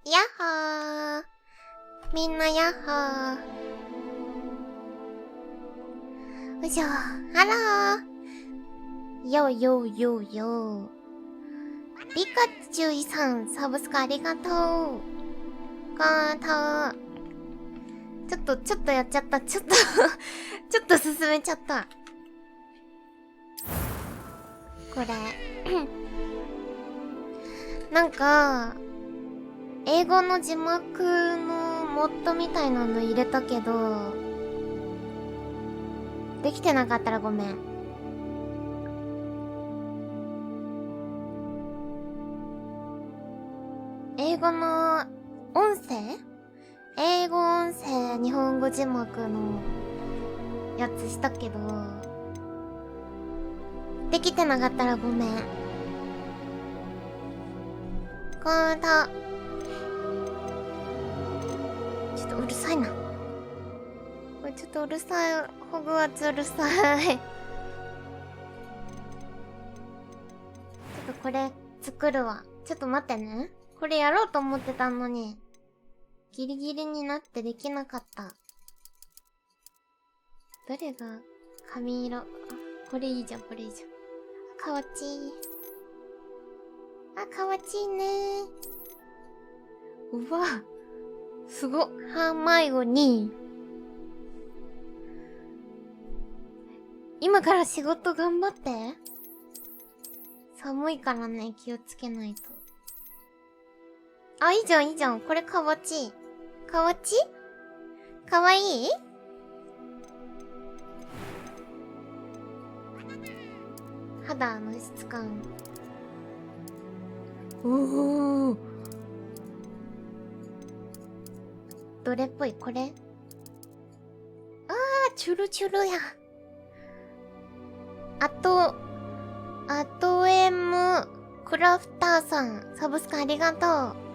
やっほー。みんなやっほー。よいしょ。ハロー。よよよよ。ピカチュウさん、サブスクありがとう。ちょっとやっちゃった。ちょっと進めちゃった。これ。なんか、英語の字幕のモッドみたいなの入れたけど、できてなかったらごめん。英語の音声？英語音声日本語字幕のやつしたけど、できてなかったらごめん。ちょっとうるさいな。これちょっとうるさい。ホグワーツうるさい。ちょっとこれ作るわ。ちょっと待ってね。これやろうと思ってたのに、ギリギリになってできなかった。どれが髪色？これいいじゃん、これいいじゃん。かわちい。あ、かわちいね。うわ、すごっ。ハーマイオニー。今から仕事頑張って。寒いからね、気をつけないと。あ、いいじゃん、いいじゃん。これかわちい。かわち？かわいい？肌の質感。おお。どれっぽい？これ？あー、チュルチュルや。あとエムクラフターさん、サブスクありがとう。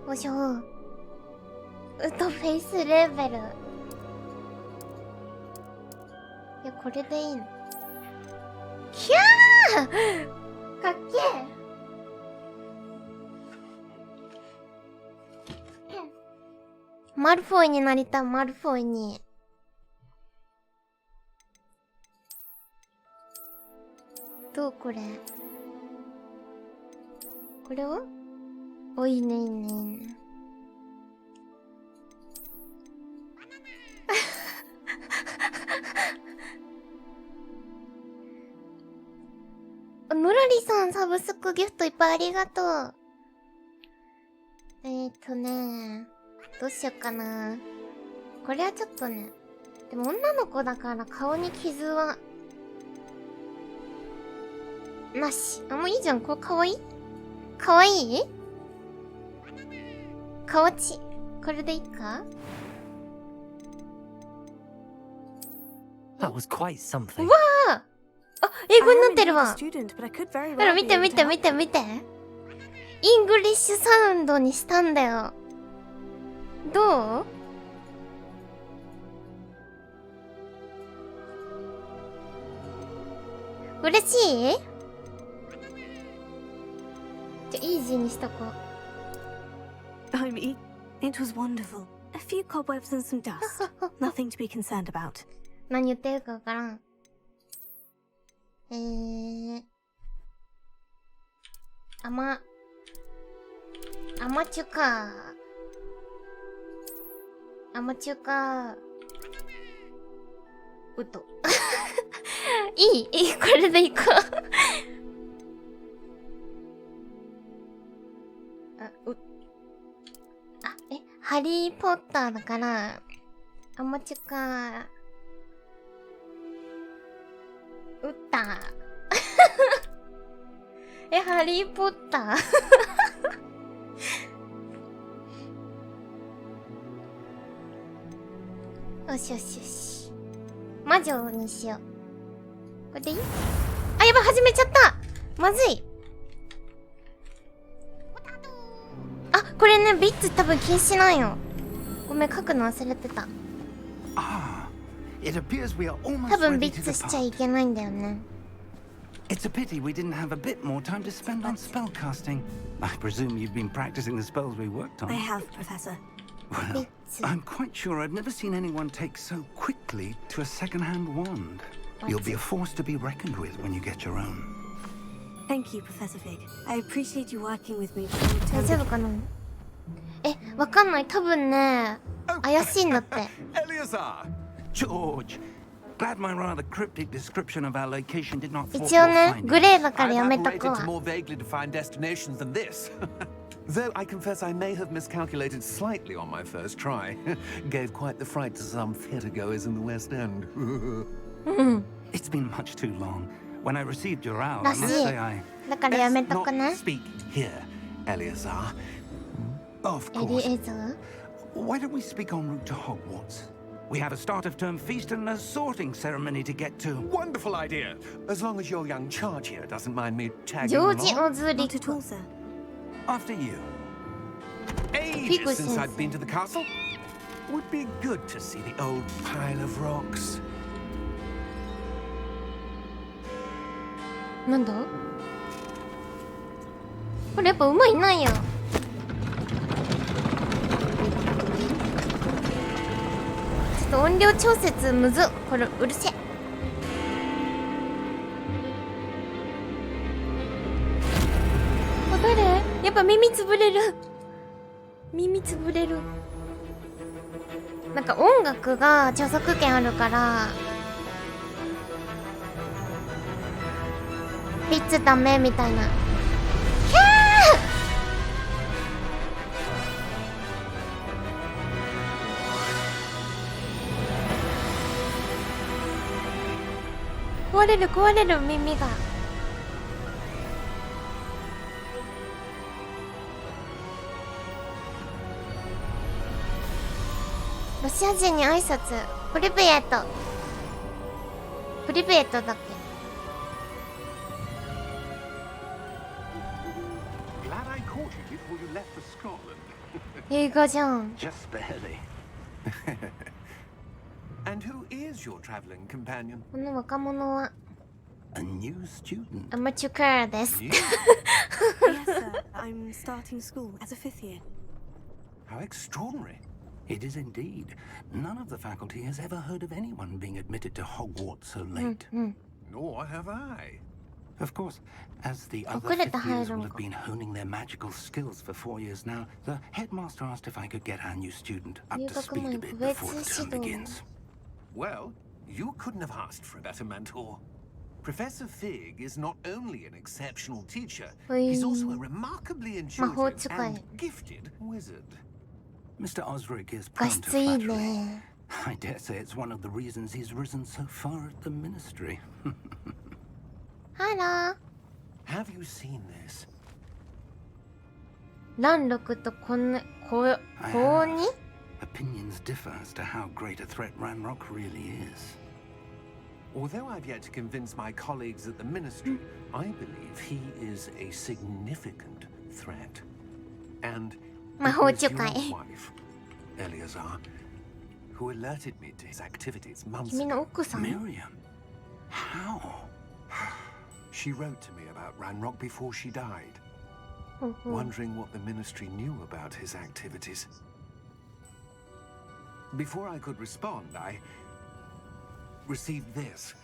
おしょー。ウッドフェイスレベル。いや、これでいいの。キャーかっけえ。マルフォイになりたい、マルフォイに。どうこれ？これを？お、いいね、いいね、いいね。のらりさん、サブスクギフトいっぱいありがとう。どうしよっかな。これはちょっとね。でも女の子だから顔に傷はなし。あ、もういいじゃん。これかわいい？かわいい？かわち。これでいいか？ That was quite something. うわー！あ、英語になってるわ。ほら、見て見て見て見て。イングリッシュサウンドにしたんだよ。どう？嬉しい？イージーにしとこう。It was wonderful. A few cobwebs and some dust. Nothing to be concerned about. 何言ってるかわからん。アマチュカウト。いいこれでいこう。ハリーポッターだから、アマチュカウッター。ハリーポッター。よしよしよし。魔女にしよう。これでいい？あ、やばい、始めちゃった。まずい。あ、これね、ビッツ多分禁止なんよ。ごめん、書くの忘れてた。多分ビッツしちゃいけないんだよね。It's a pity we didn't have a bit more time to spend on spellcasting. I presume you've been practicing the spells we worked on. I have, Professor. Well, I'm quite sure I've never seen anyone take so quickly to a second-hand wand. You'll be a force to be reckoned with when you get your own. Thank you, Professor Fig. I appreciate you working with me. 大丈夫かな。わかんない。多分ね、怪しいんだって。Eleazar! George, glad my rather cryptic description of our location did not thwart 一応 your ね、 findings. グレーだからや I've めとく operated わ to。more vaguely defined destinations than this. Though I confess I may have miscalculated slightly on my first try. Gave quite the fright to some theatregoers in the West End. It's been much too long. When I received your owl, I ら must しい。 say I... だからやめ Let's とく not ね。 speak here, Eleazar. Of エリ course. エザー Why don't we speak en route to Hogwarts? We have a start-of-term feast and a sorting ceremony to get to. Wonderful idea. As long as your young charge here doesn't mind me ジ tagging ョージ・ along. オズリ Not ッ at ク all, sir. After you. Ages since sensei. I've been to the castle. Would be good to see the old pile of rocks. なんだこれやっぱ馬いないや。ちょっと音量調節むずっ。これうるせえ。誰？やっぱ耳つぶれる。耳つぶれる。なんか音楽が著作権あるからリッツダメみたいな。キャー壊れる壊れる耳が。ロシア人に挨拶。プリベート。プリベートだっけ。 Glad I caught you before you left for Scotland. 映画じゃん。 Just barely. And who is your traveling companion? この若者は A new student. アマチュカーです。 You? Yes, sir. I'm starting school as a fifth year. How extraordinary. It is indeed. None of the faculty has ever heard of anyone being admitted to Hogwarts so late. Nor have I. Of course, as the other遅れて fifth 入 years る will ん have か。 been honing their magical skills for 4 years now, the headmaster asked if I could get our new student up to 入学 speed 前 a に bit 個別 before the 指 term 導。 begins. Well, you couldn't have asked for a better mentor. Professor Fig is not only an exceptional teacher, he's also a remarkably intuitive and gifted wizard. Mr. Osric is 画 prone to 質いい flattery. ね。 I dare say it's one of the reasons he's risen so far at the ministry. ハロー。 Have you seen this? 蘭禄とこんな、こうに Opinions differ as to how great a threat Ranrock really is. Although I've yet to convince my colleagues at the ministry, I believe he is a significant threat. And it 魔法 was 使 your い。 wife, Eleazar, who alerted me to his activities months 君の ago. 奥さん。 Miriam? How? She wrote to me about Ranrock before she died, ほうほう wondering what the ministry knew about his activities. Before I could respond, I received this.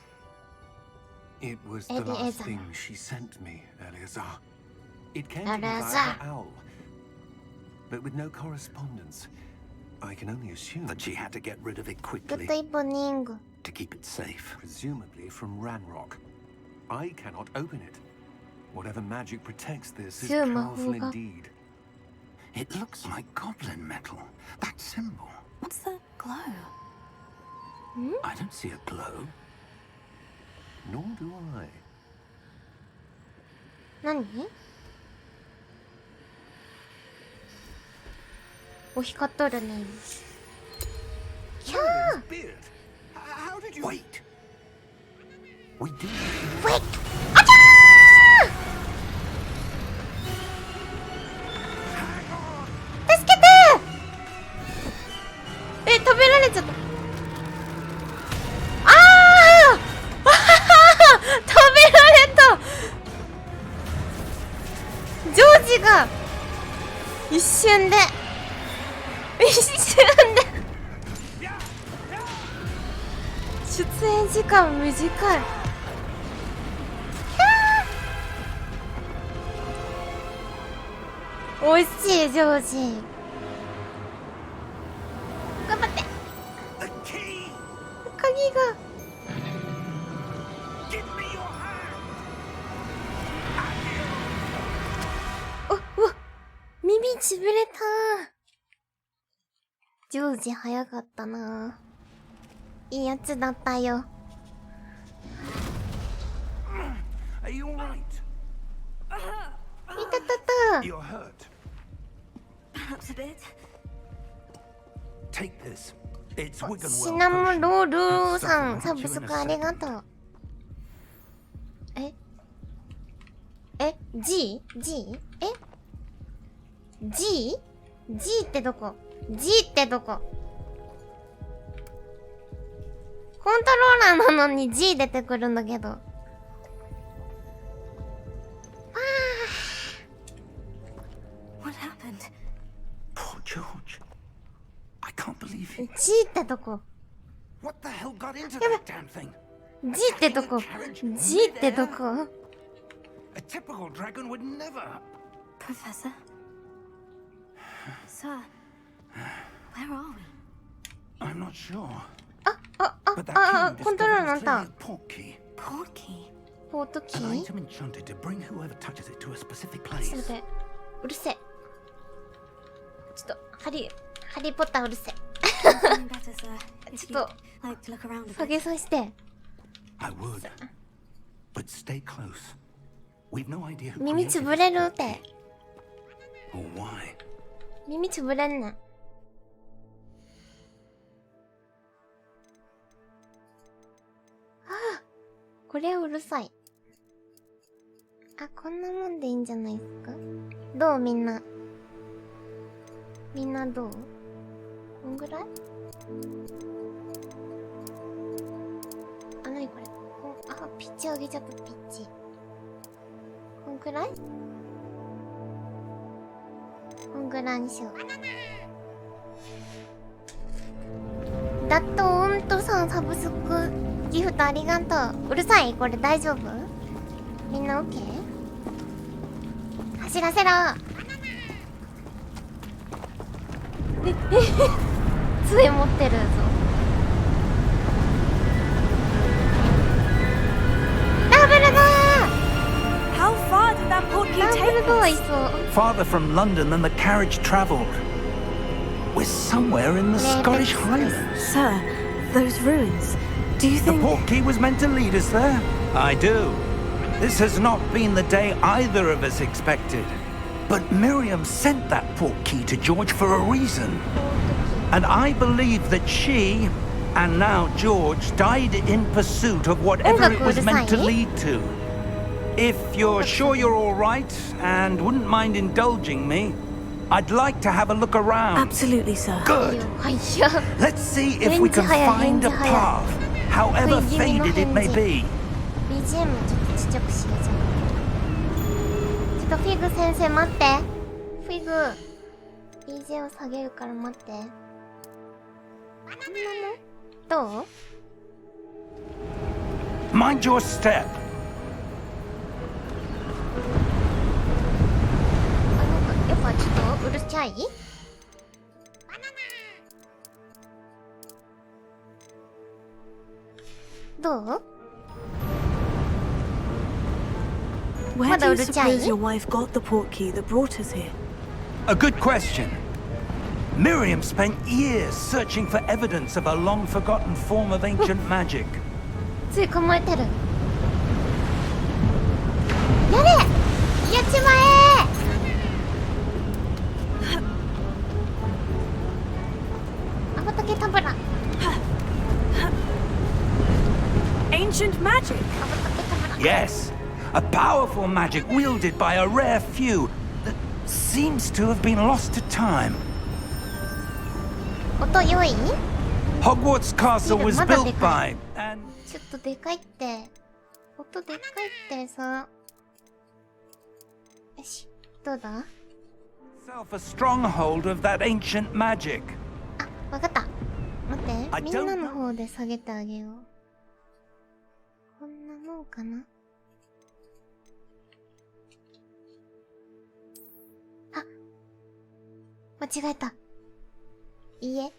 It was the last Eleazar. thing she sent me, Eleazar. It came to me via Eleazar. the owl, but with no correspondence. I can only assume, That she had to get rid of it グッ quickly ドイブニング。 to keep it safe. presumably from Ranrock. I cannot open it. Whatever magic protects this is 強い魔法 powerful が。 indeed. It looks like goblin metal. That symbol. What's that glow? I don't see a glow. Nor do I. 何お、光っとるね。キャー Merlin's beard. How did you... Wait. We do. ウェイあちゃー助けて食べられちゃった。ああ食べられた瞬で一瞬で出演時間短い。おいしいジョージ。頑張って。鍵が。おっ耳つぶれた。ジョージ早かったな。いいやつだったよ。いたたた。シナモンロールさん、サブスクありがとう。G? え G? G ってどこ？ G ってどこ？コントローラーなのに G 出てくるんだけど。What happened? Poor George. I can't believe it. G ってどこ？ What the hell got into that damn thing? G ってどこ？ G ってどこ？ A typical dragon would never. Professor? Sir, where are we? I'm not sure. コントローラーなった。 Port key. Port key? ポートキ An ー？ item enchanted to bring whoever touches it to a specific ちょっと待 place. って。うるせえ。ちょっと、ハリーポッターうるせえ。 Feeling better, sir. If ちょっ you'd like to look around a と、下 bit. げさせて。I would. But stay close. We've no idea who 耳 created つぶれるって。 it or why. 耳つぶれんねん。これはうるさい。あ、こんなもんでいいんじゃないですか？どうみんな。みんなどう？こんぐらい？あ、なにこれ？ピッチ上げちゃった、ピッチ。こんくらい？こんぐらいにしよう。だっとうんとさん、サブスクギフトありがとう。うるさい？これ大丈夫？みんなオッケー？走らせろ。杖持ってるぞ。ダブルだー。 How far did that port key ダブ take ルドアい us? そう。 Farther from London than the carriage travelled. We're somewhere in the Scottish Highlands. Sir, those ruins. Do you The think... port key was meant to lead us there? I do. This has not been the day either of us expected. But Miriam sent that port key to George for a reason. And I believe that she, and now George, died in pursuit of whatever it was meant to lead to. If you're sure you're all right and wouldn't mind indulging me, I'd like to have a look around. Absolutely, sir. Good. はいや。 Let's see if we can find a path, however faded it may be. BGM ちょっとちっちゃくしようじゃん。ちょっとフィグ先生待って。フィグ BGM 下げるから待って。こんなのどう？ Mind your step. やっぱちょっとうるさい？どう？ Where do you suppose your wife got the port key that brought us here? A good question. Miriam spent years searching for evidence of a long-forgotten form of ancient magic. つい構えてる。やれ！やっちまえ！ Ancient magic? Yes, a powerful magic wielded by a rare few that seems to have been lost to time. 音良い？ Hogwarts Castle was まだ built でかい。 by, and ちょっとでかいって。音でかいってさ。よし、どうだ？ yourself a stronghold of that ancient magic. あ、わかった。待って、 I み don't んなの方で下げてあげよう。こんなもんかな。あ、間違えた。いいえ。はい。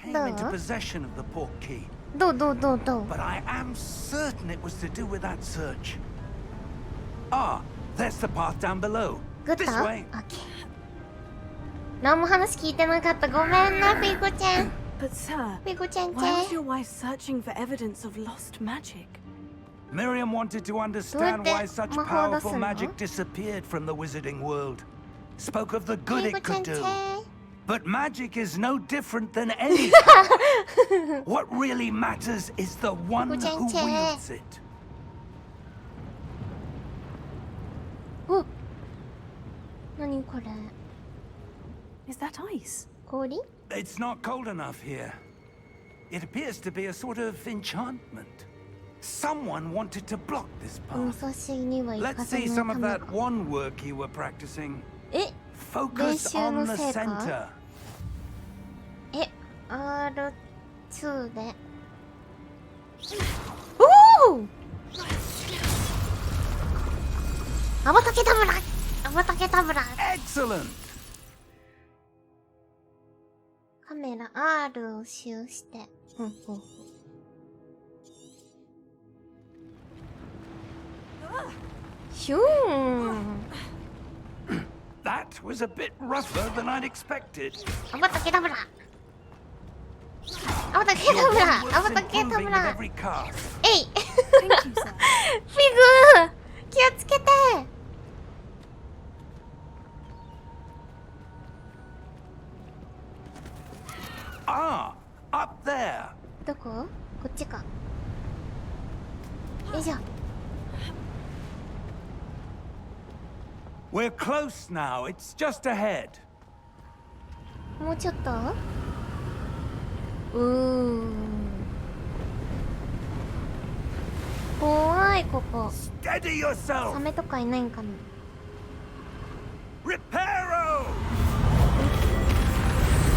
Came into possession of the portkey. どう But I am certain it was to do with that search. Ah, there's the path down below. グッ This ド？ way. オッケー。何も話聞いてなかった。ごめんな、ピコちゃん。 But sir, ピコちゃんち why ゃ was your wife searching for evidence of lost magic? Miriam wanted to understand why such Mahou powerful 出すの？ magic disappeared from the wizarding world. Spoke of the good ピコ it ちゃ could んち do. ゃ But magic is no different than anything. What really matters is the one who wields it. お、何これ？ Is that ice? 氷？ It's not cold enough here. It appears to be a sort of enchantment. Someone wanted to block this 武 path. 蔵には行か Let's せない see た some め of か。 that wand work you were practicing. え、 Focus on the center. え、R2 で。おお！アバタケダブラ！アバタケダブラ！ Excellent. カメラ R を使用して。シューン。 That was a bit rougher than I'd expected. アバタケダブラ！アバタケダブラ！アバタケダブ Improving with ラ！ every cast. えい！ Thank you, sir. フィグ！気をつけて！ Ah, up there. どこ？こっちか。よいしょ。 We're close now. It's just ahead. もうちょっと？怖いここ。 Steady サ yourself. メとかいないんかな。 Reparo.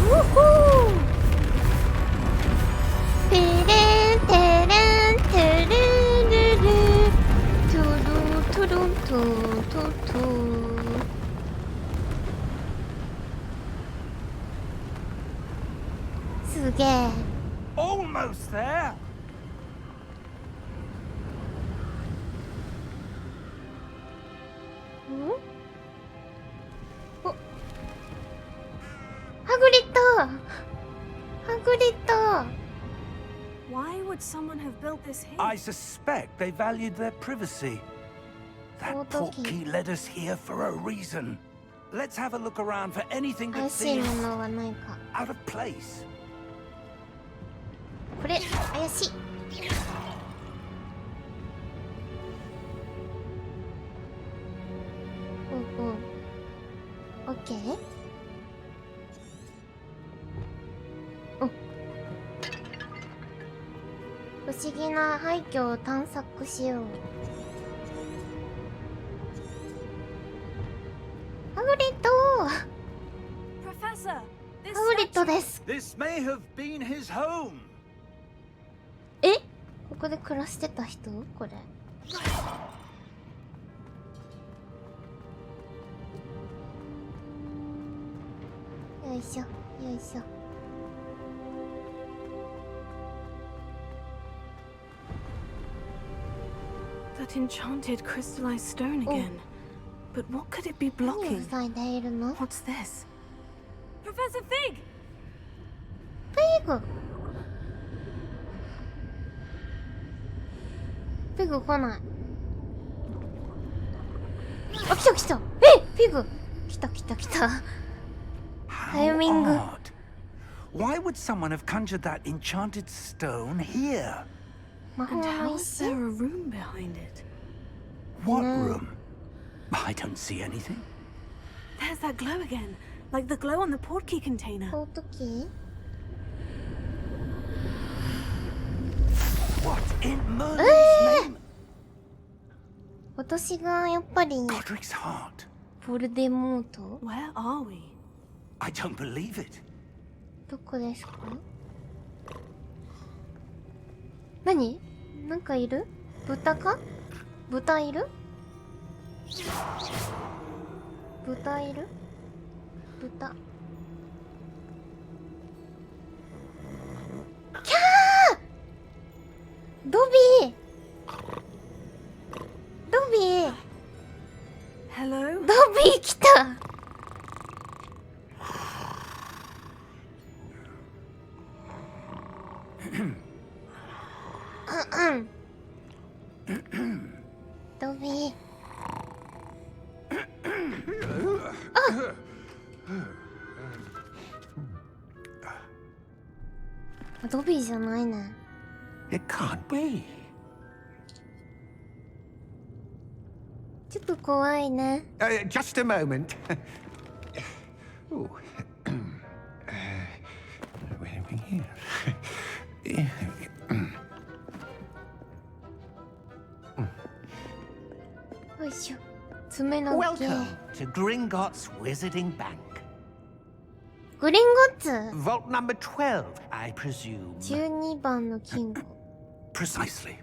ウーフー。テレンテレンテレンルルトゥルトゥルントゥトゥトゥ。すげえ。 Almost there. ん？お、ハグリッド！ハグリッド！ Why would someone have built this here? I suspect they valued their privacy. That portkey led us here for a reason. Let's have a look around for anything 怪 that しい seems ものはないか。 out of place. これ怪しい。オッケー。お、不思議な廃墟を探索しよう。ハグリッド！ Professor, ハ this グリッド statue- です。 This may have been his home. え？ここで暮らしてた人？これ。よいしょ、よいしょ。That enchanted crystallized stone again. But what could it be 何を blocking? 塞いでいるの？ What's this? Professor Fig! フィグ。フィグ来ない。あ、来た来た。え、フィグ。来た来た来た。 How Timing. odd. Why would someone have conjured that enchanted stone here? 魔法 And の how's 石？ there a room behind it? What No. room? I don't see anything. There's that glow again. Like the glow on the portkey container. こうとき？ What in Merlin's name? 私がやっぱり Godric's heart. ボルデモート Where are we? I don't believe it. どこですか？何？なんかいる？豚か？豚いる？豚いる？豚。キャー！ドビー！ドビー！ Hello? ドビー来た！ドビー。あ、ドビーじゃないね。It can't be. ちょっと怖いね。Just a moment. Oh. Where are we here? よいしょ。爪の毛。 Welcome to Gringotts Wizarding Bank. グリンゴッツ Vault number 12, I presume. 12番の金庫。 Precisely.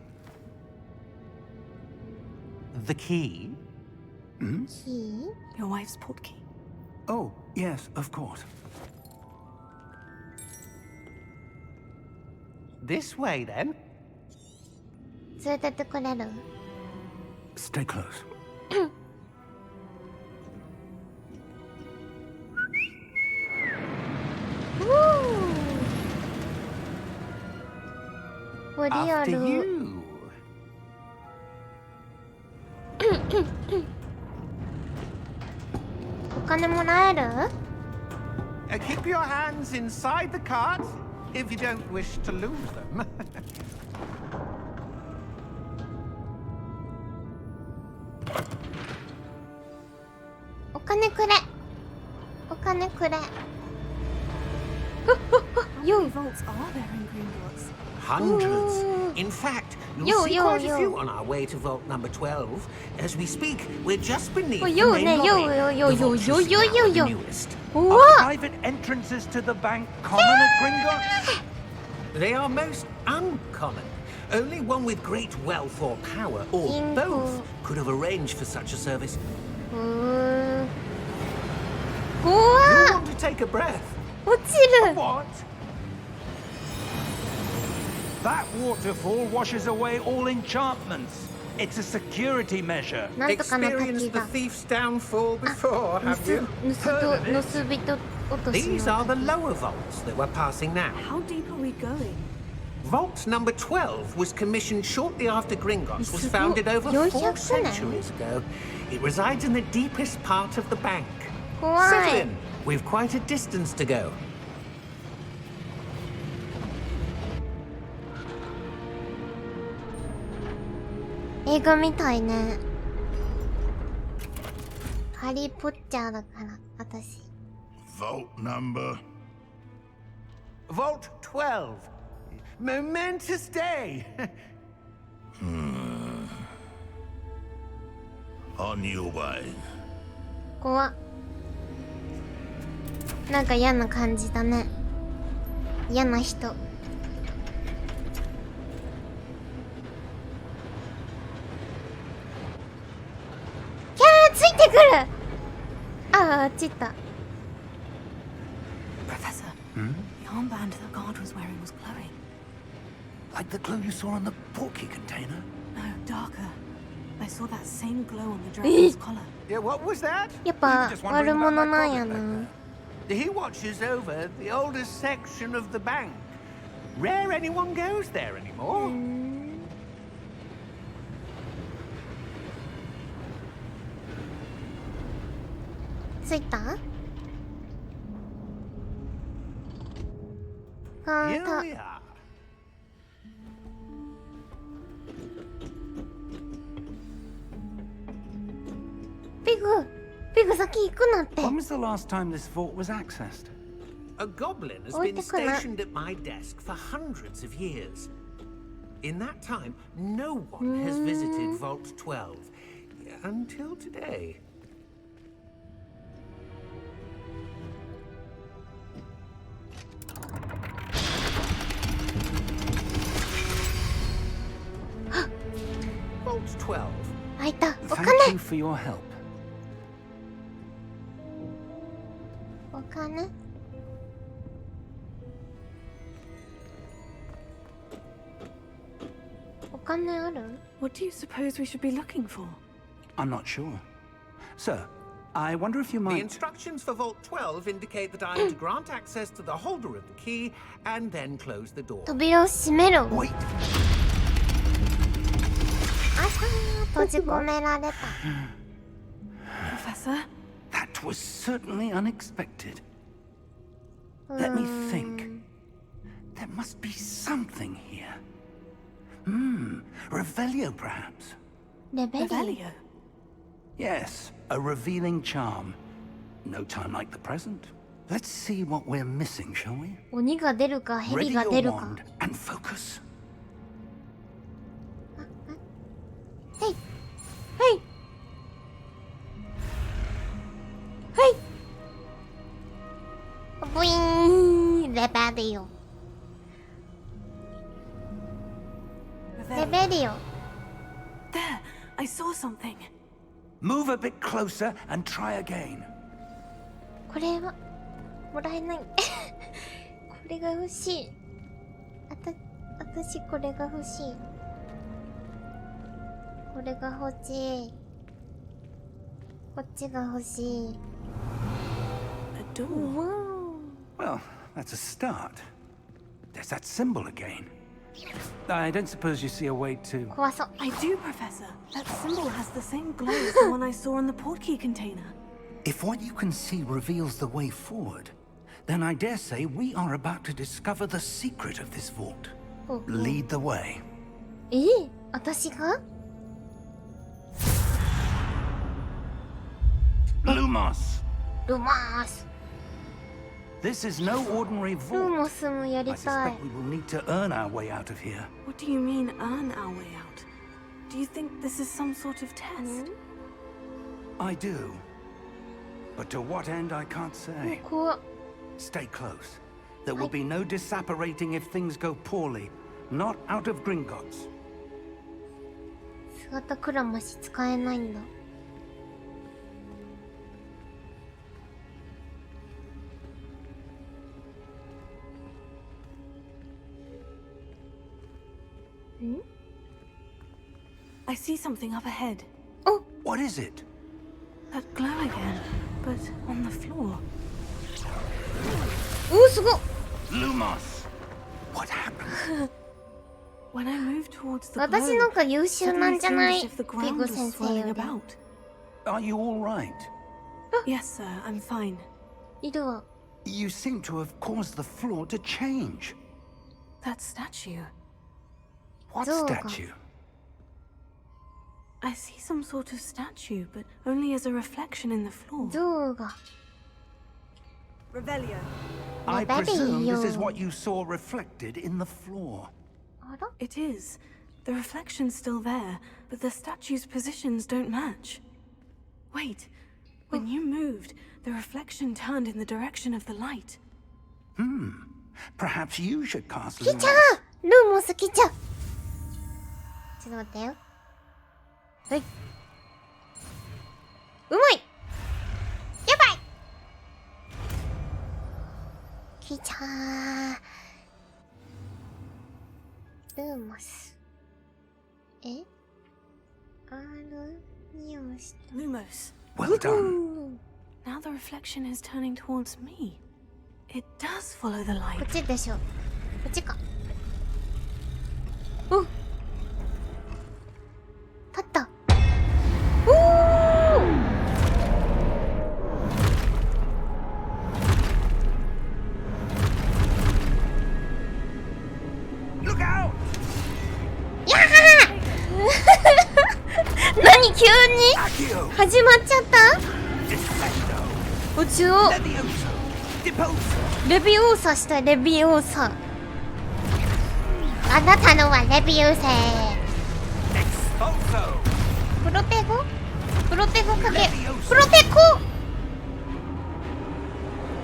The key? キー Your wife's portkey. Oh, yes, of course. This way, then. 連れてってくれる？ Stay close. After リアル。 you. お金もらえる？ Keep your hands inside the cart if you don't wish to lose them. お金くれ。お金くれ。 How many vaults are there in Gringotts? Hundreds. In fact, Yo, you'll see yo, quite yo. a few on our way to Vault number 12. As we speak, we're just beneath お the よ main ね、 lobby. よよよ The よ vaults よ you see よ are よ the よ。 newest. う Are わ！ private entrances to the bank common at Gringotts? They are most uncommon. Only one with great wealth or power, or Info. both, could have arranged for such a service. 怖 You'll っ！ want to take a breath. 落ちる！ What? That waterfall washes away all enchantments. It's a security measure. なんとかの滝 Experienced the が。 thief's downfall before, 盗 have you? 人落とし These の are the 滝。 lower vaults that we're passing now. How deep are we going? Vault number 12 was commissioned shortly after Gringotts was It's founded over 400 4 centuries ago. It resides in the deepest part of the bank. 怖 Settle い。 in. We've quite a distance to go. 映画みたいね。ハリーポッチャーだから、私。 Vault number. Vault 12. Momentous day. On your way. 怖っ。なんか嫌な感じだね。嫌な人。キャーついてくる。ああ、あっち行った。 Professor, the armband that guard was wearing was glowing. Like the glow you saw on the portkey container? No, darker. I saw that same glow on the dragon's collar. Yeah, what was that? やっぱ just wondering 悪 about 者 that なんや goblet な。 He watches over the oldest section of the bank. Rare anyone goes there anymore. ついた？あ Here ー we are. ピグ先行くなって。 When was the last time this vault was accessed? A goblin has Oi, been te kuna. stationed at my desk for hundreds of years. In that time, no one has visited Vault 12 until today. 12. 開いた。お Thank 金 you for your help. お金お金ある What do you suppose we should be looking for? I'm not sure. Sir, I wonder if you The might... instructions for Vault 12 indicate that I am to grant access to the holder of the key and then close the door. 扉を閉めろ。 Wait! あさー、閉じ込められた。 Professor? That was certainly unexpected. Let me think. There must be something here. Revelio, perhaps. レベル Revelio. Yes, a revealing charm. No time like the present. Let's see what we're missing, shall we? 鬼が出るか、 Ready 蛇が your 出るか。 wand and focus. はい。はい。はい。ブイーンレベリオ。レベリオ。 There, I saw something. Move a bit closer and try again. これはもらえない。これが欲しい。私これが欲しい。これが欲しい。こっちが欲しい。 A door. うわ Well, that's a start. There's that symbol again. I don't suppose you see a way to... ー。怖そう。 I do, Professor. That symbol has the same glow as the one I saw on the portkey container. If what you can see reveals the way forward, then I dare say we are about to discover the secret of this vault. Lead the way. 私が Lumos! ルマース。 This is no ordinary ル vault. モスもやり I たい suspect。we will need to earn our way out of here. What do you mean, earn our way out? Do you think this is some sort of test? I do. But to what end, I can't say. 怖っ。 Stay close. There will be no disapparating if things go poorly. Not out of Gringotts. 姿くらまし使えないんだ。I see something up ahead. What is it? That glow again, but on the floor. おお、すごっ。 Lumos! What happened? When I moved towards the 私 glow, なんか優秀なん suddenly じゃな seemed い as if the フィ ground グ was 先生 swirling より。 about. Are you all right? Yes, sir, I'm fine. いるわ。 You seem to have caused the floor to change. That statue. What Zoga. statue? I see some sort of statue, but only as a reflection in the floor. 象が。 Revelio. I Revelio. presume this is what you saw reflected in the floor. あら It is. The reflection's still there, but the statue's positions don't match. Wait. When you moved, the reflection turned in the direction of the light. Perhaps you should cast 来ちゃ Lumos. うルモス来ちゃう。ちょっと待ってよ。はい。うまい。やばい。来ちゃう。ルモス。に押した。 Lumos. Well done. Now the reflection is turning towards me. It does follow the こ light. っちでしょ。こっちか。お。立った。おお。Look out! やは何急に Accio! 始まっちゃった Descendo! うちを Levioso! Deposo! レビオーサしたレビオーサ。あなたのはレビオーサ。 Expulso! プロテゴプロテゴかけプロテコ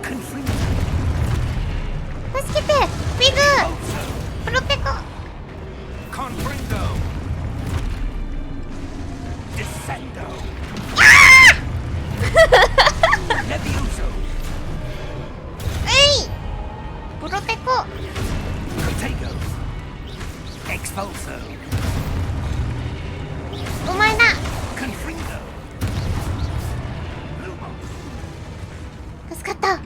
Confringo! 助けてフィグ Expulso! プロテコ Confringo! Crescendo. Levioso. プロテコ。 Protego. Expulso. お前だ。 Confringo. Lumos. 助かった。ル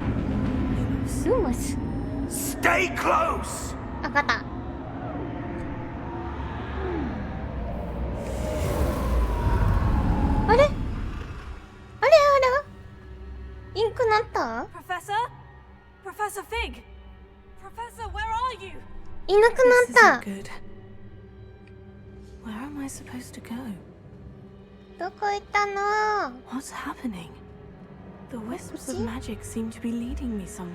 ーモス。 Stay close. わかった。あれあれあれインクなった？ Professor? Professor Fig? Professor, where are you? いなく This なっ isn't good. Where am I supposed to go? た。どこ行ったの？ What's happening? The wisps of See? magic seem to be leading me somewhere.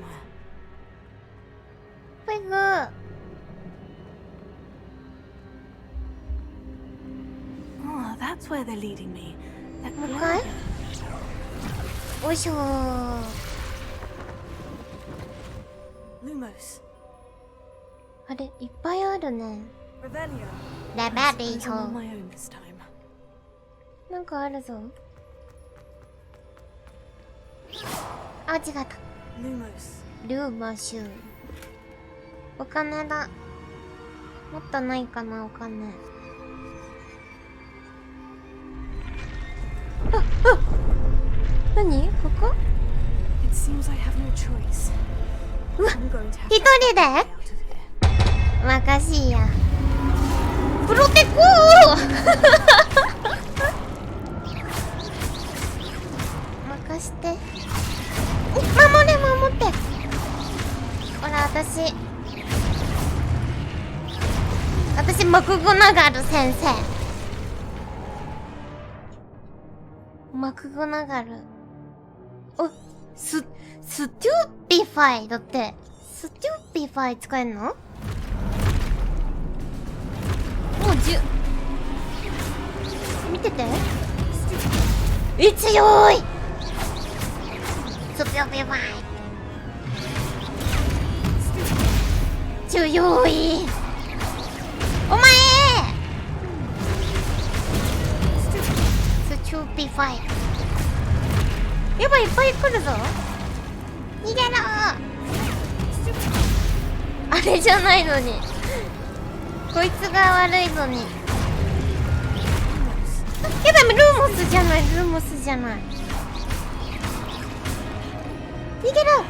ペグ。Oh, that's where they're leading me. That Okay. glow. おいしょー。 Lumos. あれいっぱいあるね。 Revelio. レベ I リ suppose I'm on ー my own this time. なんかあるぞ。あ、違った。 Lumos. ルーマシュー。お金だ。もっとないかな、お金。あ、あ、何ここ？ It seems I have no choice. うわ、 I'm going to have 一 to 人 get で out of here. 任しいや。プロテコー任して。お、守れ守って。ほら、私マクゴナガル先生。マクゴナガル。お、ステューピファイだって。ステューピファイ使えんの？もう見てて。強い。ステューピファイ。強い。お前スチューピファイ。やばい、いっぱい来るぞ。逃げろ。あれじゃないのに。こいつが悪いのに。やばい、ルーモスじゃない、ルーモスじゃない。逃げろ。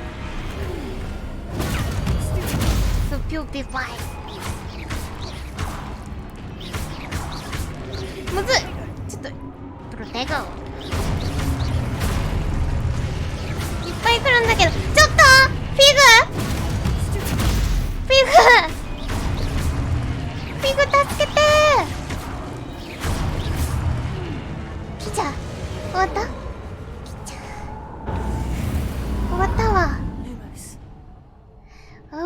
スピューピファイ。むずい。ちょっとプロテゴいっぱい来るんだけど、ちょっとフィグ助けて。ピチャ終わった？ピチャ終わったわ。 Lumos.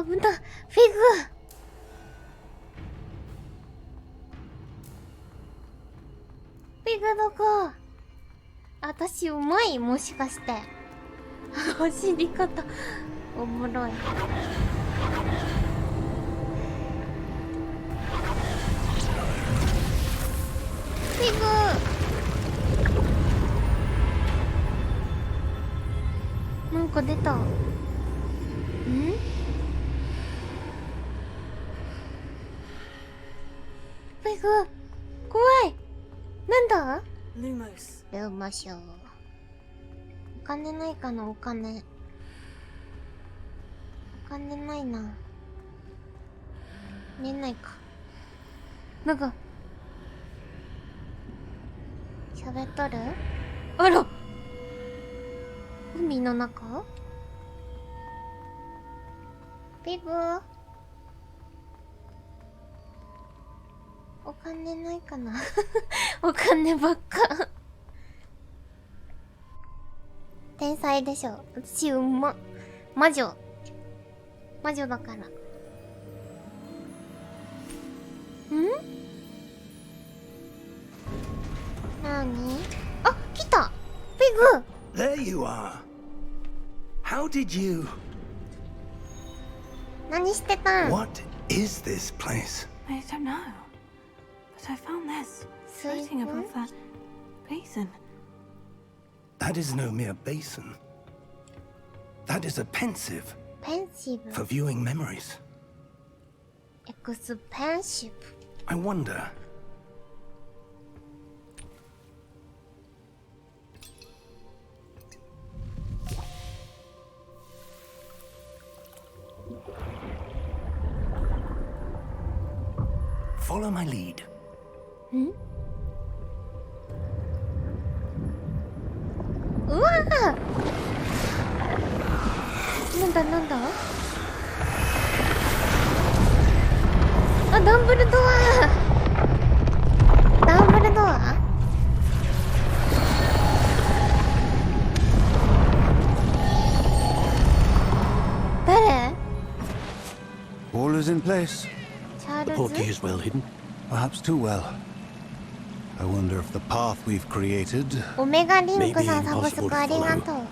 危な。フィグどこ？私うまい？もしかして走り方おもろい。フィグなんか出た。ん？フィグ怖い。なんだ？ Lumos. ルーマショー。お金ないかな、お金。お金ないな。ねないか。なんか喋っとる？あら、海の中？ピグお金ないかなお金ばっか天才でしょ。私魔女だから。ん？なに？あ、来た。ピグ。 There you are. How did you? 何してたん？ What is this place? I don't know. But I found this floating above that basin. That is no mere basin. That is a pensive 펜시브. for viewing memories. expensive. I wonder. Follow my lead. 우와! 난다. 아, 덤블도어!誰? All is in place. The portkey 찰즈? is well hidden. Perhaps too well. I wonder if the path we've created... 오메가 링크 Maybe 사 impossible 사ブスク to ありがとう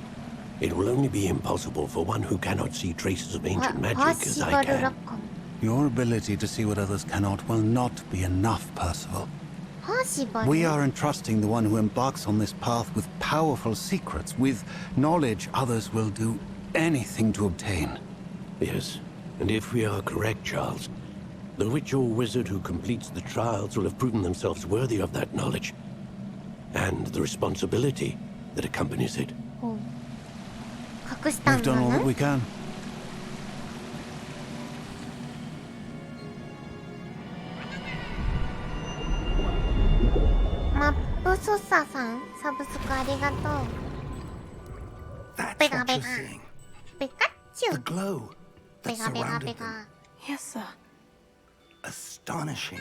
It will only be impossible for one who cannot see traces of ancient magic as I 파시바르 can. 락컴 Your ability to see what others cannot will not be enough, Percival. 파시바르? We are entrusting the one who embarks on this path with powerful secrets, with knowledge others will do anything to obtain. Yes, and if we are correct, Charles, the witch or wizard who completes the trials will have proven themselves worthy of that knowledge, and the responsibility that accompanies it. 오.隠したん We've done all that だ we can. 맙부소사상 사브스크 ありがとう That's Bigger, what you're bigger. seeing. ペカチ The ュ glow ペ that ガペガ surrounded ペ them. ガ Yes, sir. Astonishing.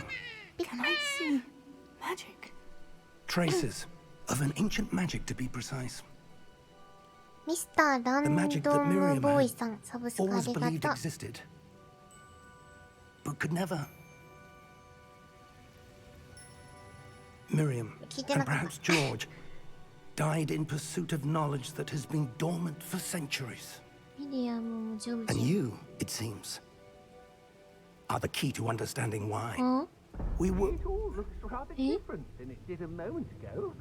Can I see magic? Traces of an ancient magic, to be precise. ミスターラン The ド magic that ム Miriam ボーイ had さんサブスクあ always りが believed とう existed, but could never. Miriam,聞いて and なかった perhaps George, died in pursuit of knowledge that has been dormant for centuries. ミリアムもジョー And ジ you, it seems, are the key to understanding why. ん We were. It all looks rather Eh? different than it did a moment ago.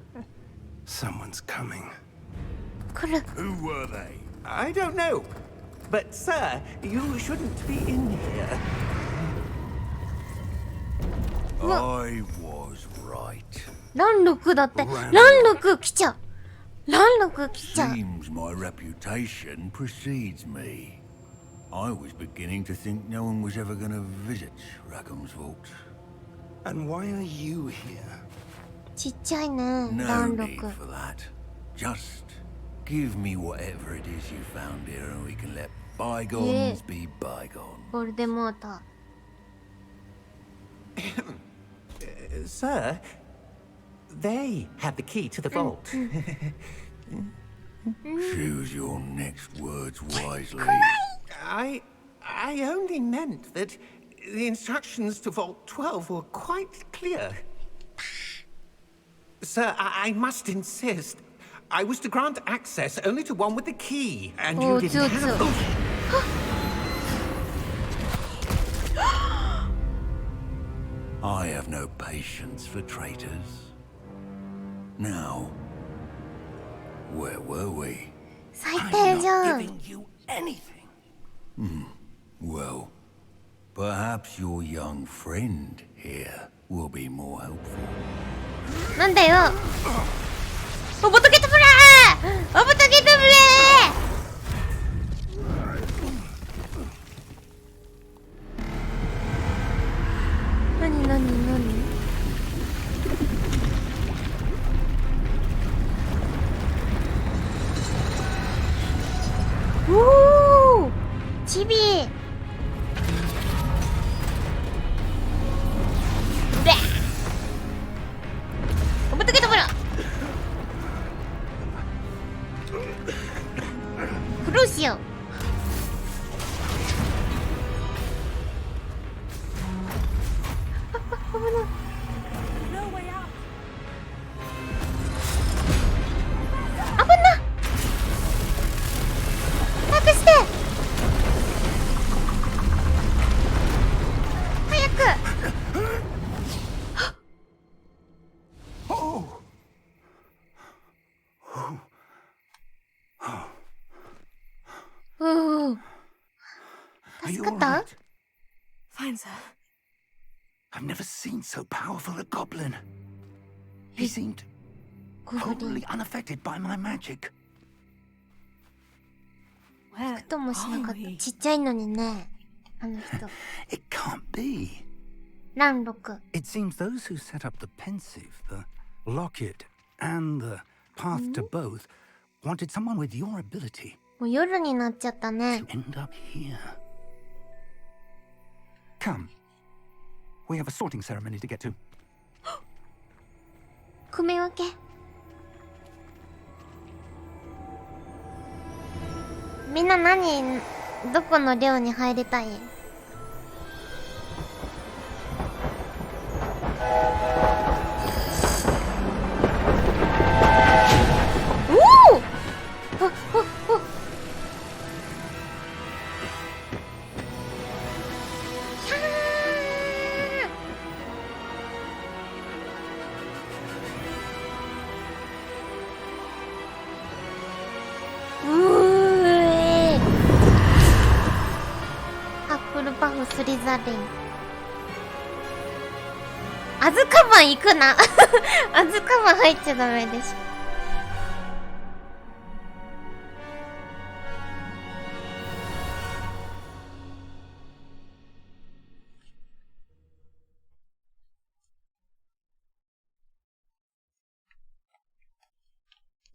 Someone's coming. 来る Who were they? I don't know. But, sir, you shouldn't be in here. I was right. ランロクだってランロク来ちゃうランロク来ちゃう Seems my reputation precedes me. I was beginning to think no one was ever going to visit Rackham's vault. And why are you here? ちっちゃいね No ランロ need ク for that. Just give me whatever it is you found here and we can let bygones be bygones. ボルデモート Sir, they had the key to the vault. Choose your next words wisely. I only meant that the instructions to Vault 12 were quite clear. Sir, I must insist. I was to grant access only to one with the key, and you Oh, didn't Jutsu. have... Oh, I have no patience for traitors. Now, where were we? 最 I'm 低じゃ not ん giving you anything. Well, perhaps your young friend here will be more helpful. なんだよおぼとけとぶれおぼとけとぶれなになになにおーチビうれおぼとけとぶれフローしよう危ない No way out. 危な早くして早く Are you 助かった alright? Fine, sir. I've never seen so powerful a goblin. He seemed ゴブリン totally unaffected by my magic. Where ともしなかっ are た。 we? ちっちゃいのにね。あの人。 It can't be. 乱六。 It seems those who set up the pensive, the locket, and the path to both wanted someone with your ability もう夜になっちゃったね to。end up here. Come. We have a sorting ceremony to get to. 組み分け。みんなどこの寮に入りたい？おお！お。ひゃー。ハッフルパフスリザリン。アズカバン行くな。アズカバン入っちゃダメでしょ。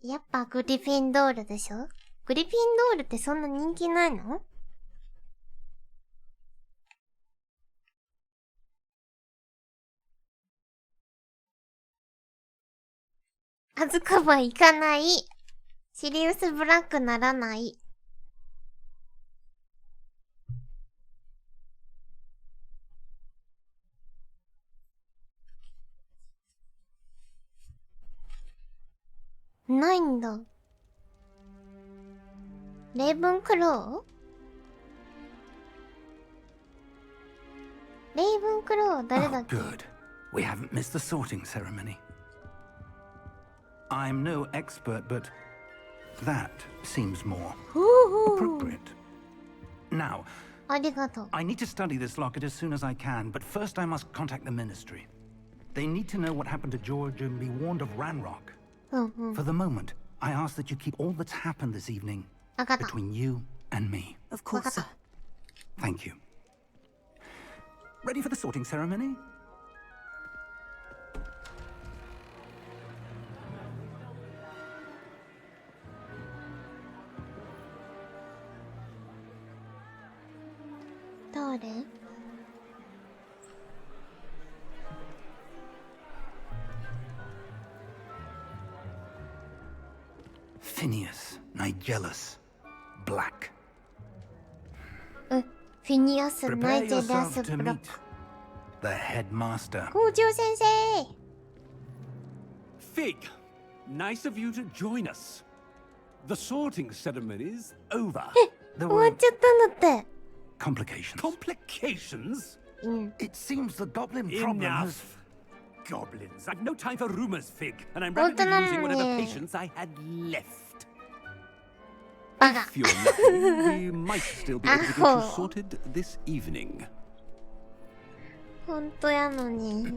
やっぱグリフィンドールでしょ？グリフィンドールってそんな人気ないの？アズカバン行かない。シリウスブラックならない。ないんだ。レイブンクロー？レイブンクロー誰だ Oh, っけ？ good. We haven't missed the sorting ceremony. I'm no expert, but that seems more ふうふう。 appropriate. Now, ありがとう。 I need to study this locket as soon as I can, but first I must contact the ministry. They need to know what happened to George and be warned of Ranrock. うんうん。 For the moment, I ask that you keep all that's happened this evening わかった。 between you and me. Of course, sir. Thank you. Ready for the sorting ceremony? 誰？ Phineas, Nigellus, Black. フィニアス・ナ Prepare イジェリア yourself ス・ to ブラッ meet ク。 the headmaster. 校長先生。 Fig, nice of you to join us. The sorting ceremony's over. There 終わ were っちゃったんだって。 complications. Complications? うん。 It seems the goblin problem has... Enough. Goblins. I've no time for rumors, Fig, and I'm Hold rapidly on a losing whatever minute. patience I had left. バカ。 If you're lucky, we might still be able to get you Ow. sorted this evening. ほんとやのに。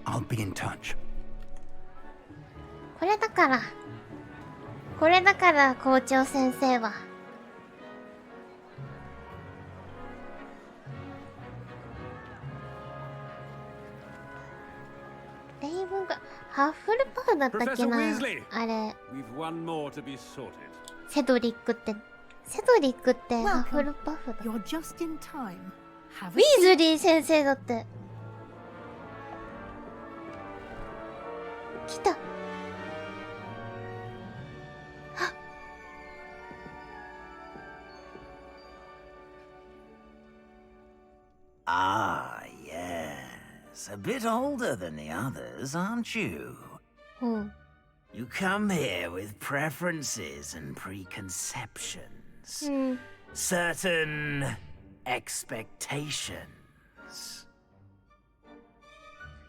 I'll be in touch. これだから。これだから校長先生は。レイブンがハッフルパフだったっけ Professor な Weasley あれ。 We've one more to be sorted. セドリックって。セドリックってハッフルパフだ。 You're just in time. Have ウィーズリー先生だって。来た。 Ah, yes. A bit older than the others, aren't you? うん。 You come here with preferences and preconceptions. うん。 Certain expectations.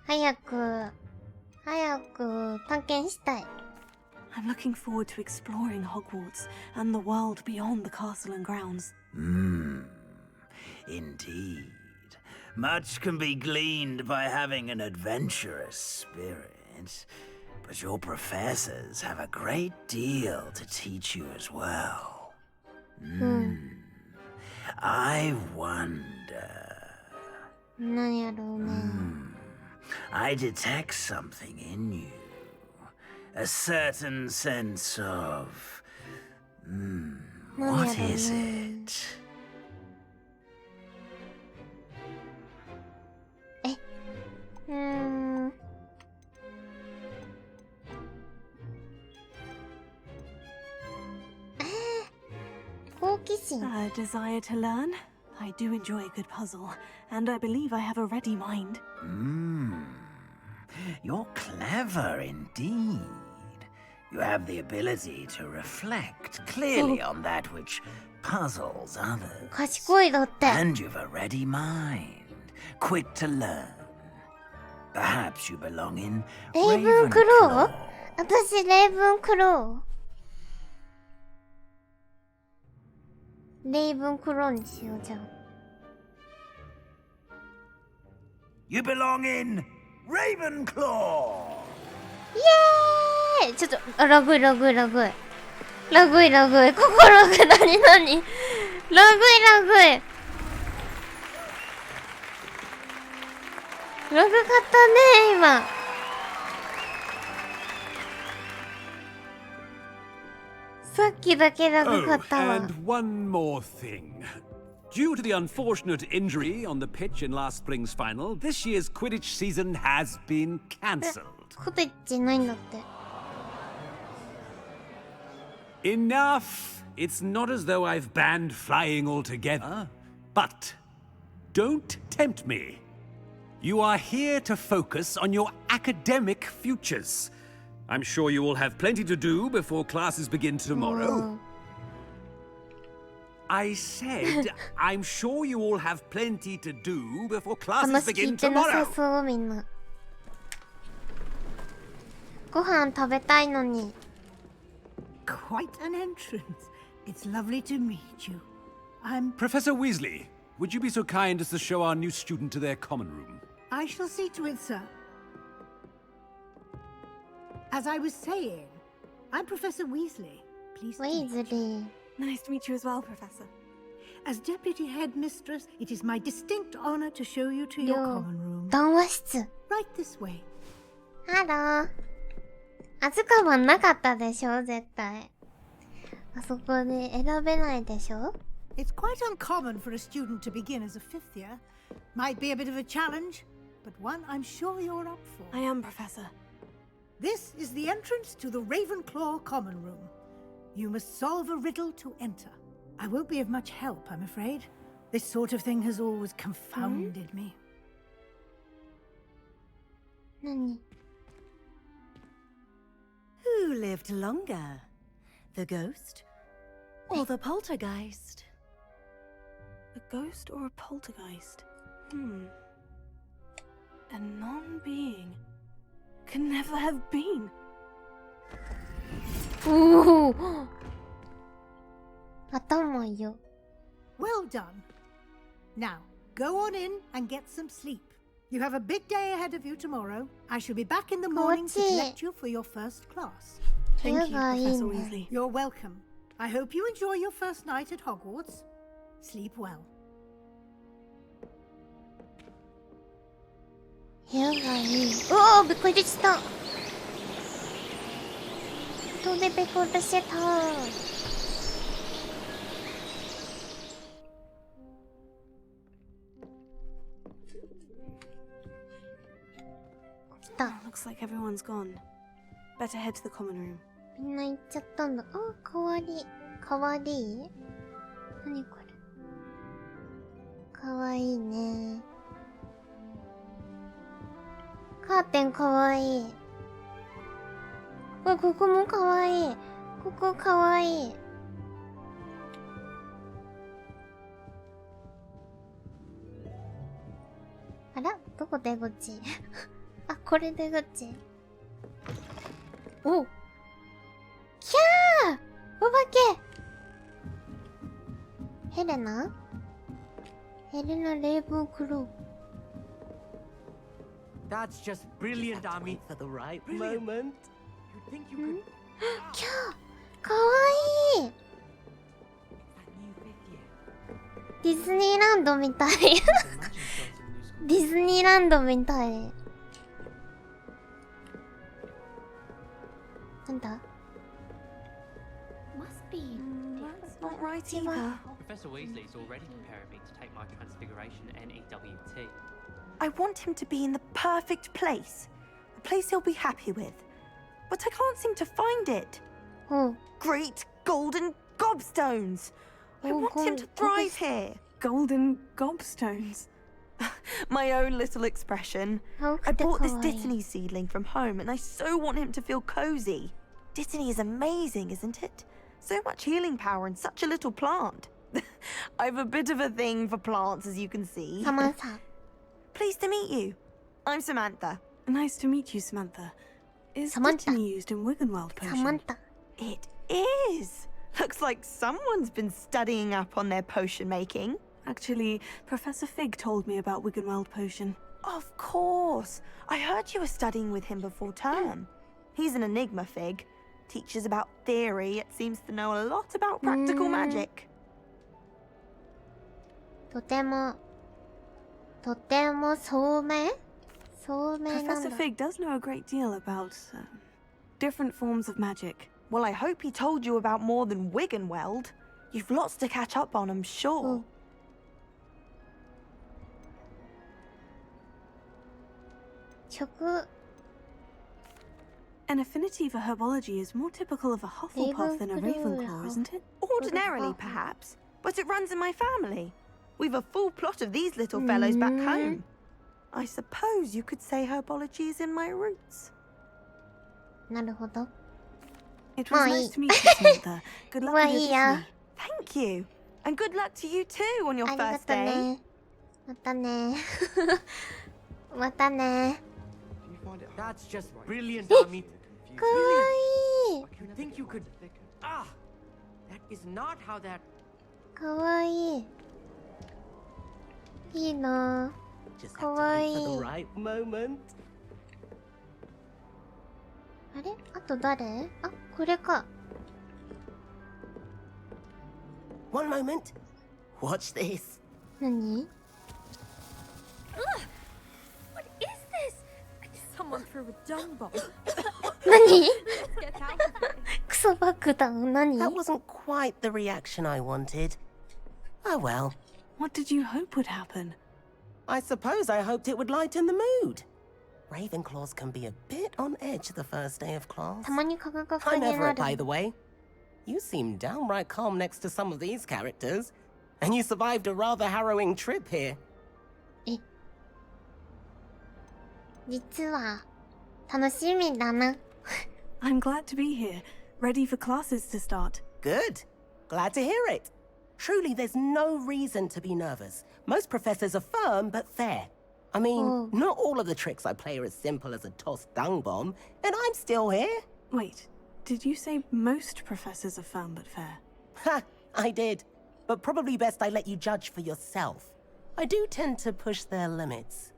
早く探検したい。 I'm looking forward to exploring Hogwarts and the world beyond the castle and grounds. Indeed. Much can be gleaned by having an adventurous spirit, but your professors have a great deal to teach you as well. I wonder... なんやろうね。I detect something in you. A certain sense of... what is it? 好奇心。 A desire to learn? I do enjoy a good puzzle, and I believe I have a ready mind. You're clever indeed. You have the ability to reflect clearly on that which puzzles others. 賢いだって。 And you've a ready mind, quick to learn. Perhaps you belong in レイブンクロー？ Ravenclaw. 私レイブンクロー。レイブンクローにしようじゃん。You belong in Ravenclaw. イエーイ！ちょっと、あ、ラグいラグいラグい。ラグいラグい。心が何何？ラグいラグい。ラグかったね、今。さっきだけラグかったわ。 and one more thing. Due to the unfortunate injury on the pitch in last spring's final, this year's Quidditch season has been cancelled. コテッチないんだって。 Enough! It's not as though I've banned flying altogether. But don't tempt me. You are here to focus on your academic futures. I'm sure you will have plenty to do before classes begin tomorrow. I said, I'm sure you all have plenty to do before classes 話聞 begin いてなさ tomorrow. そうみんな。ご飯食べたいのに。 Quite an entrance. It's lovely to meet you. I'm... Professor Weasley, would you be so kind as to show our new student to their common room? I shall see to it, sir. As I was saying, I'm Professor Weasley. Pleased to meet you. ウィズリー。 Nice to meet you as well, Professor. As Deputy Headmistress, it is my distinct honor to show you to your よ common room. 談話室。 Right this way. ハロー。アズカバンなかったでしょ絶対。あそこで選べないでしょ It's quite uncommon for a student to begin as a fifth year. Might be a bit of a challenge, but one I'm sure you're up for. I am, Professor. This is the entrance to the Ravenclaw common room. You must solve a riddle to enter. I won't be of much help, I'm afraid. This sort of thing has always confounded me. 何 Who lived longer? The ghost or the poltergeist? A ghost or a poltergeist? A non-being can never have been. おお頭よ Well done. Now, go on in and get some sleep. You have a big day ahead of you tomorrow. I shall be back in the morning to collect you for your first class. Thank you, 部屋がいい Professor ね Weasley. You're welcome. I hope you enjoy your first night at Hogwarts. Sleep well. 部屋がいいおおびっくりした人でびっくりしてた来た Looks like everyone's gone. Better head to the common room. みんな行っちゃったんだあかわりかわりい何これかわいいねカーテンかわいいここもかわいいここかわいいあらどこ出口あこれ出口おキャーお化けヘレナ Helena Ravenclaw. That's just brilliant, Ami. For the right moment. You think you could... 캬! 가와이! ディズニーランドみたい。ディズニーランドみたい。なんだ Must be. That's not right either. Professor Weasley's already preparing me to take my transfiguration NEWT. I want him to be in the perfect place. A place he'll be happy with. But I can't seem to find it. Oh. Great golden gobstones! I want him to thrive here. Golden gobstones. My own little expression. I bought this Dittany seedling from home and I so want him to feel cozy. Dittany is amazing, isn't it? So much healing power in such a little plant. I've a bit of a thing for plants, as you can see. Samantha. Pleased to meet you. I'm Samantha. Nice to meet you, Samantha. Is Dittany used in Wiggenweld potion? Samantha. It is. Looks like someone's been studying up on their potion making. Actually, Professor Fig told me about Wiggenweld potion. Of course. I heard you were studying with him before term. He's an enigma, Fig. Teaches about theory, yet seems to know a lot about practical magic. とても聡明なんだ。 Professor Fig does know a great deal about different forms of magic. Well, I hope he told you about more than Wiggenweld. You've lots to catch up on, I'm sure. An affinity for herbology is more typical of a Hufflepuff than a Ravenclaw, isn't it? Ordinarily, perhaps, but it runs in my family. We've a full plot of these little fellows back home. I suppose you could say herbology is in my roots. なるほど。 It was nice to meet you, Samantha. Good luck with your Disney. Thank you. And good luck to you too on your first day. またね。またね。 That's just brilliant, Ami. かわいい。 You think you could... Ah! That is not how that... かわいい。いいな。かわいい。 For the right moment. あれあと誰あ、これか。 One moment. Watch this. 何 What is this? Someone threw a dung bomb. 何 Let's get out of here. クソ爆弾何 That wasn't quite the reaction I wanted. Oh well. What did you hope would happen? I suppose I hoped it would lighten the mood. Ravenclaws can be a bit on edge the first day of class. たまに科学学 I'm に Everett, な by る。 the way. You seem downright calm next to some of these characters. And you survived a rather harrowing trip here. 実は楽しみだな。 I'm glad to be here, ready for classes to start. Good. Glad to hear it. Truly, there's no reason to be nervous. Most professors are firm but fair. I mean, not all of the tricks I play are as simple as a tossed dung bomb, and I'm still here. Wait, did you say most professors are firm but fair? Ha! I did. But probably best I let you judge for yourself. I do tend to push their limits.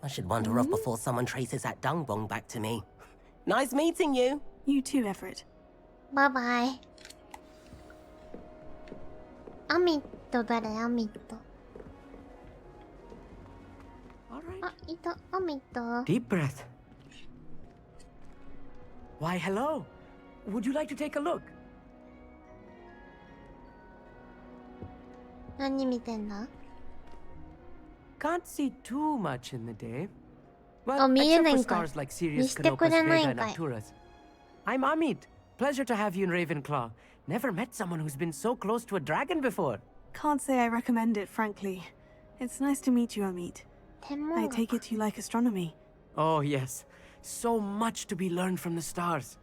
I should wander off before someone traces that dung bomb back to me. Nice meeting you. You too, Everett. バイバイ。アミット誰アミット。あ、いた。アミット。 Deep breath. Why, hello. Would you like to take a look? 何見てんだ Can't see too much in the day. あ、 Well, 見え except な for いんかい。 stars like 見 Sirius, してく Canopus, れない Vega, んかい。 and Arcturus. I'm Amit. Pleasure to have you in Ravenclaw. Never met someone who's been so close to a dragon before. Can't say I recommend it, frankly. It's nice to meet you, Amit. I take it you like astronomy. Oh, yes. So much to be learned from the stars.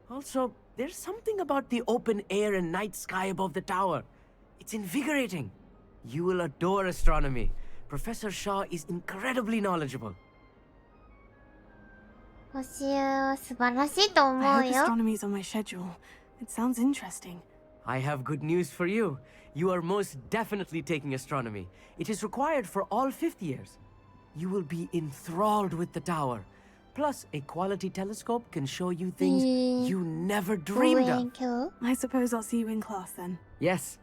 Also, there's something about the open air and night sky above the tower. It's invigorating. You will adore astronomy. Professor Shaw is incredibly knowledgeable. 星は素晴らしいと思 I う hope よ。 astronomy's on my schedule. It sounds interesting. I have good news for you. You are most definitely taking astronomy. It is required for all 5th years. You will be enthralled with the tower. Plus, a quality telescope can show you things you never dreamed of. I suppose I'll see you in class then. Yes.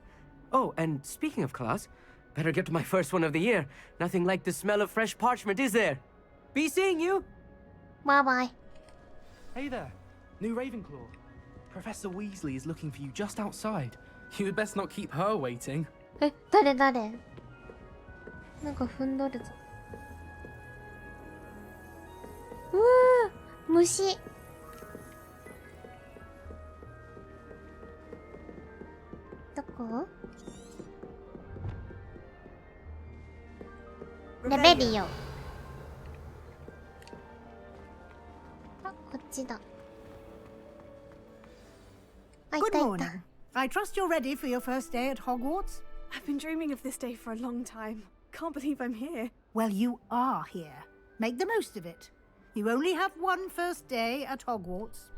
Oh, and speaking of class, better get to my first one of the year. Nothing like the smell of fresh parchment, is there? Be seeing you. Bye-bye. Hey there, new Ravenclaw. Professor Weasley is looking for you just outside. You had best not keep her waiting. 誰なんか踏んどるぞ。うわー、虫。どこ？レベリオ。あ、こっちだ。あ、い Good たい morning. た。I trust you're ready for your first day at Hogwarts? I've been dreaming of this day for a long time. Can't believe I'm here. Well, you are here. Make the most of it. You only have one first day at Hogwarts.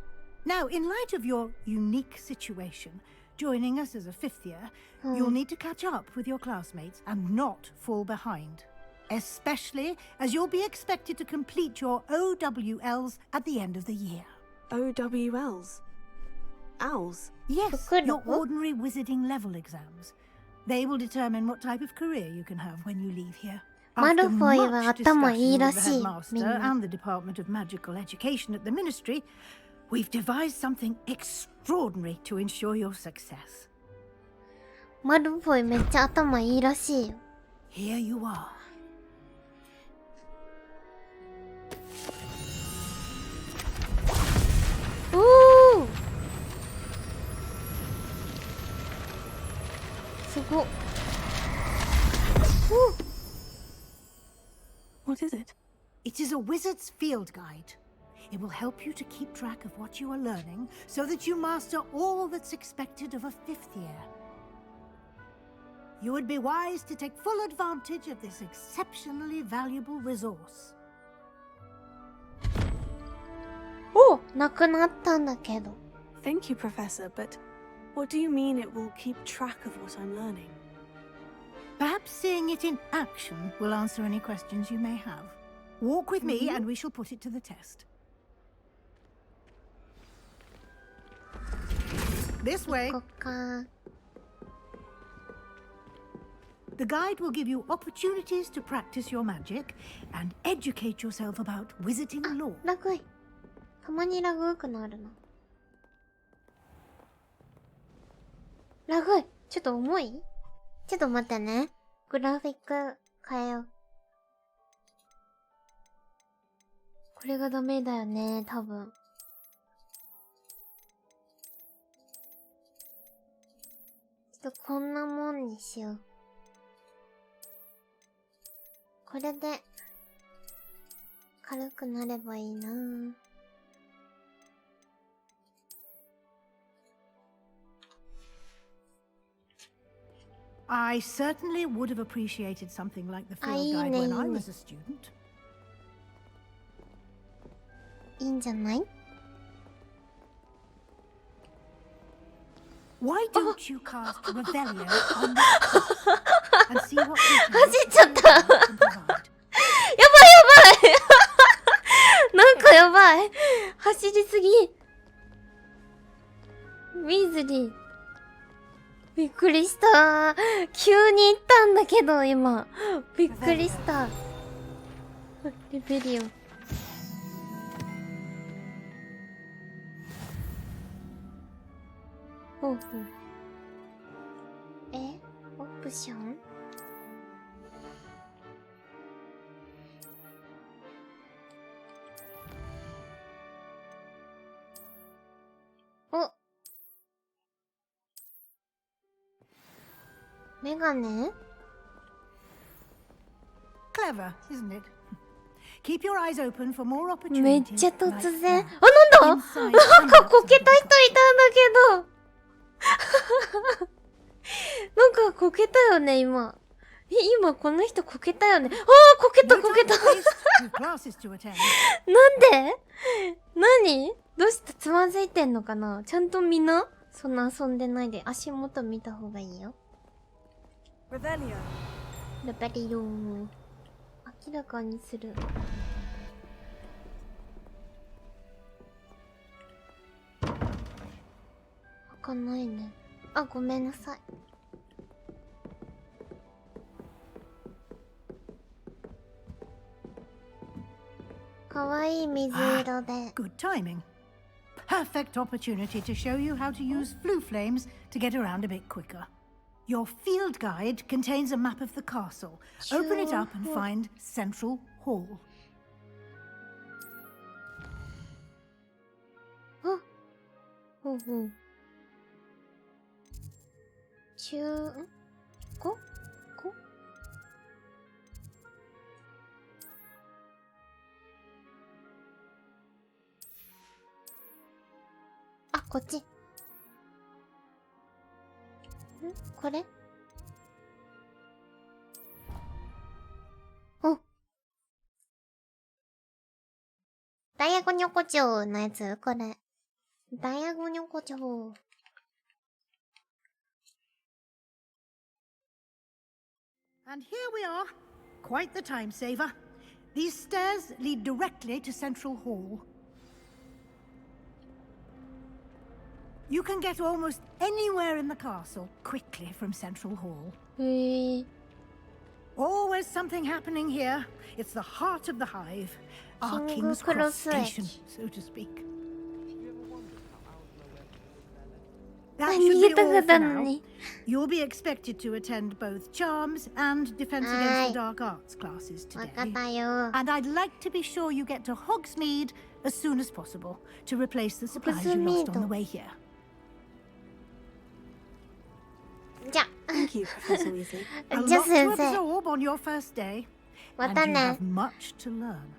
Now, in light of your unique situation, joining us as a 5th year, you'll need to catch up with your classmates and not fall behind. Especially as you'll be expected to complete your OWLs at the end of the year. OWLs? Owls? Yes, your ordinary wizarding level exams. They will determine what type of career you can have when you leave here. After much discussion with the headmaster and the Department of Magical Education at the Ministry, we've devised something extraordinary to ensure your success. マルフォイめっちゃ頭いいらしいよ。Here you are. Ooh! すごっ。What is it? It is a wizard's field guide. It will help you to keep track of what you are learning so that you master all that's expected of a 5th year. You would be wise to take full advantage of this exceptionally valuable resource. お、なくなったんだけど。Thank you, Professor, but what do you mean it will keep track of what I'm learning? Perhaps seeing it in action will answer any questions you may have. Walk with me and we shall put it to the test. This way. The guide will give you opportunities to practice your magic and educate yourself about wizarding law. ラグい。たまにラグくなるな。ラグい。ちょっと重い？ちょっと待ってね。グラフィック変えよう。これがダメだよね、多分。ちょっとこんなもんにしよう。これで軽くなればいいなぁ。I certainly would have appreciated something like the field guide when I was a student. いいんじゃない？ Why don't you cast Revelio on the and see what 走っちゃった。やばいやばい。なんかやばい。走りすぎ。ウィズリー。びっくりした。急に行ったんだけど、今。びっくりした。レベリオ。ほうほう。オプション？お。メガネ？ Clever, isn't it? Keep your eyes open for more opportunities. めっちゃ突然。あ、なんだ？なんかこけた人いたんだけど。なんかこけたよね、今。今この人こけたよね。ああ、こけたこけた。なんで？何？どうしてつまずいてんのかな？ちゃんとみんなそんな遊んでないで足元見た方がいいよ。Revelio. レベリオ明らかにする。開かないね。あ、ごめんなさい。かわいい水色で。Good timing. Perfect opportunity to show you how to use flue flames to get around a bit quicker. Your field guide contains a map of the castle. Open it up and find Central Hall. Oh. Oh. こあ、こっち。これおダイヤゴニョコチョウのやつこれ。ダイヤゴニョコチョウ。And here we are. Quite the time saver. These stairs lead directly to Central Hall. You can get almost anywhere in the castle quickly from Central Hall. Always something happening here. It's the heart of the hive. Our King's Cross station, so to speak. That should be all for now. You'll be expected to attend both Charms and Defense Against the Dark Arts classes today. And I'd like to be sure you get to Hogsmeade as soon as possible to replace the supplies you lost on the way here. Thank you, Professor Weasley. A lot to absorb on your first day, and you have much to learn.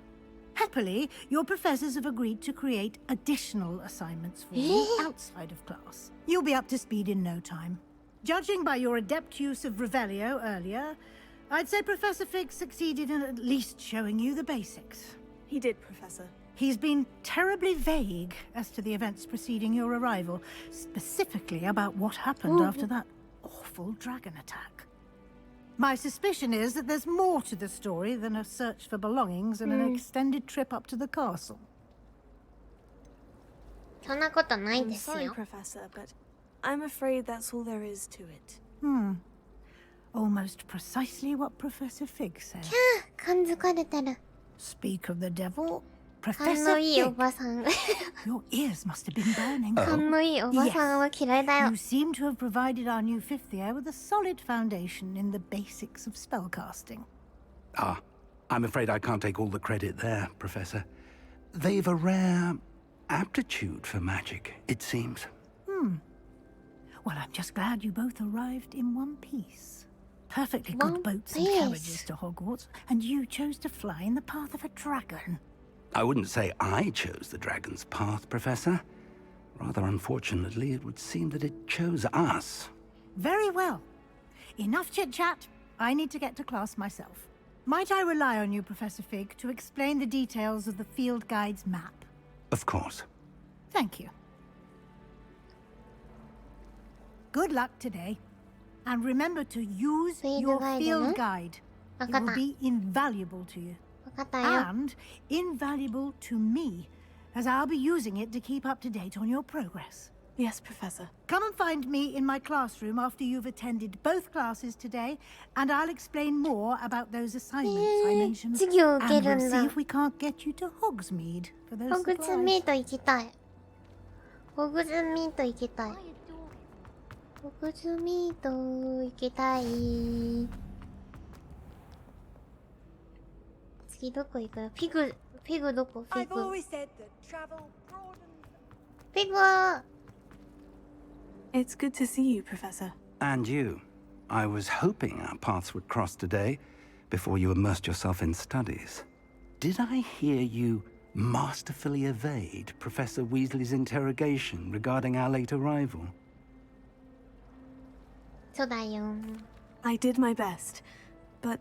Happily, your professors have agreed to create additional assignments for you outside of class. You'll be up to speed in no time. Judging by your adept use of Revelio earlier, I'd say Professor Fig succeeded in at least showing you the basics. He did, Professor. He's been terribly vague as to the events preceding your arrival, specifically about what happened after that awful dragon attack. My suspicion is that there's more to the story than a search for belongings and an extended trip up to the castle. そんなことないですよ。 I'm sorry, Professor, but I'm afraid that's all there is to it. Almost precisely what Professor Fig said. 感づかれてる。 Speak of the devil, 勘 Professor のいいお Fig. ばさん。 Your ears must have been burning. 勘のいいおばさんは嫌いだよ。 You seem to have provided our new fifth year with a solid foundation in the basics of spellcasting. Ah, I'm afraid I can't take all the credit there, Professor. They've a rare aptitude for magic, it seems. Well, I'm just glad you both arrived in one piece. Perfectly good boats and carriages to Hogwarts, and you chose to fly in the path of a dragon. I wouldn't say I chose the dragon's path, Professor. Rather unfortunately, it would seem that it chose us. Very well. Enough chit-chat. I need to get to class myself. Might I rely on you, Professor Fig, to explain the details of the field guide's map? Of course. Thank you. Good luck today. And remember to use your field guide. It will be invaluable to you. And invaluable to me, as I'll be using it to keep up to date on your progress. Yes, Professor. Come and find me in my classroom after you've attended both classes today, and I'll explain more about those assignments I mentioned. And we'll see if we can't get you to Hogsmeade for those supplies. ホグズミート行きたい。ホグズミート行きたい。ホグズミート行きたい。次どこ行くよ。フィグどこ？フィグ。フィグ。 It's good to see you, Professor. And you. I was hoping our paths would cross today, before you immersed yourself in studies. Did I hear you masterfully evade Professor Weasley's interrogation regarding our late arrival? そうだよ。 I did my best, but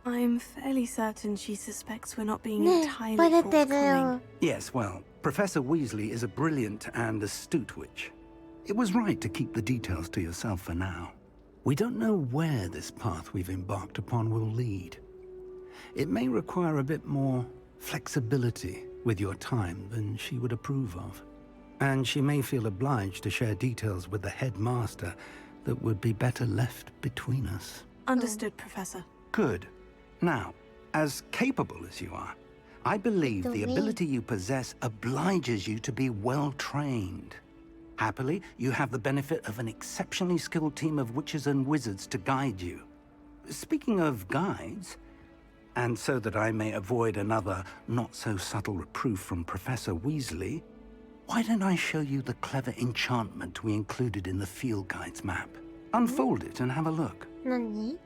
I'm fairly certain she suspects we're not being entirely forthcoming. Yes, well, Professor Weasley is a brilliant and astute witch. It was right to keep the details to yourself for now. We don't know where this path we've embarked upon will lead. It may require a bit more flexibility with your time than she would approve of. And she may feel obliged to share details with the headmaster that would be better left between us. Understood, Professor. Good. Now, as capable as you are, I believe the ability you possess obliges you to be well trained. Happily, you have the benefit of an exceptionally skilled team of witches and wizards to guide you. Speaking of guides, and so that I may avoid another not-so-subtle reproof from Professor Weasley, why don't I show you the clever enchantment we included in the field guide's map? Unfold it and have a look. Nani?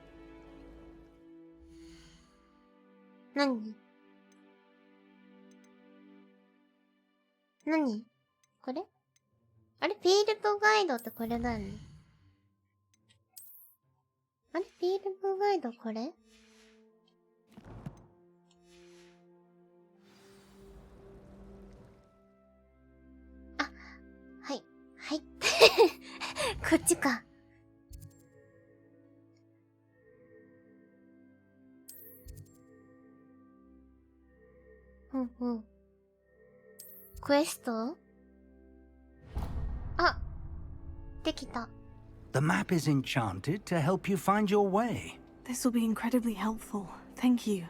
Nani? Nani? これ？あれフィールドガイドってこれだよね。あれフィールドガイドこれ？あ、はい、はい。こっちか。うんうん。クエスト？あ、できた。The map is enchanted to help you find your way. This will be incredibly helpful. Thank you.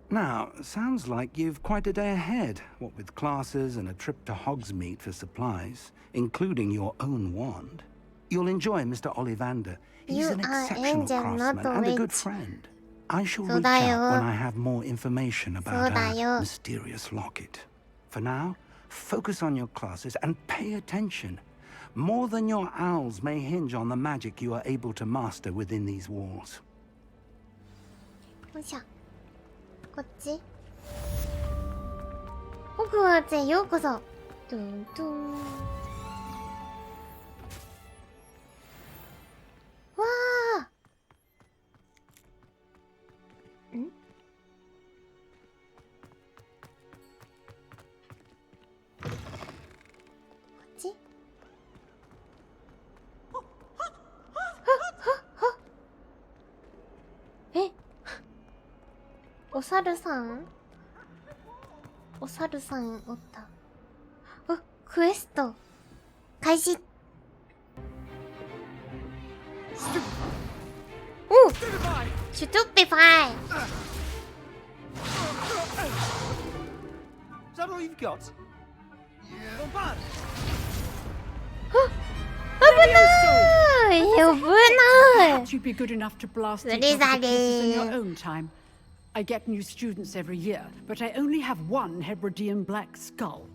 Now, sounds like you've quite a day ahead, what with classes and a trip to Hogsmeade for supplies, including your own wand. You'll enjoy Mr. Ollivander. He's an exceptional craftsman and a good friend. I shall reach out when I have more information about our mysterious locket. For now, focus on your classes and pay attention. More than your owls may hinge on the magic you are able to master within these walls. よいしょ。こっち。ホグワーツへようこそ。トゥントゥン。わあ。ん？こっち？え？お猿さん？お猿さんおった。あ、クエスト開始。お！シュトゥッピファイ。Is that all you've got? Not bad. 危ない！危ない！ You'd be good enough to blast What each is of the that? courses in your own time. I get new students every year, but I only have one Hebridean black skull.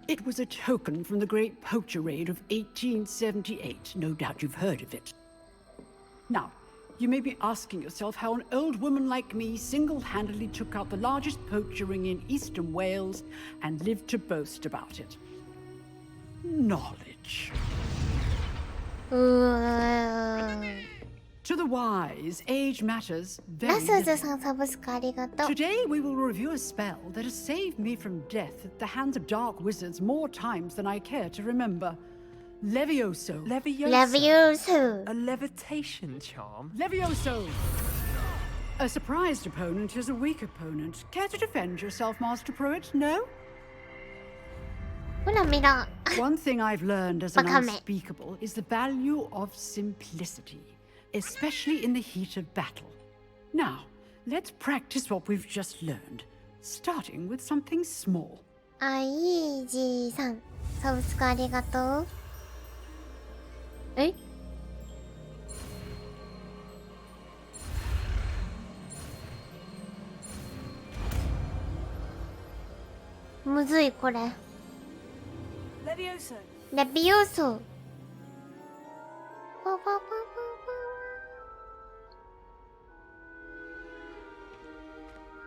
It was a token from the Great Poacher Raid of 1878. No doubt you've heard of it. Now, you may be asking yourself how an old woman like me single-handedly took out the largest poacher ring in eastern Wales and lived to boast about it. Knowledge. To the wise, age matters very little. Today we will review a spell that has saved me from death at the hands of dark wizards more times than I care to remember. Levioso. Levioso. A levitation charm? Levioso. A surprised opponent is a weak opponent. Care to defend yourself, Master Pruitt? No? One thing I've learned as an unspeakable is the value of simplicity, especially in the heat of battle. Now, let's practice what we've just learned, starting with something small. あ、いいじいさん。サブスクありがとう。え？むずいこれ。レビオーソ。レビオーソ。パパパパパ。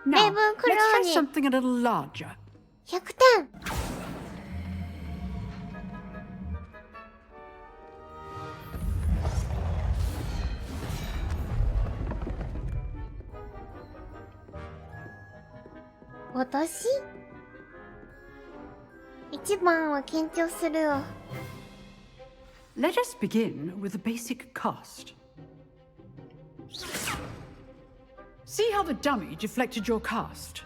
Now, let's try something a little larger. 100点。私？一番は緊張するよ。let us begin with the basic cast. See how the dummy deflected your cast?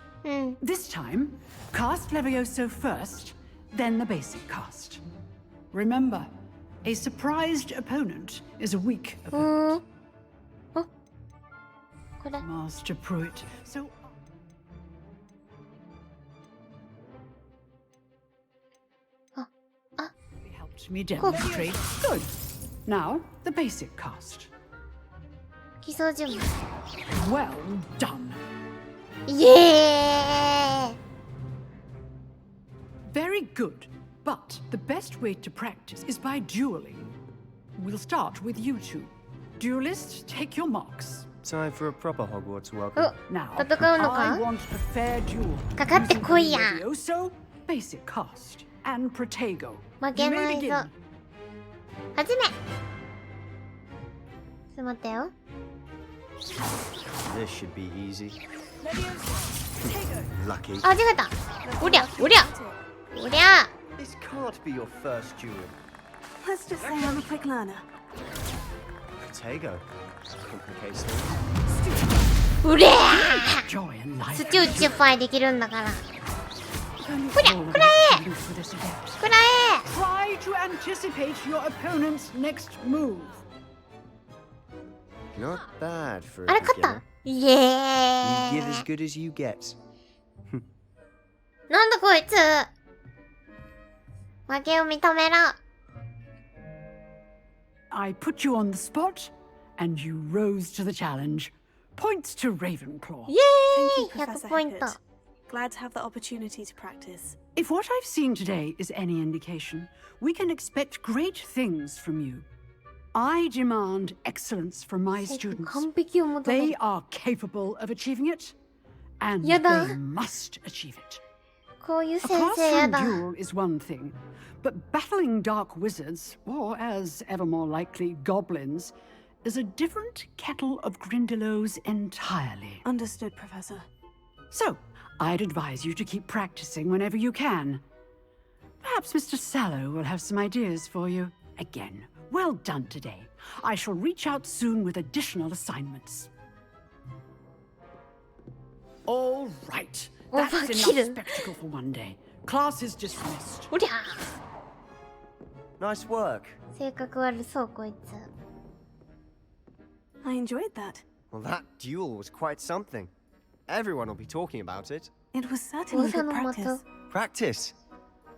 This time, cast Levioso first, then the basic cast. Remember, a surprised opponent is a weak opponent. Master Pruitt, so... helped me demonstrate. Good. Now, the basic cast. Well done. Yeah! Very good. But the best way to practice is by dueling. We'll start with you two. Duelists, take your marks. Time for a proper Hogwarts welcome. Now, 戦うのか? I want a fair duel. かかってこいや。 Levioso, basic cast, and Protego. 負けないぞ。 You may begin. はじめ。ちょっと待ってよ。 This should be easy. Lucky. あ、間違えた。おりゃ、おりゃ。おりゃ。 This can't be your first duel. Let's just say I'm a quick learner. Protego. Complicates things. うりゃ。 Joy and life. スチューチュファイできるんだから。 くらえ。くらえ。 Try to anticipate your opponent's next move. Not bad for a あれ勝った beginner. イエー You give イ as good as you get. なんだこいつ負けを認めろ I put you on the spot, and you rose to the challenge. Points to Ravenclaw. イエーイ Thank you, 100ポイント Professor Glad to have the opportunity to practice. If what I've seen today is any indication, we can expect great things from you. I demand excellence from my students. 完璧を求め They る are capable of achieving it, and やだ they must achieve it. こういう A 先生や classroom だ duel is one thing, but battling dark wizards, or as ever more likely, goblins, is a different kettle of Grindylows entirely. Understood, Professor. So, I'd advise you to keep practicing whenever you can. Perhaps Mr. Sallow will have some ideas for you. Again, well done today. I shall reach out soon with additional assignments. All right. That's enough spectacle for one day. Class is dismissed. おりゃ Nice work. 性格悪そうこいつ I enjoyed that. Well, that duel was quite something. Everyone will be talking about it. It was certainly good 噂の的 Practice.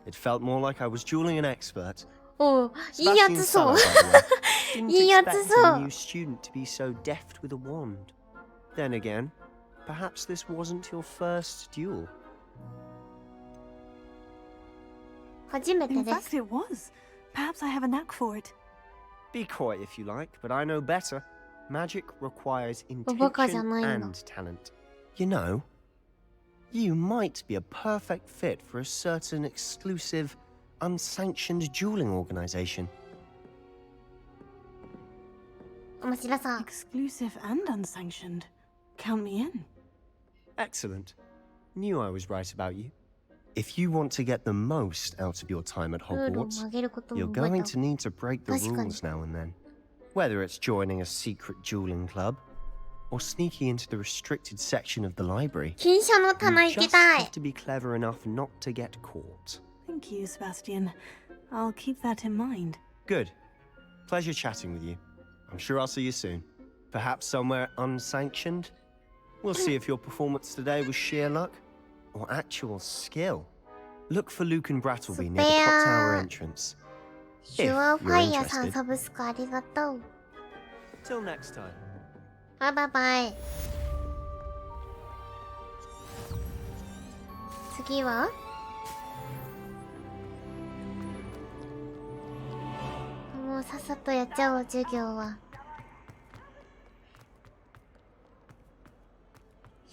It felt more like I was dueling an expert. おういいや Sebastian つそう Sallow, by the way, didn't いいやつ expect そ a う new student to be so deft with a wand. Then again, perhaps this wasn't your first duel. 初めて In で fact, す it was. Perhaps I have a knack for it. Be coy if you like, but I know better. Magic requires バカじゃ intention ないの and talent. You know, you might be a perfect fit for a certain exclusive, unsanctioned dueling organization. 面白そう Exclusive and unsanctioned. Count me in. Excellent. Knew I was right about you. If you want to get the most out of your time at ルールを Hogwarts, 曲げることも you're 覚え going た to need to break the 確かに rules now and then. Whether it's joining a secret dueling club, or sneaking into the restricted section of the library, 金書の棚 you 行き just たい have to be clever enough not to get caught. Thank you, Sebastian. I'll keep that in mind. Good. Pleasure chatting with you. I'm sure I'll see you soon. Perhaps somewhere unsanctioned? We'll see if your performance today was sheer luck or actual skill. Look for Luke and Brattleby near the clock tower entrance. シュア If フ you're ァイヤーさん interested. サブスクありがとう Till next time. バイバイバイ次はもうさっさとやっちゃおう授業は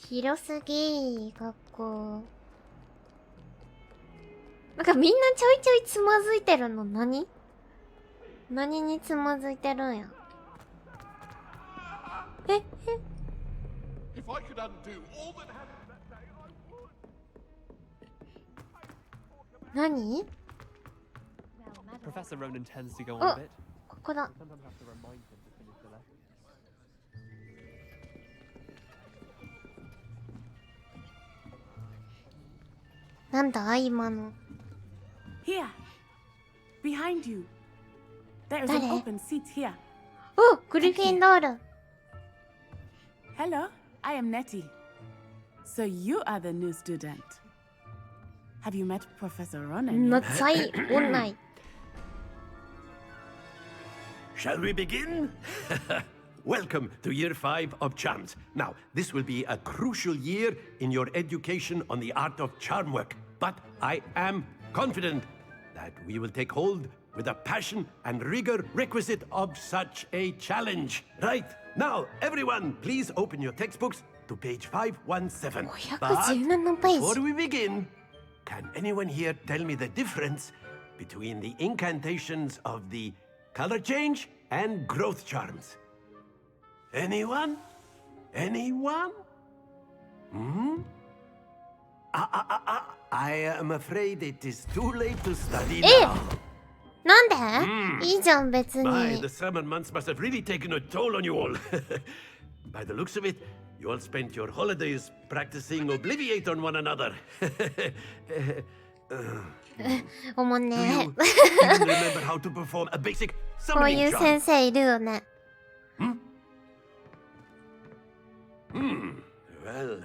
広すぎ学校なんかみんなちょいちょいつまずいてるの何につまずいてるんやえ If I could undo all that happened that day, I would. 何 Professor Ronan tends to go Oh. on a bit. こだ。 Sometimes have to remind him to finish the lesson. なんだ今の。 Here, behind you. There is an open seat here. お、グリフィンドール。 Hello, I am Nettie. So you are the new student. Have you met Professor Ronan? Not say online. Shall we begin? Welcome to Year 5 of Charms. Now, this will be a crucial year in your education on the art of charm work. But I am confident that we will take hold with the passion and rigor requisite of such a challenge. Right, now, everyone, please open your textbooks to page 517. But before we begin, can anyone here tell me the difference between the incantations of the color change and growth charms? Anyone? Anyone? Hmm? I am afraid it is too late to study now. なんで？いいじゃん別に。 My, the summer months must have really taken a toll on you all. By the looks of it, you all spent your holidays practicing Obliviate on one another. おもんね。 Even remember how to perform a basic こういう summoning 先 charm? 生いるよね。 Well,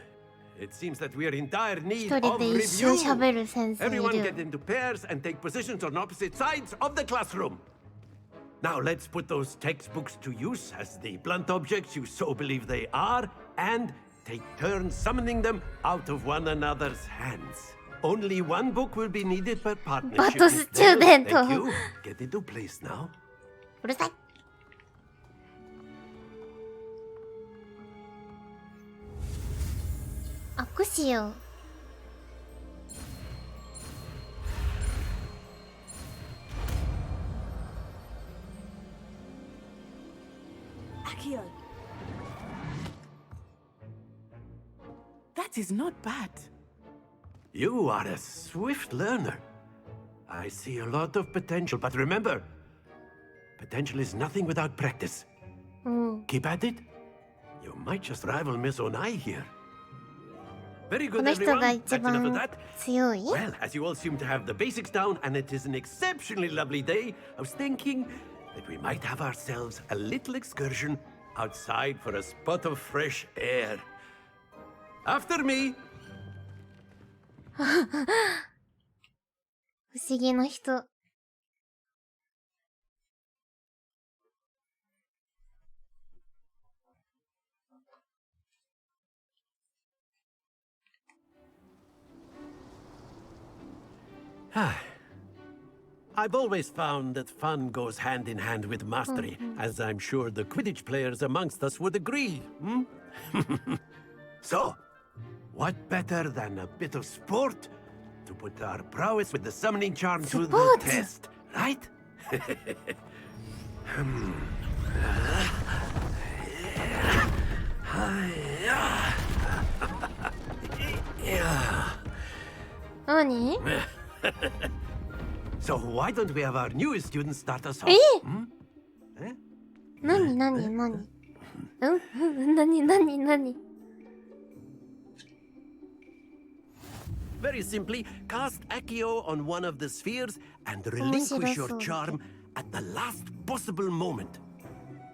it seems that we are in dire need 一人 of で一生 review. 喋る先生い Everyone る get。into pairs and take positions on opposite sides of the classroom. Now let's put those textbooks to use as the blunt objects you so believe they are, and take turns summoning them out of one another's hands. Only one book will be needed per partnership. Bato Miss Dell. student. Thank you. Get into place now. うるさい。握手よ。 Akio. That is not bad. You are a swift learner. I see a lot of potential, but remember, potential is nothing without practice. Keep at it. You might just rival Miss Onai here. Very こ good, の人が everyone. 一 That's enough of 番 that. 強い？ Well, as you all seem to have the basics down, and it is an exceptionally lovely day, I was thinking that we might have ourselves a little excursion outside for a spot of fresh air. After me. 不思議な人。 I've always found that fun goes hand in hand with mastery, as I'm sure the Quidditch players amongst us would agree. Hmm? So, what better than a bit of sport to put our prowess with the summoning charm to the test, right? Nani? So why don't we have our newest student start us off? 何何何何何何 Very simply, cast Accio on one of the spheres and relinquish your charm at the last possible moment.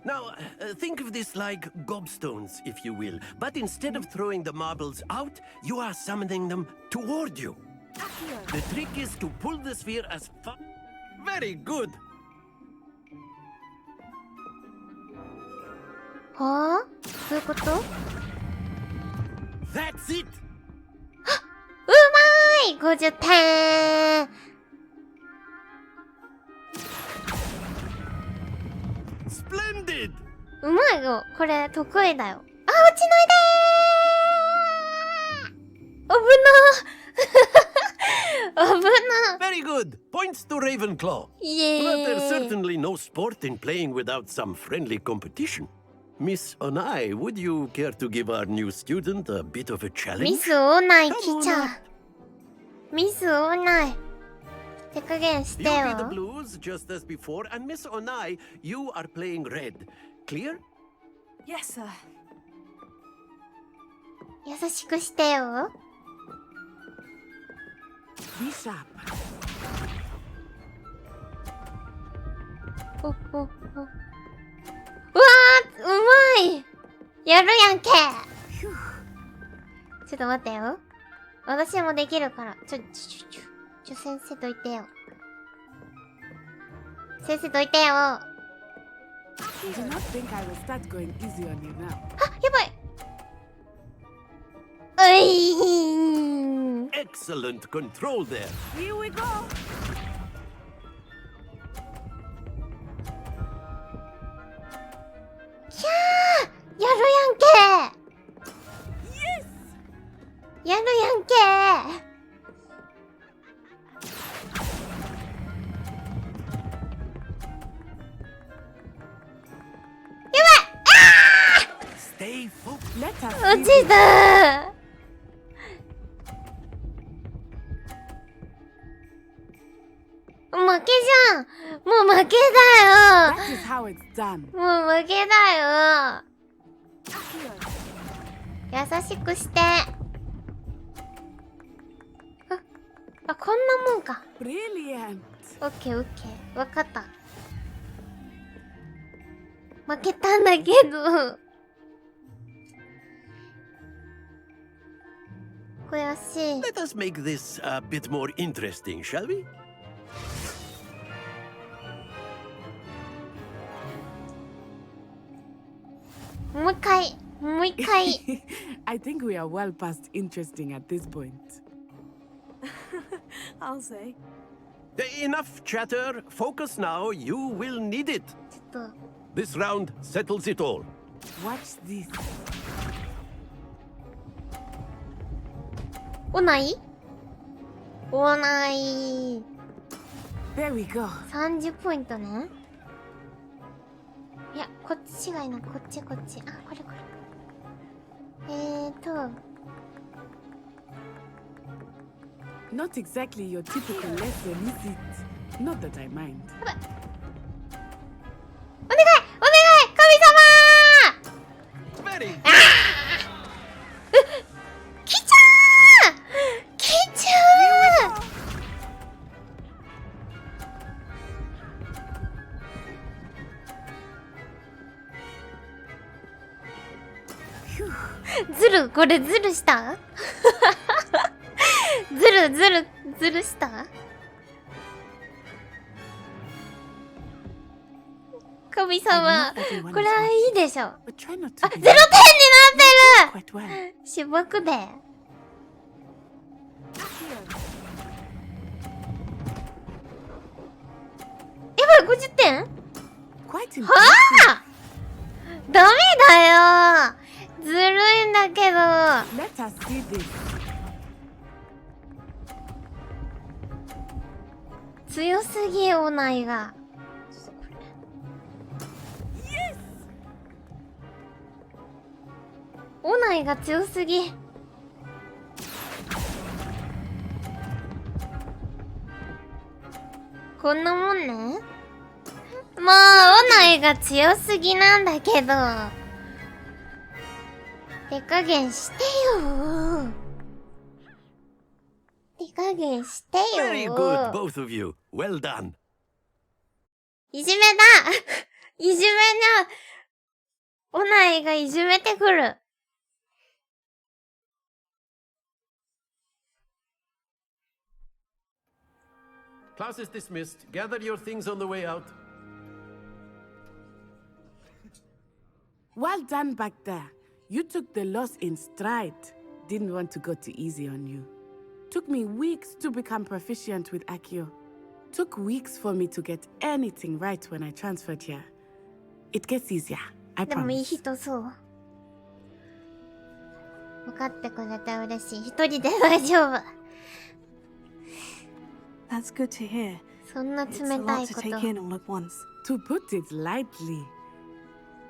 Now, think of this like gobstones, if you will, but instead of throwing the marbles out, you are summoning them toward you. The trick is to pull the sphere as far... Very good! はあ？どういうこと？ That's it! うまい！ 50点！ Splendid! うまいよ。これ得意だよ。あ、落ちないでー！危なー危な Very good. Points to Ravenclaw. Yay. But there's certainly no sport in playing without some friendly competition. Miss Onai, would you care to give our new student a bit of a challenge? ミスオーナイ来ちゃう。ミスオーナイ。手加減して You be the よ。 blues just as before, and Miss Onai, you are playing red. Clear? Yes, sir. 優しくしてよ。 Be sharp. おおお。うわー、うまい。やるやんけ。ちょっと待ってよ。私もできるから。先生どいてよ。先生どいてよ。あ、 Do not think I will start going easy on you now. やばい。ういー。 Excellent control there. Here we go. キャー、やるやんけ。 Yes. やるやんけ。 Stay focused. Let us 落 see ち this. た。負けじゃん。もう負けだ That is how it's done. よ。もう負けだよ。優しくして。あ、こんなもんか。 Brilliant. オッケーオッケー。わかった。負けたんだけど。悔しい。 Let us make this a bit more interesting, shall we? もう一回。もう一回。 I think we are well past interesting at this point. I'll say. Enough chatter. Focus now. You will need it. ちょっと。 This round settles it all. Watch this. おないおない。 There we go. 30ポイントね。いや、こっちがいいな。こっちこっち。あ、これこれ。Not exactly your typical lesson, is it? Not that I mind. お願いお願い神様 Very あー来ちゃー来ちゃーずるこれずるしたずるした神様これはいいでしょ。あ、0点になってるしばくで。やばい50点はあダメだよずるいんだけど。 Let us see this. 強すぎおないが。おないが強すぎ。こんなもんね。もうおないが強すぎなんだけど。手加減してよ。手加減してよ。 Very good, both of you. Well done. いじめだいじめな。おないがいじめてくる。Class is dismissed. Gather your things on the way out. Well done back there. You took the loss in stride. Didn't want to go too easy on you. Took me weeks to become proficient with Accio. Took weeks for me to get anything right when I transferred here. It gets easier, I でもいい promise. 人そう。分かってくれて嬉しい。一人で大丈夫。 That's good to hear. そんな It's 冷 a た lot い to こと。 take in all at once. To put it lightly,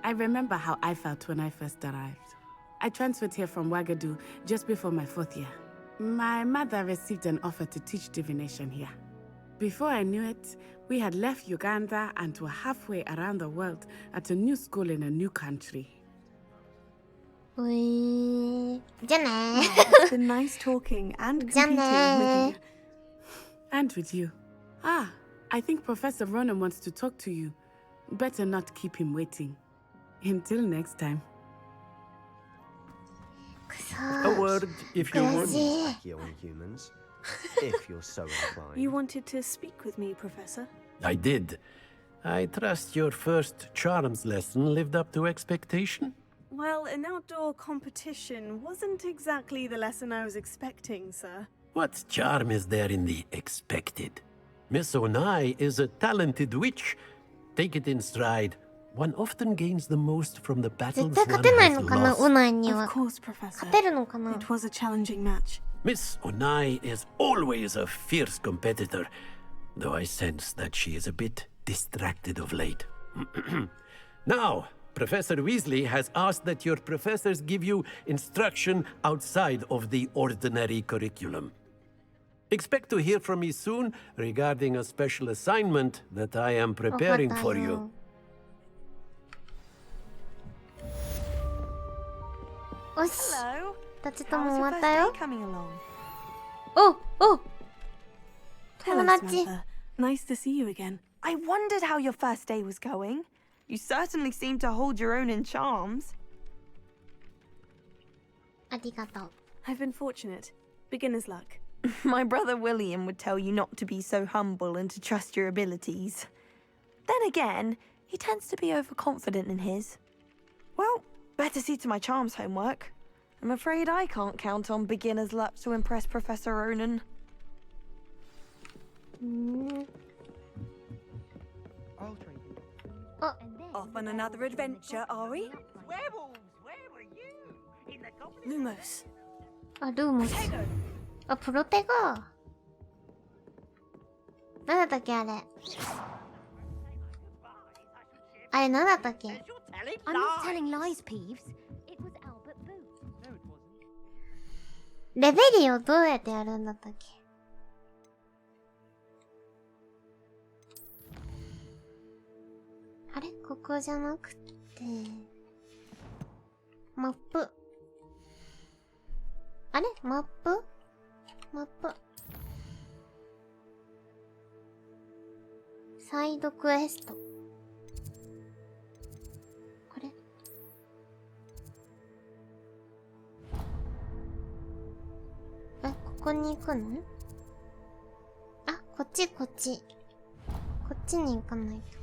I remember how I felt when I first arrived. I transferred here from Wagadu just before my 4th year. My mother received an offer to teach divination here. Before I knew it, we had left Uganda and were halfway around the world at a new school in a new country. じゃあね It's been nice talking and じゃあ competing ね with you. And with you. Ah, I think Professor Ronan wants to talk to you. Better not keep him waiting. Until next time. A word, if you would. Accio and humans, if you're so inclined. You wanted to speak with me, Professor? I did. I trust your first charms lesson lived up to expectation? Well, an outdoor competition wasn't exactly the lesson I was expecting, sir. What charm is there in the expected? Miss Onai is a talented witch. Take it in stride. One often gains the most from the battles 絶対 one 勝てない has のかな lost. オナイには Of course, Professor. 勝てるのかな It was a challenging match. Miss Onai is always a fierce competitor, though I sense that she is a bit distracted of late. Now, Professor Weasley has asked that your professors give you instruction outside of the ordinary curriculum. Expect to hear from me soon regarding a special assignment that I am preparing for you. おし Hello. どっちとも How's 終 your わっ first た day よ coming along? お Hello, 友達 Samantha. Nice to see you again. I wondered how your first day was going. You certainly seem to hold your own in charms. ありがとう I've been fortunate. Beginner's luck. My brother William would tell you not to be so humble and to trust your abilities. Then again, he tends to be overconfident in his. Well, better see to my charms homework. I'm afraid I can't count on beginner's luck to impress Professor Ronan. Off on another adventure, are we? Werewolves, where were you? In the goblin... Lumos. あルーモスあプロテガーなんだったっけあれあれなんだったっけ I'm not telling lies, Peeves. It was Albert Booth. レベリオどうやってやるんだったっけあれここじゃなくてマップあれマップサイドクエストこれここに行くのあ、こっちこっちに行かないと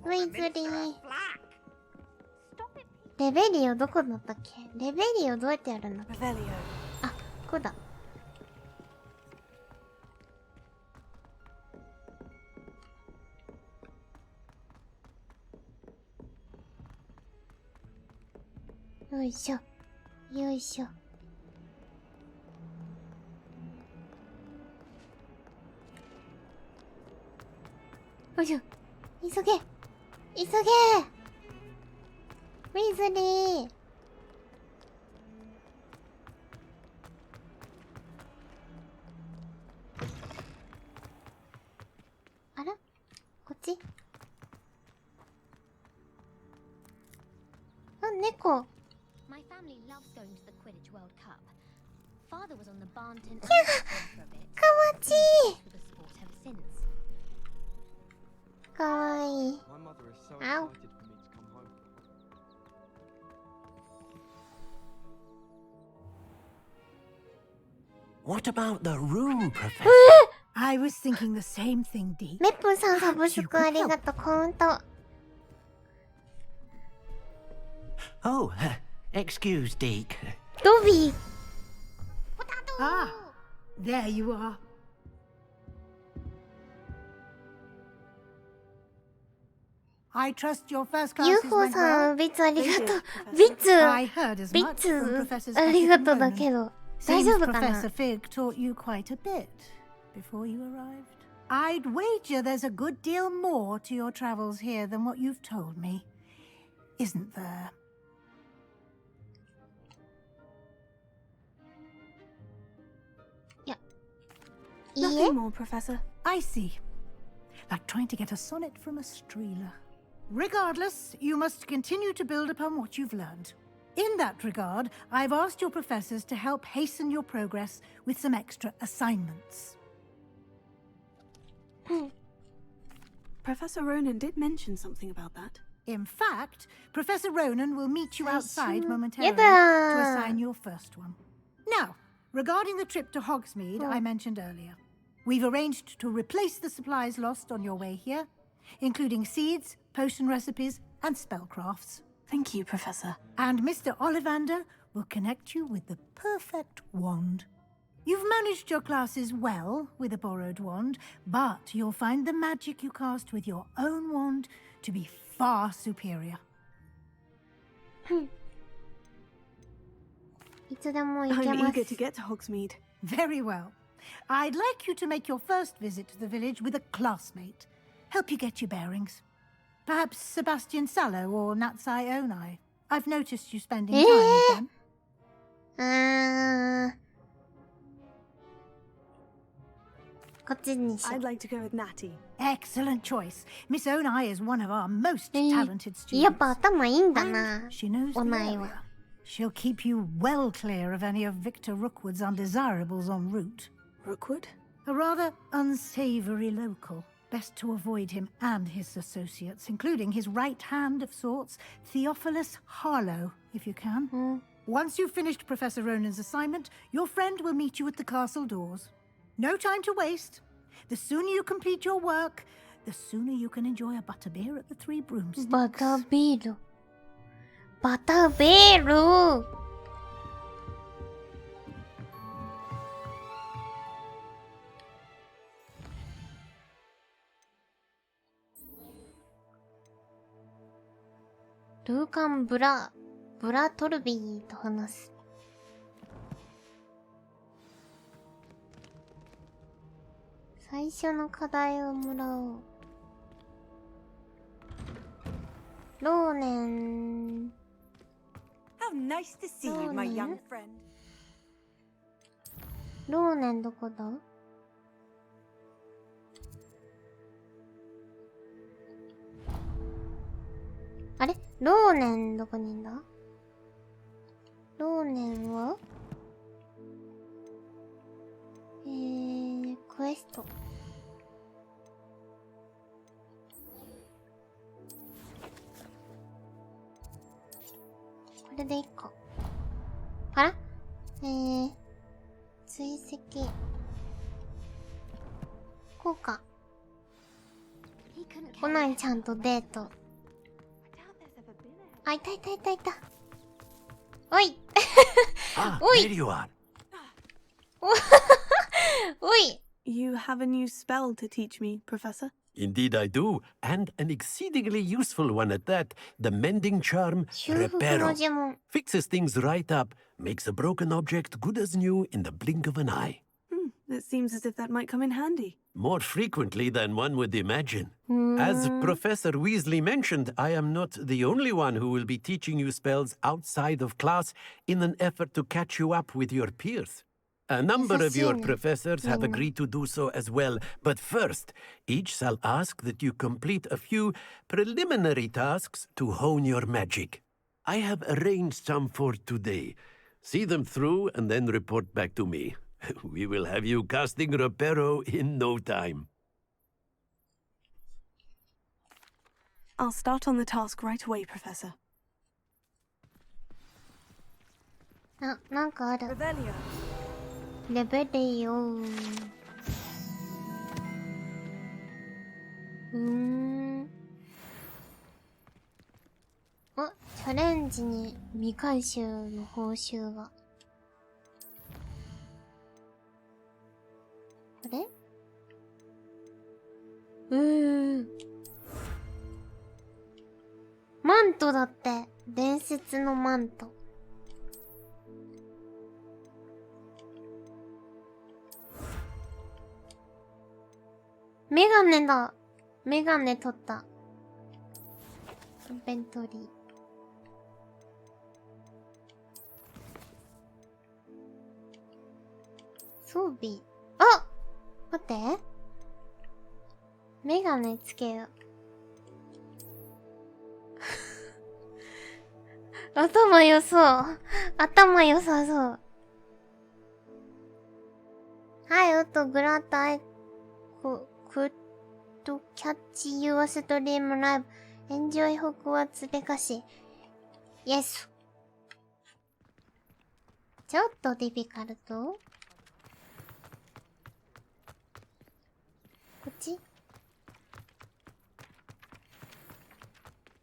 ウィズリーレベリオどこだったっけレベリオどうやってやるんだっけあ、ここだよいしょよいしょよいしょ急げ急げウィズリーあらこっちあ、猫 My family loves going to the Quidditch World Cup. Father was on the barn tent for a bit. かわちい For the sport ever since. かわいい My mother is so Ow. excited for me to come home. What about the room, Professor? I was thinking the same thing, Dee. メップさんサブスクありがとうカウント Oh, excuse, Deke. ドビー Ah, there you are. I trust your first classes UFO went さ well. んビッツありがとうビッツ I heard as ビッ much ツ from Professor ありがとう Speckett だ and けど Ronan. 大 Seems 丈夫かな Professor Fig taught you quite a bit before you arrived. I'd wager there's a good deal more to your travels here than what you've told me. Isn't there? Nothing more, Professor. I see. Like trying to get a sonnet from a streeler. Regardless, you must continue to build upon what you've learned. In that regard, I've asked your professors to help hasten your progress with some extra assignments. Professor Ronan did mention something about that. In fact, Professor Ronan will meet you outside momentarily to assign your first one. Now, regarding the trip to Hogsmeade I mentioned earlier, we've arranged to replace the supplies lost on your way here, including seeds, potion recipes, and spellcrafts. Thank you, Professor. And Mr. Ollivander will connect you with the perfect wand. You've managed your classes well with a borrowed wand, but you'll find the magic you cast with your own wand to be far superior. I'm eager to get to Hogsmeade. Very well. I'd like you to make your first visit to the village with a classmate. Help you get your bearings. Perhaps Sebastian Sallow or Natsai Onai. I've noticed you spending time with them. I'd like to go with Natty. Excellent choice. Miss Onai is one of our most talented students. And she knows the area. She'll keep you well clear of any of Victor Rookwood's undesirables en route. Rookwood? A rather unsavory local. Best to avoid him and his associates, including his right hand of sorts, Theophilus Harlow, if you can. Once you've finished Professor Ronan's assignment, your friend will meet you at the castle doors. No time to waste. The sooner you complete your work, the sooner you can enjoy a butterbeer at the Three Broomsticks. Butterbeer. Butterbeer.ルーカン・ブラトルビーと話す。最初の課題をもらおう。ローネン。How nice to see you, my young friend. ローネンどこだ？あれ？ローネンどこにいんだ？ローネンはクエスト。これでいいか。あら？追跡。こうか。コナンちゃんとデート。あ、いたいたいたいた。おいおい There you are. おい You have a new spell to teach me, Professor? Indeed I do, and an exceedingly useful one at that. The mending charm, 修復の Reparo. 呪文。 Fixes things right up, makes a broken object good as new in the blink of an eye. It seems as if that might come in handy. More frequently than one would imagine. As Professor Weasley mentioned, I am not the only one who will be teaching you spells outside of class in an effort to catch you up with your peers. A number of your professors have agreed to do so as well, but first, each shall ask that you complete a few preliminary tasks to hone your magic. I have arranged some for today. See them through and then report back to me. We will have you casting Reparo in no time. I'll start on the task right away, Professor. あ、なんかある。レベリオ。あ、チャレンジに未回収の報酬が。あれ？マントだって。伝説のマント。メガネだ。メガネ取った。インベントリー。装備。あ！待って。メガネつけよう。頭良そう。頭良さそう。はい、グラタイクとキャッチユアストリームライブ。エンジョイホグワーツレガシー。イエス。ちょっとディフィカルト。こっち？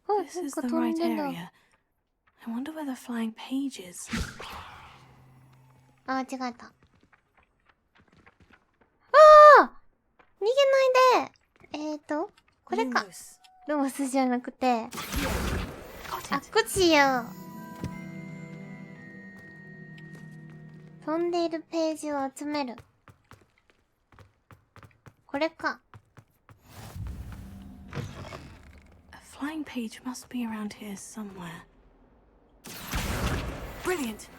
This is the right area. I wonder where the flying page is. あ、間違えた。あ！逃げないで。これか。ルモスじゃなくて。あっこっちよ。飛んでいるページを集める。これか。A flying page must be around here somewhere. Brilliant.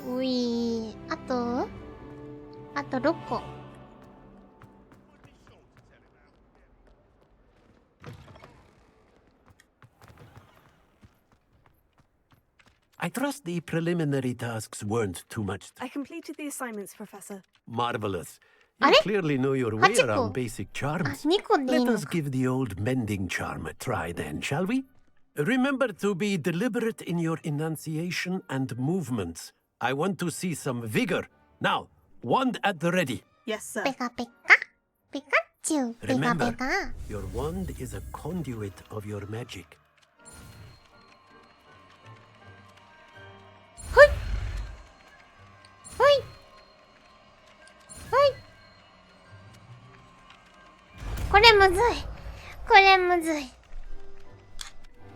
うい。あと6個。I trust the preliminary tasks weren't too much. I completed the assignments, Professor. Marvelous. You clearly know your way around basic charms. Let us give the old mending charm a try then, shall we? Remember to be deliberate in your enunciation and movements. I want to see some vigor. Now, wand at the ready. Yes, sir. Pika pika. Pikachu. Remember, Pika pika. your wand is a conduit of your magic. Hoi! Hoi! Hoi! これむずい。これむずい。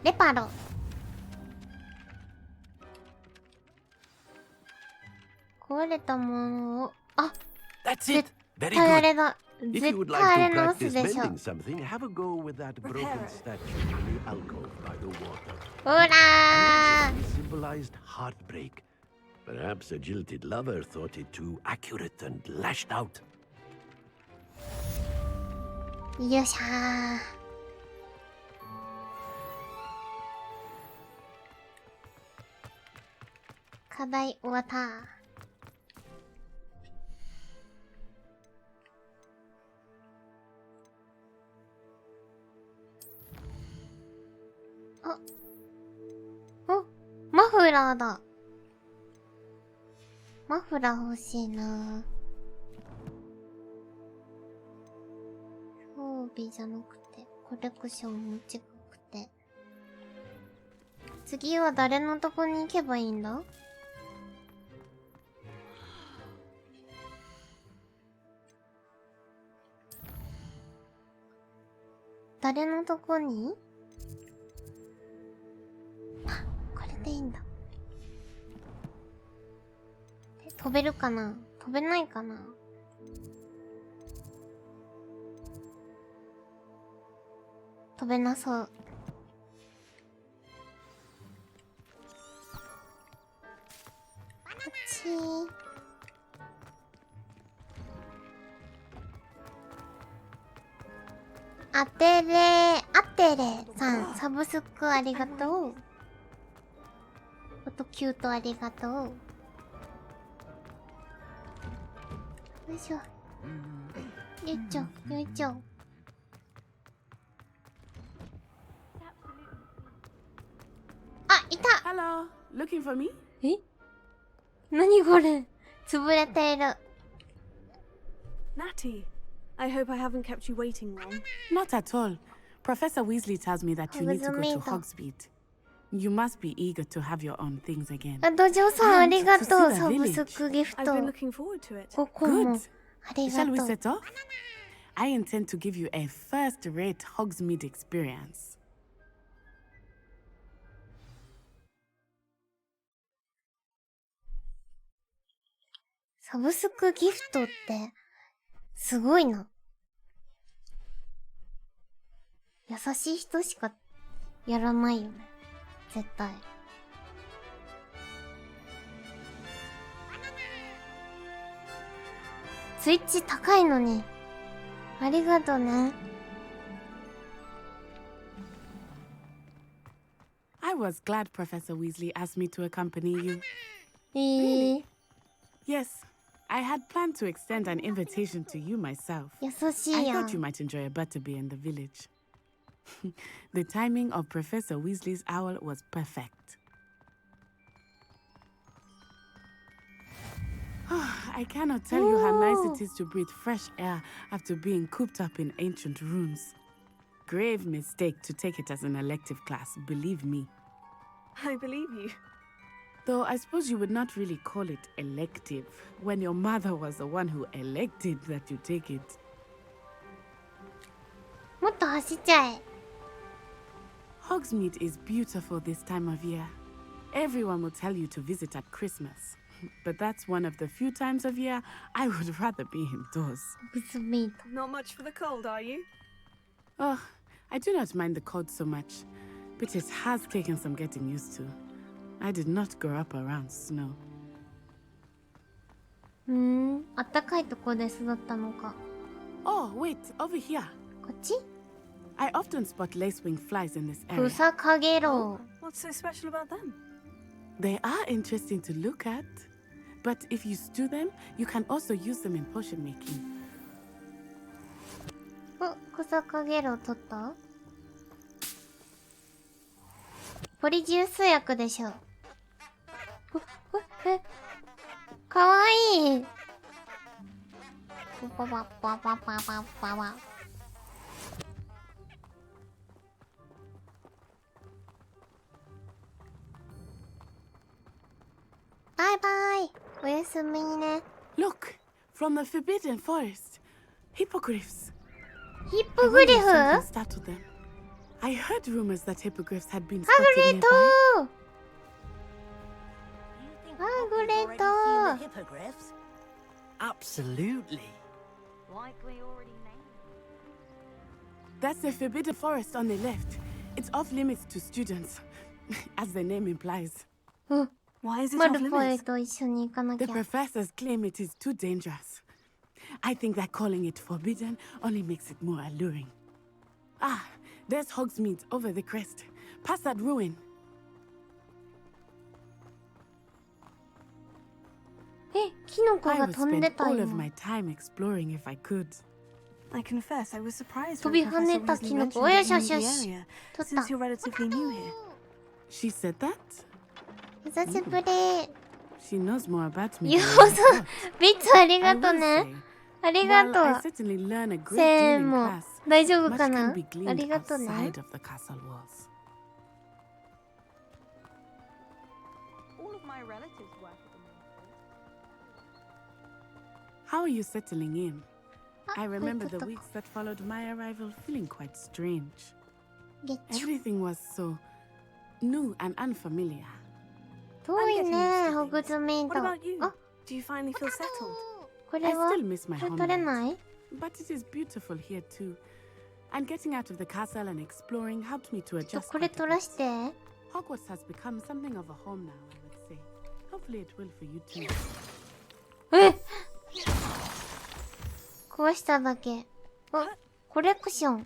レパロ。壊れたものを、あ、絶対あれだ。絶対あれ直すでしょ。ほらー。 Perhaps a jilted lover thought it too accurate and lashed out. よっしゃー。課題終わった。マフラーだ。マフラー欲しいな。装備じゃなくて、コレクションも違くて。次は誰のとこに行けばいいんだ？誰のとこに？あ、これでいいんだ。飛べるかな？飛べないかな？飛べなそう。こっち。あてれさん、サブスクありがとう。あとキュートありがとう。よいしょ。よいちょ、よいちょ。あ、いた。 Hello, looking for me? え？何これ？潰れている。Natty, I hope I haven't kept you waiting long. Not at all. Professor Weasley tells me that you need to go to Hogsmeade. You must be eager to have your own things again. あ、ドジョウさんありがとう。サブスクギフト。 I've been looking forward to it. ここもありがとう。Shall we set off? I intend to give you a first-rate Hogsmeade experience. サブスクギフトってすごいな。優しい人しかやらないよね。絶対。スイッチ高いのにありがとね。 I was glad Professor Weasley asked me to accompany you. Really? Yes, I had planned to extend an invitation to you myself. I thought you might enjoy a butterbeer in the village. The timing of Professor Weasley's owl was perfect. I cannot tell you how nice it is to breathe fresh air after being cooped up in ancient rooms. Grave mistake to take it as an elective class, believe me. I believe you. Though I suppose you would not really call it elective when your mother was the one who elected that you take it. もっと走っちゃえ。 Hogsmeade is beautiful this time of year. Everyone will tell you to visit at Christmas. But that's one of the few times of year I would rather be indoors. Not much for the cold, are you? Oh, I do not mind the cold so much, but it has taken some getting used to. I did not grow up around snow. あったかいとこで育ったのか。 Oh, wait, over here. こっち? I often spot lacewing flies in this area. クサカゲロウ。 What's so special about them? They are interesting to look at, but if you stew them, you can also use them in potion making. お、クサカゲロウ取った？ポリジュース薬でしょ。かわいい。パパパパパパパパ。バイバイ。おやすみね。 Look, from the Forbidden Forest. Hippogriffs. ヒッポグリフ？ Something startled them. I heard rumors that hippogriffs had been ハグ spotted レッ nearby. ト。ハグレット。 Hippogriffs? Absolutely. Like we already named. That's the Forbidden Forest on the left. It's off limits to students, as the name implies. Why is it マ off ルフォイ limits? と一緒に行かなき The ゃ。 professors claim it is too dangerous. I think that calling it forbidden only makes it more alluring. Ah, there's Hogsmeade over the crest. Past that ruin. え、キノコ I が would 飛んで spend た all よ。 of my time exploring if I could. I confess I was surprised 飛 when び跳ね Professor たキ Weasley ノコ。 mentioned およ it しよ in し the よし。 area, 取った。 since you're relatively new here. She said that? 久しぶり。 She knows more about me よ than う I さ thought. ビッツあり I がと will ね。 say, ありが while と I う。 certainly learn a great せ deal ー in も class, 大丈夫 much か can な be あ gleaned りがとね。 outside of the castle walls. All of my relatives work at the How are you settling in? I remember the これ weeks that followed my arrival feeling quite strange. ゲッチュ。 Everything was so new and unfamiliar. 遠い I'm getting ね、 used to ホグズメイ What ド。 about you? あ、 Do you finally feel settled? こ I れは still miss my これ取れ homeland, ない？ but it is beautiful here too. And getting out of the castle and exploring helped me to ちょっと adjust これ quite a 取ら bit. して。 Hogwarts has become something of a home now, I would say. Hopefully it will for you too. え、壊しただけ。あ、コレクション。あ、や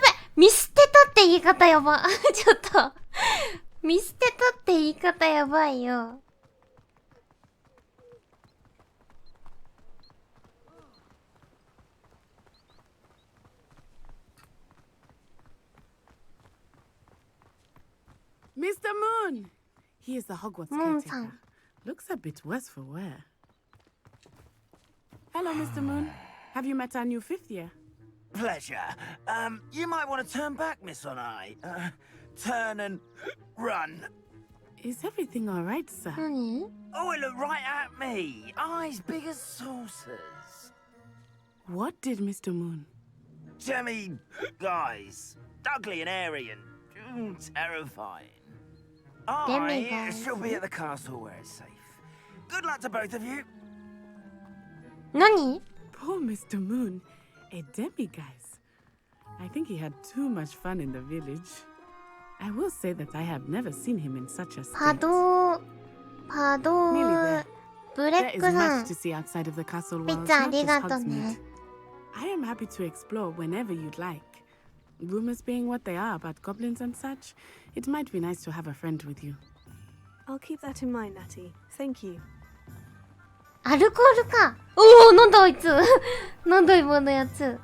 ばい、見捨てたって言い方やば。ちょっと見捨てたって言い方やばいよ。Mr. Moon! He is the Hogwarts caretaker. Looks a bit worse for wear. Hello, Mr. Moon. Have you met our new fifth year? Pleasure. You might want to turn back, Miss Onai. Turn and run. Is everything all right, sir? Oh, it looked right at me. Eyes big as saucers. What did Mr. Moon? Jemmy, guys. Ugly and airy and terrifying. I shall be at the castle where it's safe. Good luck to both of you. 何? Poor Mr. Moon. A demiguise. I think he had too much fun in the village. I will say that I have never seen him in such a state. パドー、ブレッ There is クさん much to see outside of the castle ピ walls, ッツァあ not り just がと Hogsmeade. ね。I am happy to explore whenever you'd like. Rumors being what they are about goblins and such, it might be nice to have a friend with you. I'll keep that in mind, Natty. Thank you. アルコールか。おお、なんだあいつ。なんだ今のやつ。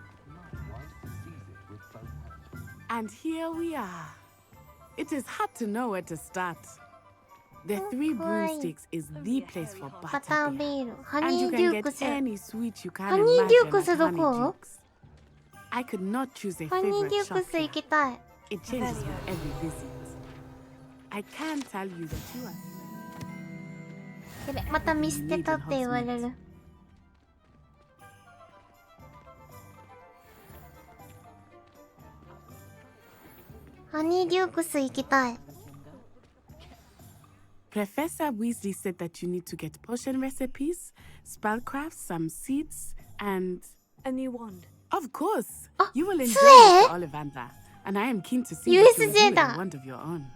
And here we are. It is hard to know where to start. The Three Broomsticks is the place for butterbeer. And you can get any sweet you can imagine at Honeydukes. I could not choose a favorite shop here. It changes with every visit. I can tell you that you are... やべ、また見捨てたって言われる。ハニーデュークス行きたい。Professor Weasley said that you need to get potion recipes, spellcrafts, some seeds, and... a new wand. Of course! You will enjoy Mr. Ollivander, and I am keen to see what you will do in a wand of your own.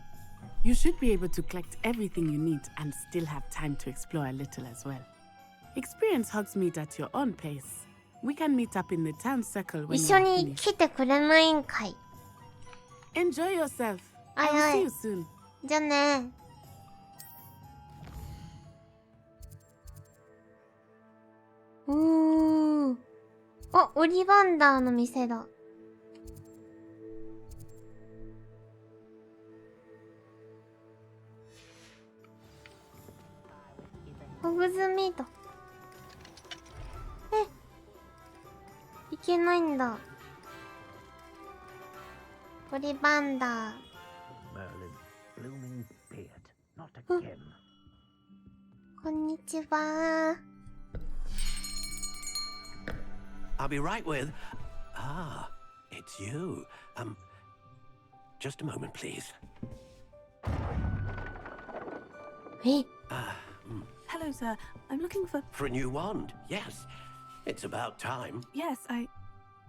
You should be able to collect everything you need and still have time to explore a little as well. Experience Hogsmeade at your own pace. We can meet up in the town circle when you are finished. 一緒に来てくれないんかい。Enjoy yourself. I will see you soon. じゃあね。あ、オリバンダーの店だ。ホグズミート。いけないんだ。オリバンダー。こんにちは。I'll be right with... Ah, it's you. Just a moment, please. Hello, sir. I'm looking for... For a new wand, yes. It's about time. Yes,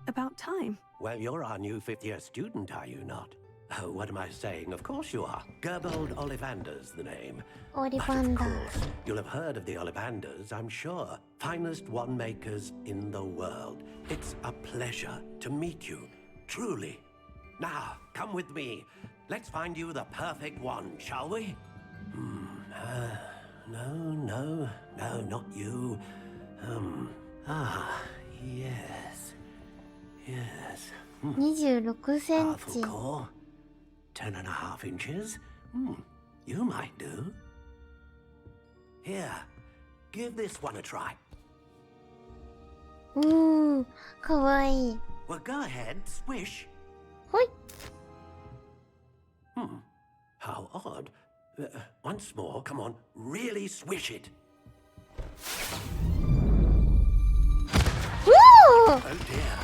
about time. Well, you're our new fifth-year student, are you not? Oh, what am I saying? Of course you are. Gerbold Ollivander's the name. Ollivander. But of course, you'll have heard of the Ollivanders, I'm sure. Finest wand makers in the world. It's a pleasure to meet you, truly. Now, come with me. Let's find you the perfect wand, shall we? No, not you. Yes. 26センチ。 10.5 inches. You might do. Here, give this one a try. かわいい。 Well, go ahead, swish. ほい。How odd. Once more, come on, really swish it. Oh dear.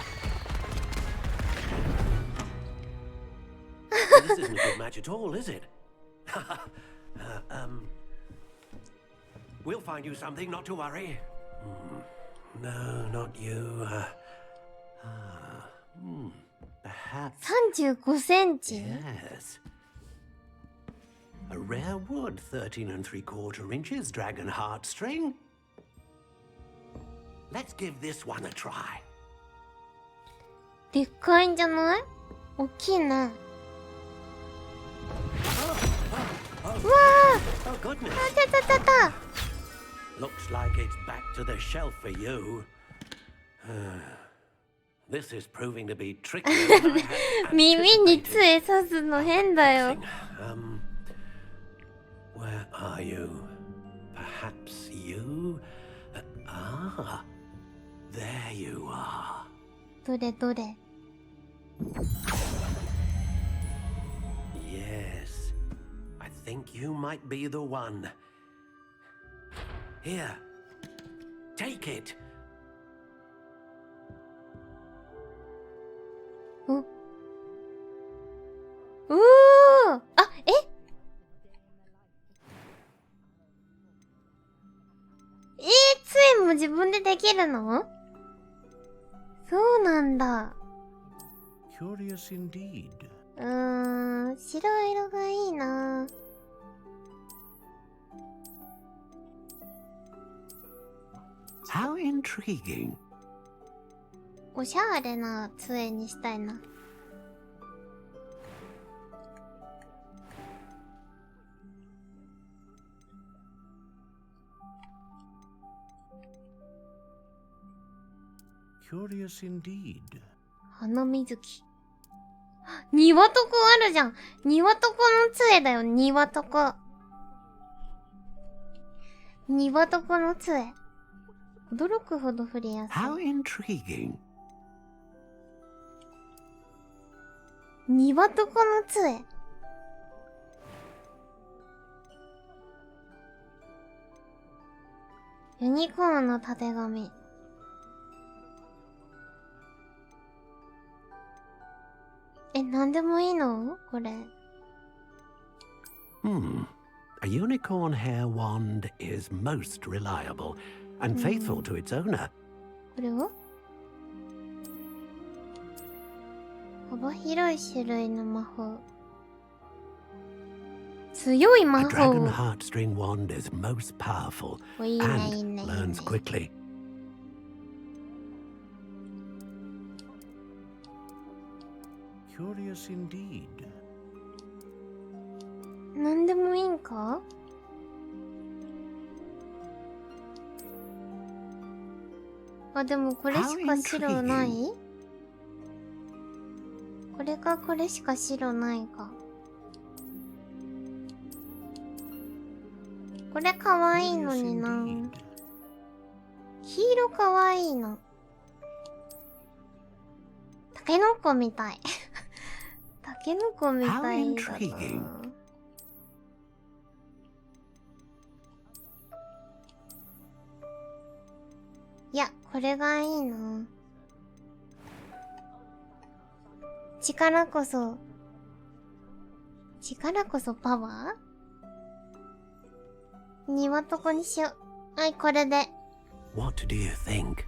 Well, this isn't a good match at all, is it? We'll find you something, not to worry. No, not you. Perhaps. 35センチ Yes. A rare wood, 13 3/4 inches, dragon heartstring. Let's give this one a try. でっかいんじゃない？大きいね。わあ！ Oh goodness. た。 Looks like it's back to the shelf for you. This is proving to be tricky. 耳に杖刺すの変だよ。Where are you? Perhaps you? There you are. どれどれ。 Yes. I think you might be the one. Here. Take it. あ、杖も自分でできるの？そうなんだ。 Curious indeed. 白色がいいな。How intriguing. おしゃれな杖にしたいな。Curious indeed. 花水木。庭床あるじゃん。庭床の杖だよ、庭床。庭床の杖。驚くほど触れやすい。How intriguing. 庭床の杖。ユニコーンのたてがみ。なんでもいいのこれ。A unicorn hair wand is most reliable and faithful to its owner. これを幅広い種類の魔法。強い魔 A 法。 dragon heartstring wand is most powerful いいね、 and いいね、 learns quickly. Curious indeed. なんでもいいんか？あ、でもこれしか白ない？これかこれしか白ないか。これかわいいのにな。黄色かわいいの。タケノコみたい。タケノコみたいだな。いや、これがいいな。力こそパワー？庭床にしよう。はい、これで。What do you think?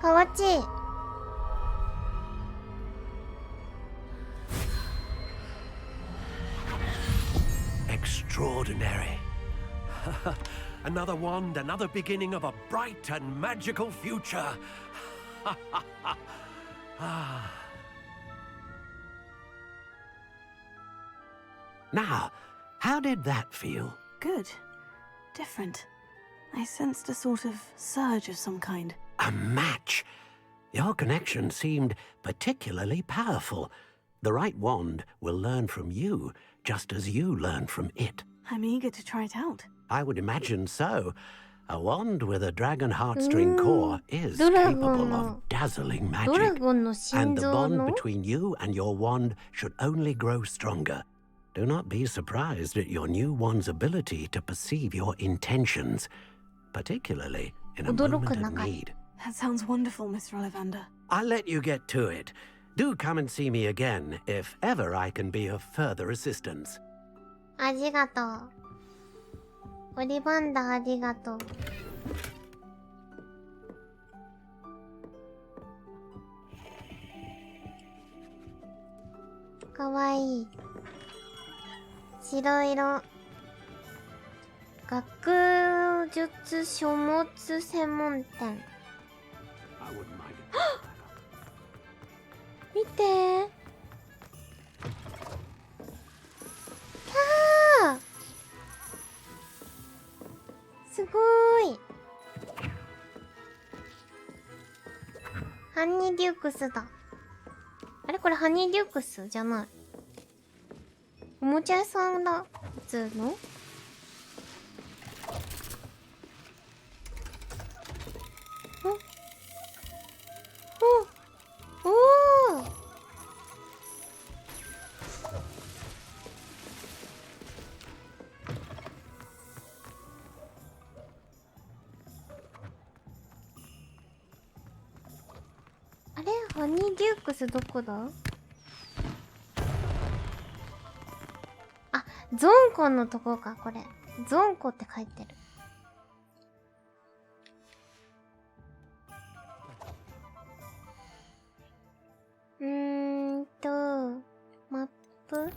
かわちい。Extraordinary. Another wand, another beginning of a bright and magical future. Now, how did that feel? Good. Different. I sensed a sort of surge of some kind. A match. Your connection seemed particularly powerful. The right wand will learn from you, just as you learn from it. I'm eager to try it out. I would imagine so. A wand with a dragon heartstring core is capable of dazzling magic. And the bond between you and your wand should only grow stronger. Do not be surprised at your new wand's ability to perceive your intentions, particularly in a moment of need. That sounds wonderful, Mr. Ollivander. I'll let you get to it. Do come and see me again if ever I can be of further assistance. ありがとう。オリバンダーありがとう。かわいい。白色。学術書物専門店。見てー。キャー。すごーい。ハニーデュークスだ。あれこれハニーデュークスじゃない。おもちゃ屋さんだ。普通の。おお。あれハニーデュークスどこだ？あ、ゾンコのとこかこれ。ゾンコって書いてる。マップ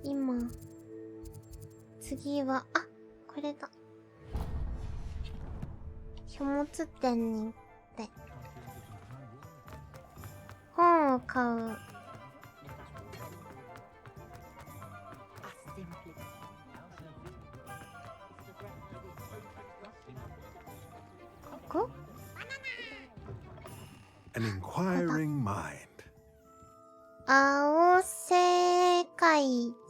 今次はこれだ。ひ書物店に行って本を買う。ここ An inquiring mind. 青世界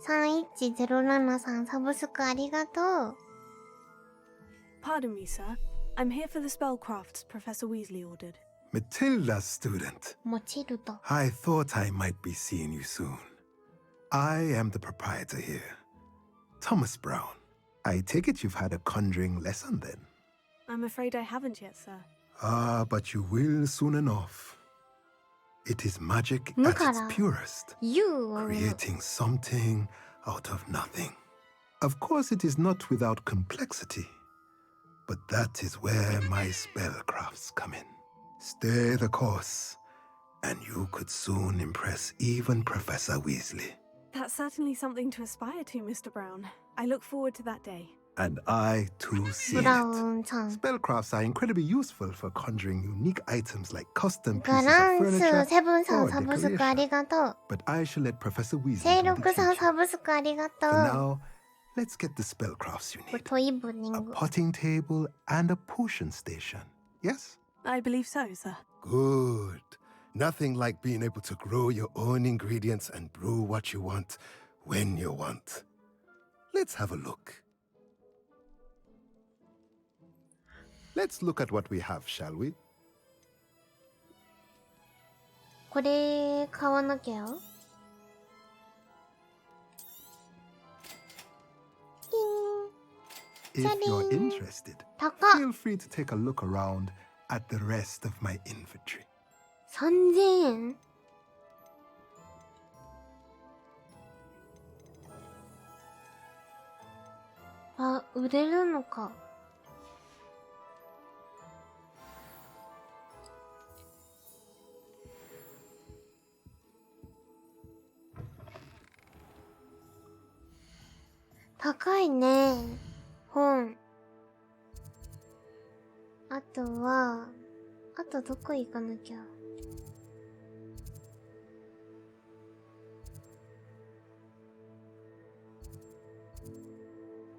3107さん、サブスクありがとう。 Pardon me, sir. I'm here for the spellcrafts Professor Weasley ordered. Matilda's student. モチルド。 I thought I might be seeing you soon. I am the proprietor here, Thomas Brown. I take it you've had a conjuring lesson then? I'm afraid I haven't yet, sir. Ah, but you will soon enough. It is magic at its purest, creating something out of nothing. Of course, it is not without complexity, but that is where my spellcrafts come in. Stay the course, and you could soon impress even Professor Weasley. That's certainly something to aspire to, Mr. Brown. I look forward to that day. And I too see it. Spellcrafts are incredibly useful for conjuring unique items like custom pieces of furniture セブンさん or サブスクあ decoration. りがとう。 But I shall let Professor Weasley セイ do ロ the クさん teaching. サブスクありがと For う。 now, let's get the spellcrafts you これ need. トイブニング。 Potting table and a potion station. Yes? I believe so, sir. Good. Nothing like being able to grow your own ingredients and brew what you want when you want. Let's have a look. Let's look at what we have, shall we? これ買わなきゃ。 If you're interested, 高っ。 feel free to take a look around at the rest of my inventory. 3000円。あ、売れるのか。高いね。本。あとは、あとどこ行かなきゃ。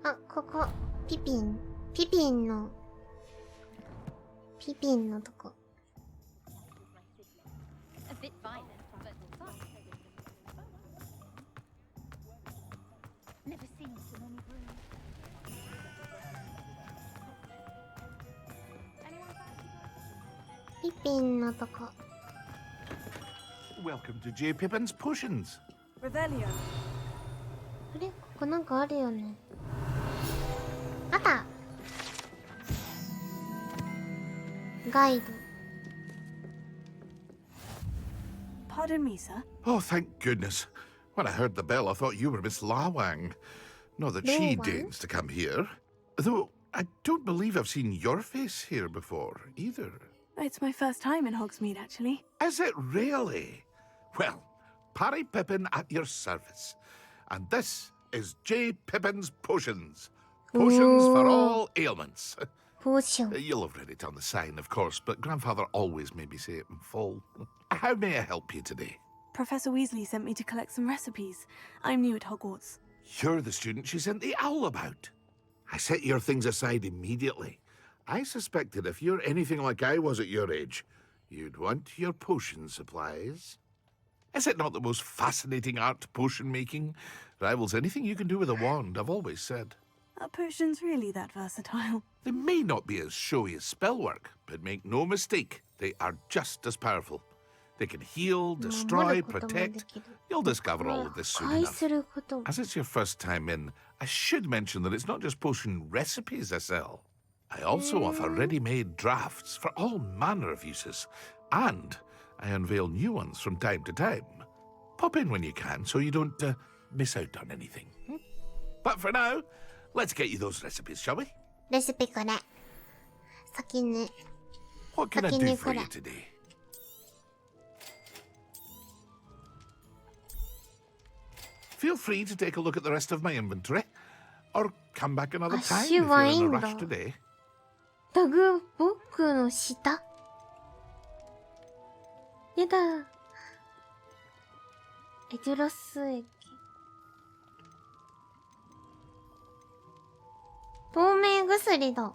あ、ここ。ピピンのとこ。 A bit violent, but fun. Never seen so many rooms. Anyone fancy? ピピンのとこ。 Welcome to J. Pippin's Potions. Revelio. あれここなんかあるよね。あった。ガイド。 Pardon me, sir. Oh, thank goodness. When I heard the bell, I thought you were Miss Lawang. Not that she Lawang? deigns to come here. Though, I don't believe I've seen your face here before, either. It's my first time in Hogsmeade, actually. Is it really? Well, Parry Pippin at your service. And this is J. Pippin's Potions. Potions for all ailments. Potion. You'll have read it on the sign, of course, but Grandfather always made me say it in full. How may I help you today? Professor Weasley sent me to collect some recipes. I'm new at Hogwarts. You're the student she sent the owl about. I set your things aside immediately. I suspected if you're anything like I was at your age, you'd want your potion supplies. Is it not the most fascinating art, potion making? Rivals anything you can do with a wand, I've always said. Are potions really that versatile? They may not be as showy as spellwork, but make no mistake, they are just as powerful. They can heal, destroy, protect. You'll discover all of this soon enough. As it's your first time in, I should mention that it's not just potion recipes I sell. I also offer ready-made drafts for all manner of uses, and I unveil new ones from time to time. Pop in when you can so you don't miss out on anything. But for now, let's get you those recipes, shall we? レシピこれ。先に。 What can I do for you today? Feel free to take a look at the rest of my inventory, or come back another time if you're in a rush today. タグ、僕の下。やだ。エジュロス液。透明薬だ。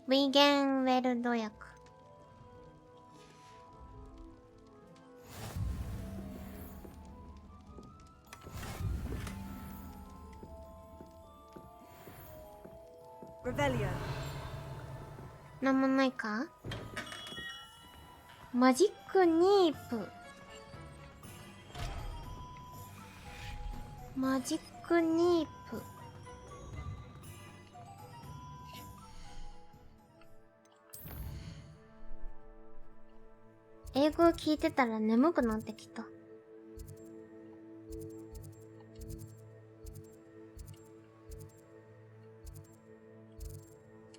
ウィゲンウェルド薬。Revelio。なんもないか？マジックニープ。マジックニープ。英語を聞いてたら眠くなってきた。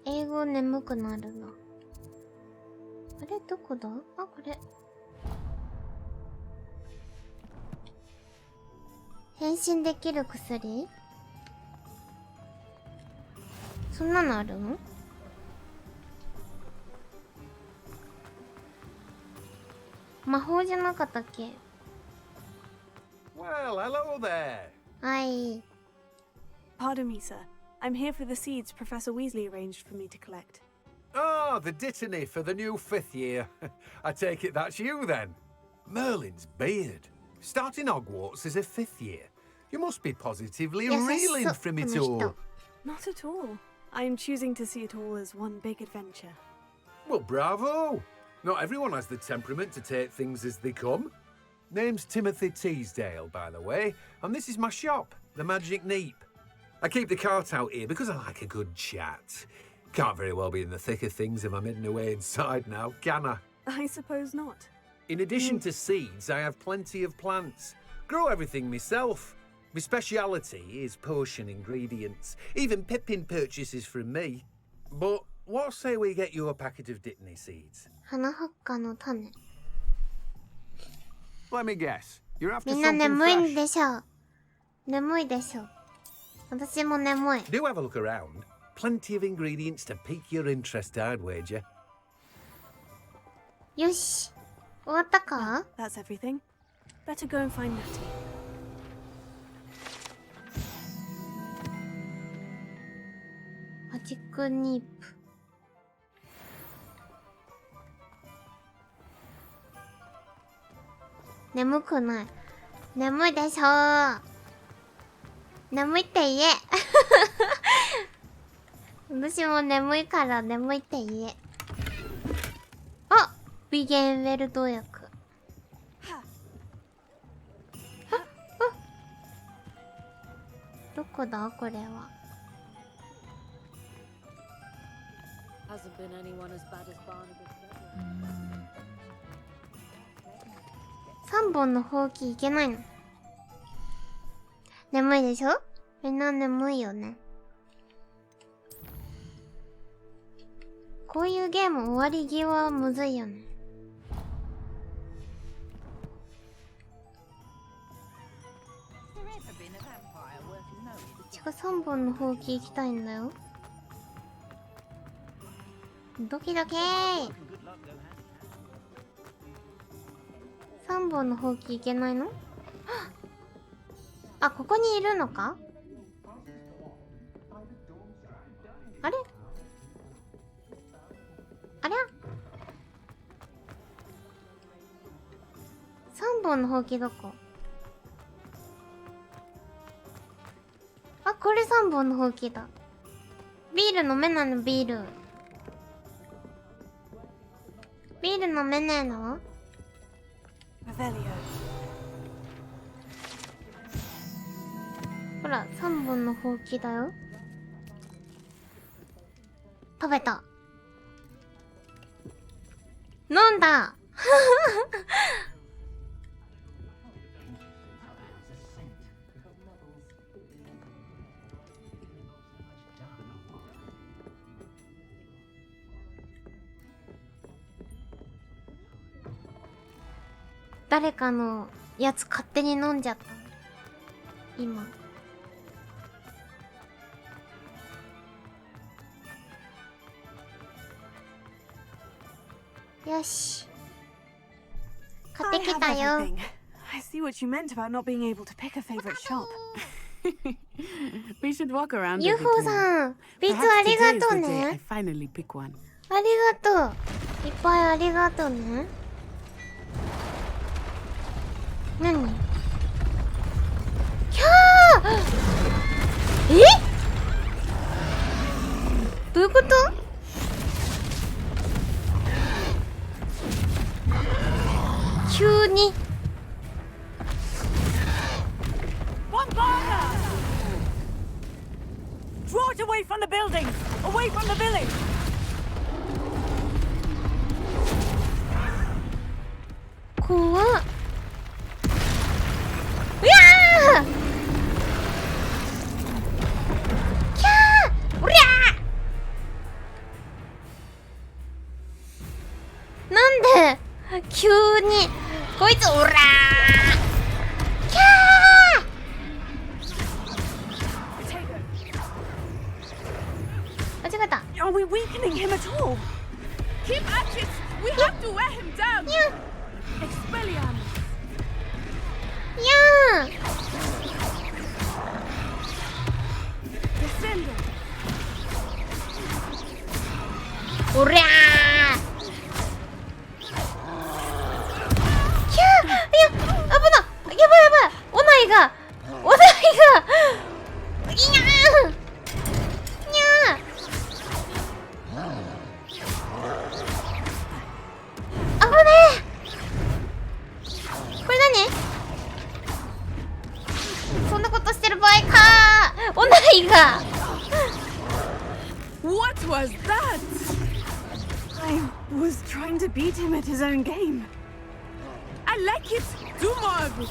英語眠くなるな。あれどこだ？あ、これ。変身できる薬？そんなのあるの？魔法じゃなかったっけ？ Well, hello there. はい。Pardon me, sir. I'm here for the seeds Professor Weasley arranged for me to collect. Ah, the dittany for the new 5th year. I take it that's you then. Merlin's beard. Starting Hogwarts as a 5th year. You must be positively reeling from it all. Not at all. I am choosing to see it all as one big adventure. Well, bravo. Not everyone has the temperament to take things as they come. Name's Timothy Teasdale, by the way, and this is my shop, the Magic Neep. I keep the cart out here because I like a good chat. Can't very well be in the thick of things if I'm hidden away inside now, can I? I suppose not. In addition to seeds, I have plenty of plants. Grow everything myself. My speciality is potion ingredients. Even Pippin purchases from me. But what say we get you a packet of Dittany seeds? 花ハッカの種。 Let me guess. You're after みんな something 眠いん fresh. でしょ。眠いでしょ。私も眠い。 Do have a look around. Plenty of ingredients to pique your interest, I'd wager. よし。終わったか？ That's everything. Better go and find Natty. マジックニープ。眠くない。眠いでしょ。眠いって言え。私も眠いから眠いって言え。あ、ビゲンウェルド薬。どこだこれは。3本のほうきいけないの？眠いでしょ？みんな眠いよね。こういうゲーム終わり際はむずいよね。違う、3本のほうき行きたいんだよ。ドキドキー。3本のほうきいけないの？あ、ここにいるのか？あれ？ありゃ？ 3本のほうきどこ？あ、これ3本のほうきだ。ビール飲めないの？ビール。ビール飲めないの？ Revelio。 ほら、3本のほうきだよ。食べた。飲んだ。誰かのやつ勝手に飲んじゃった。今。よし。買っ I てき have たよ。 everything. I see what you meant about not being able to pick a favorite shop. We should walk around a bit UFO more. さん、ビーツ Perhaps ありが today is とう the day I ね。 finally pick one. ありがとう。いっぱいありがとうね。何？キャー！え？どういうこと？急に。Bombarda! Draw it away from the building! Away from the village! 怖っ。うわー！キャー！おりゃー！なんで急にこいつおらー！キャー！間違えた。 Are we weakening him at all? Keep at it! We have to wear him down! Expelliarmus! いやー！ Descendo! おりゃー！キャー！いや、危ない！やばいやばい！おないが！おないが！いやー！にゃー！危ねえ！これ何？そんなことしてる場合かー！おないが！ What was that? I was trying to beat him at his own game. I like it! Do more of it!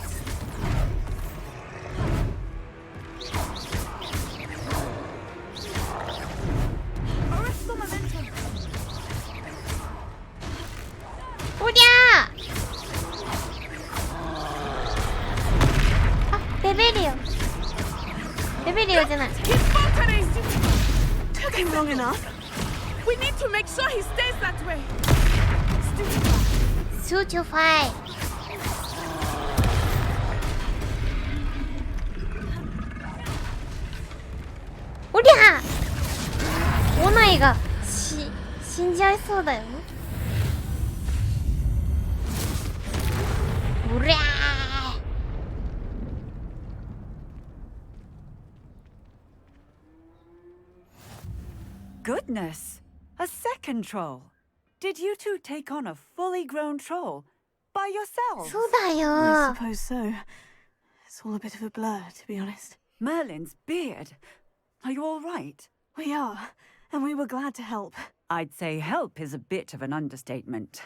Arrest the momentum! おりゃー！あ、レベリオ。レベリオじゃない。 His faltering! Took him long enough. We need to make sure he stays that way. Stupefy. おりゃー！おないが死んじゃいそうだよ。おりゃー！ Goodness! A second troll! Did you two take on a fully grown troll by yourselves? そうだよ。 I suppose so. It's all a bit of a blur, to be honest. Merlin's beard. Are you all right? We are, and we were glad to help. I'd say help is a bit of an understatement.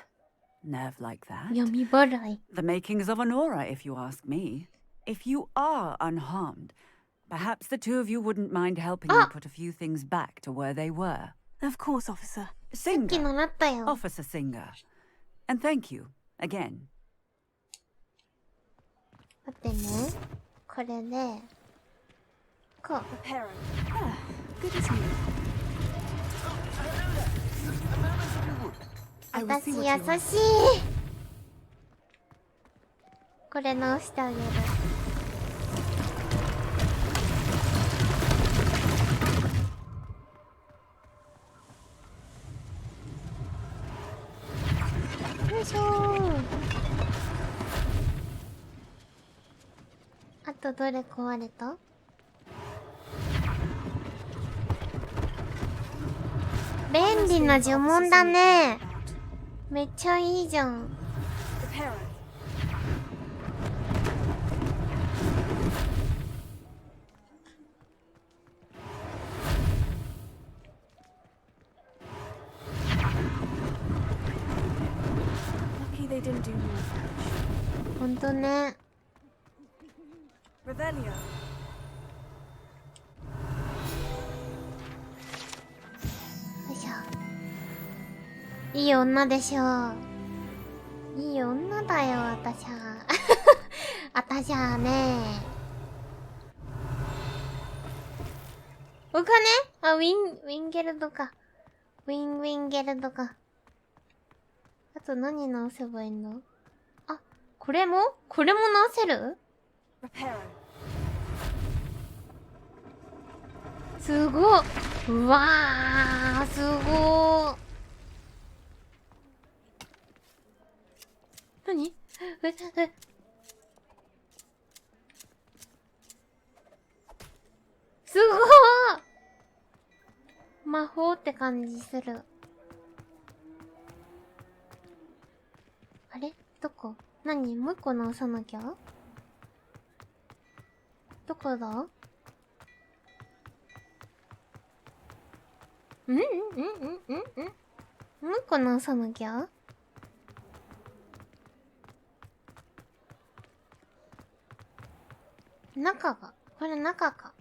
Nerve like that. 闇払い。 The makings of an aura, if you ask me. If you are unharmed, perhaps the two of you wouldn't mind helping me put a few things back to where they were. Of course, officer. Singer. 習ったよ。 Officer Singer. And thank you, again. 待ってね。これでこう。 Good as new. 私優しい。これ直してあげる。よいしょー。あとどれ壊れた？便利な呪文だね。めっちゃいいじゃん。Lucky they didn't do more. ほんとね。 Revelio. よいしょ。いい女でしょう。いい女だよ、私は。私はね。お金？あ、ウィンゲルドか。ウィンゲルドか。あと何直せばいいんだ？あ、これも直せる？すごっ。うわー、すごー。何？すごー。魔法って感じする。あれ？どこ？何？もう一個直さなきゃ？どこだ？もう一個直さなきゃ？中が、これ中か。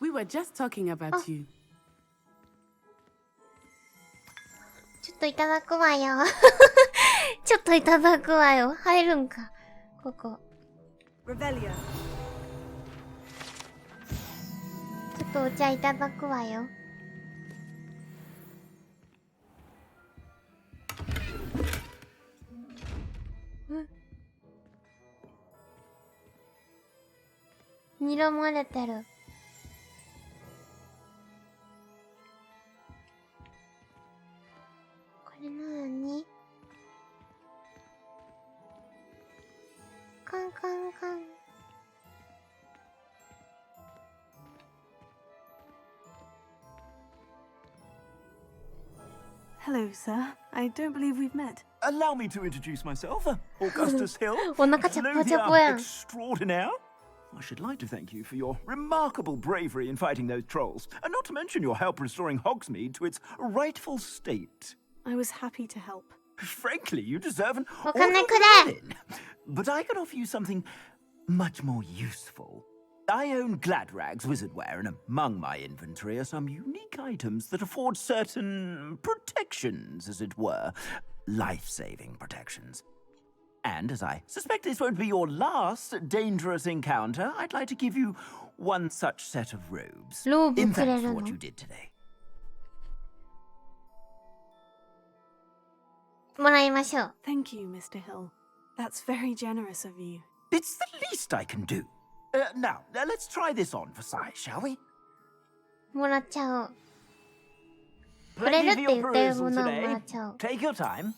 We were just talking about you. ちょっといただくわよ。ちょっといただくわよ。入るんか。ここ。ちょっとお茶いただくわよ。睨まれてる。これなに？カンカンカン。Hello, sir. I don't believe we've met. Allow me to introduce myself, Augustus Hill. お腹チャポチャポやん。 Extraordinaire. I should like to thank you for your remarkable bravery in fighting those trolls, and not to mention your help restoring Hogsmeade to its rightful state. I was happy to help. Frankly, you deserve an お金くれ。 But I can offer you something much more useful. I own Gladrag's wizardware, and among my inventory are some unique items that afford certain protections, as it were. Life-saving protections. And as I suspect this won't be your last dangerous encounter, I'd like to give you one such set of robes. In thanks for what you did today. もらいましょう。 Thank you, Mr. Hill. That's very generous of you. It's the least I can do. Now, let's try this on for size, shall we? もらっちゃおう。くれるって言ってるものをもらっちゃおう。 Take your time.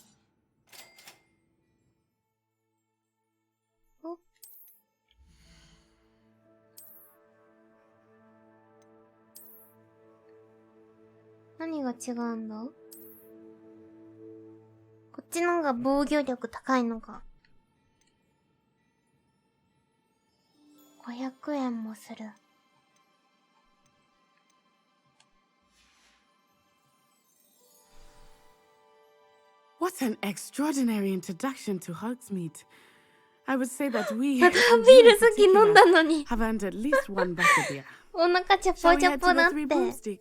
何が違うんだ？こっちの方が防御力高いのか。500円もする。What an extraordinary introduction to Hogsmeade. I would say that we またビール先飲んだのに。 have earned at least one battle beer. お腹チャポチャポなって。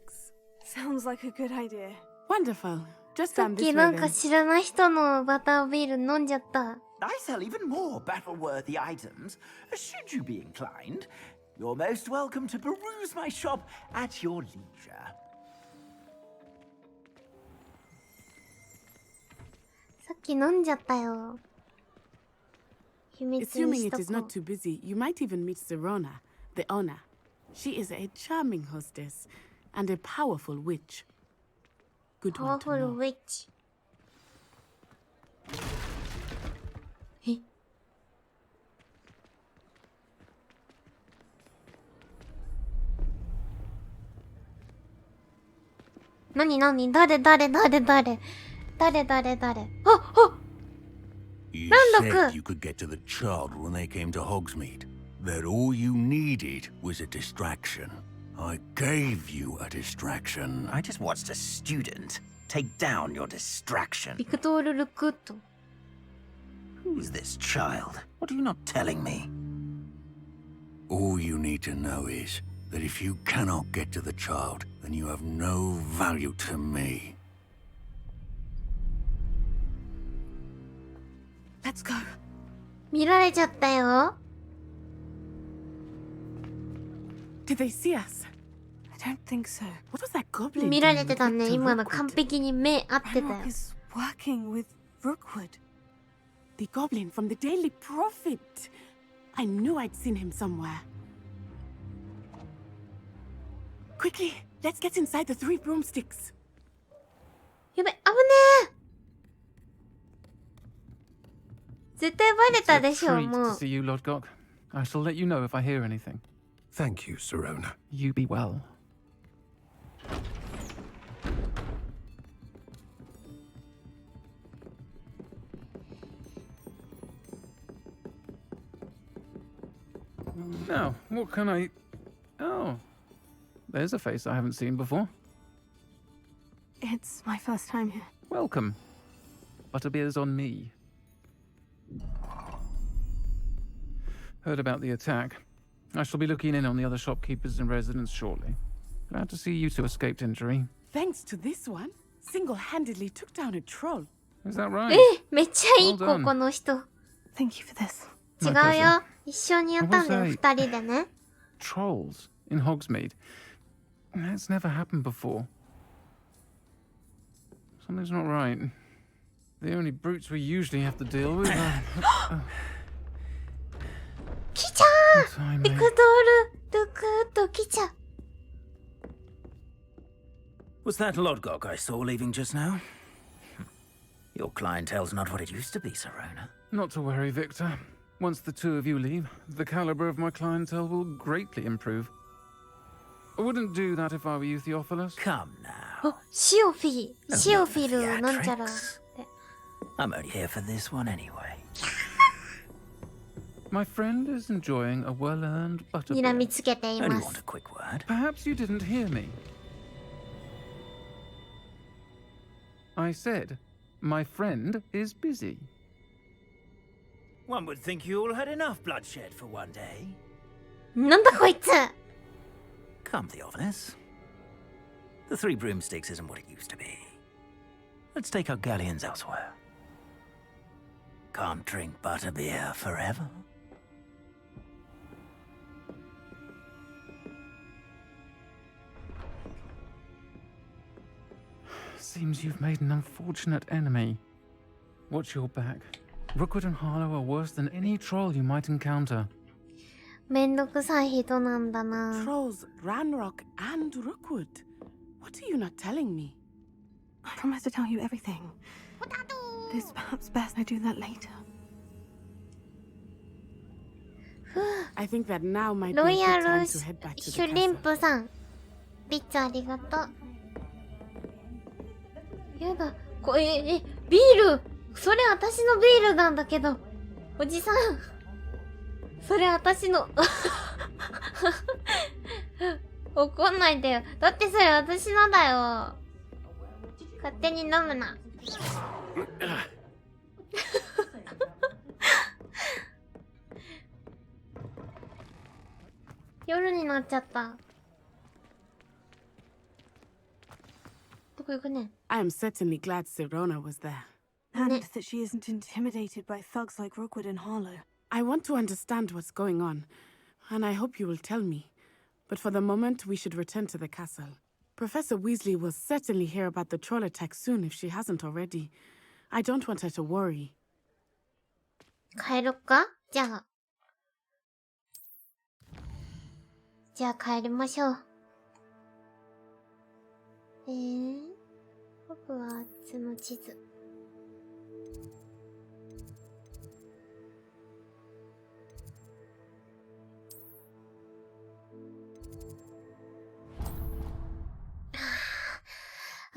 Sounds like a good idea. Wonderful. Just さっ stand き this なん way か then. 知らない人のバタービール飲んじゃった。 I sell even more battle-worthy items. Should you be inclined, you're most welcome to peruse my shop at your leisure. さっき飲んじゃったよ。秘密に Assuming し it と is こ not too busy, you might even meet Serona, the owner. She is a charming hostess and a powerful witch. Good one to Powerful know. witch. え？何何？誰誰誰誰？誰誰誰？ああ！ You Randoku. said you could get to the child when they came to Hogsmeade. That all you needed was a distraction. I gave you a distraction. I just watched a student take down your distraction. ビクトール・ルクット。 Who's this child? What are you not telling me? All you need to know is that if you cannot get to the child, then you have no value to me. Let's go. 見られちゃったよ。 Did they see us? I don't think so. What was that goblin 見ら doing れて with たね。 Victor 今の Rookwood? 完璧に目合ってたよ。Ranrock is working with Rookwood. The goblin from the Daily Prophet. I knew I'd seen him somewhere. Quickly, let's get inside the 3 broomsticks. やべ、危ねえ。絶対バレたでしょ、 treat も to う。 see you, Lodgok. I shall let you know if I hear anything. Thank you, Sirona. You be well. Now, what can I... Oh, there's a face I haven't seen before. It's my first time here. Welcome. Butterbeer's on me. Heard about the attack. I shall be looking in on the other shopkeepers and residents shortly. Glad to see you two escaped injury. Thanks to this one, single-handedly took down a troll. Is that right? めっちゃいい子、 Well done. この人。 Thank you for this. 違 My うよ pleasure.。一緒にやったんだよ、 I will 2人でね。 Trolls in Hogsmeade. That's never happened before. Something's not right. The only brutes we usually have to deal with are... 来ちゃー、ビクトール、ルクーと来ちゃ。 Was that Lodgok I saw leaving just now? Your clientele's not what it used to be, Sirona. Not to worry, Victor. Once the two of you leave, the caliber of my clientele will greatly improve. I wouldn't do that if I were you, Theophilus. Come now. あ、シオフィ、シオフィルなんちゃら。 I'm only here for this one anyway. My friend is enjoying a well-earned butterbeer. 睨みつけてい Only ま want す。 a quick word. Perhaps you didn't hear me. I said, my friend is busy. One would think you all had enough bloodshed for one day. なんだこいつ。 Come, Theophilus. The 3 broomsticks isn't what it used to be. Let's take our galleons elsewhere. Can't drink butterbeer forever. Seems you've made an unfortunate enemy. Watch your back. Rookwood and Harlow are worse than any troll you might encounter. めんどくさい人なんだな。 Trolls, Ranrock, and Rookwood. What are you not telling me? I promise to tell you everything. It is perhaps best I do that later. I think that now might be ロ a イ good ヤル time シ to head back to ュ the リン castle. プさん。ピッツありがとう。やだ、ビール。それ私のビールなんだけど。おじさん。それ私の。怒んないでよ。だってそれ私のだよ。勝手に飲むな。夜になっちゃった。どこ行くね。 I am certainly glad Sirona was there. And that she isn't intimidated by thugs like Rookwood and Harlow. I want to understand what's going on, and I hope you will tell me. But for the moment, we should return to the castle. Professor Weasley will certainly hear about the troll attack soon if she hasn't already. I don't want her to worry. 帰ろっか？じゃあ。じゃあ帰りましょう。ホグワーツの地図。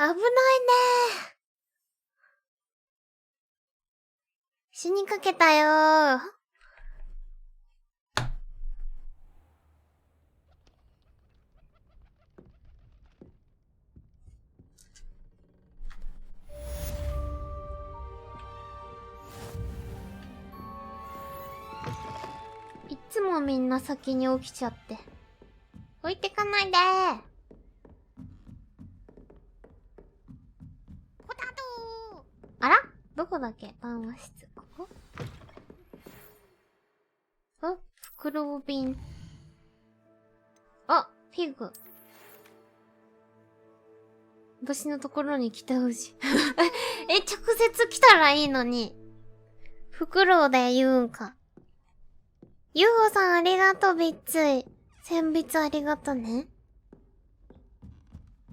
危ないね。死にかけたよ。いつもみんな先に起きちゃって。置いてかないで。あら？どこだっけ？談話室。ここ？あ、袋瓶。あ、フィグ。私のところに来てほしい。直接来たらいいのに。フクロウで言うんか。UFO さんありがとう、びっつい。1000ビッツありがとね。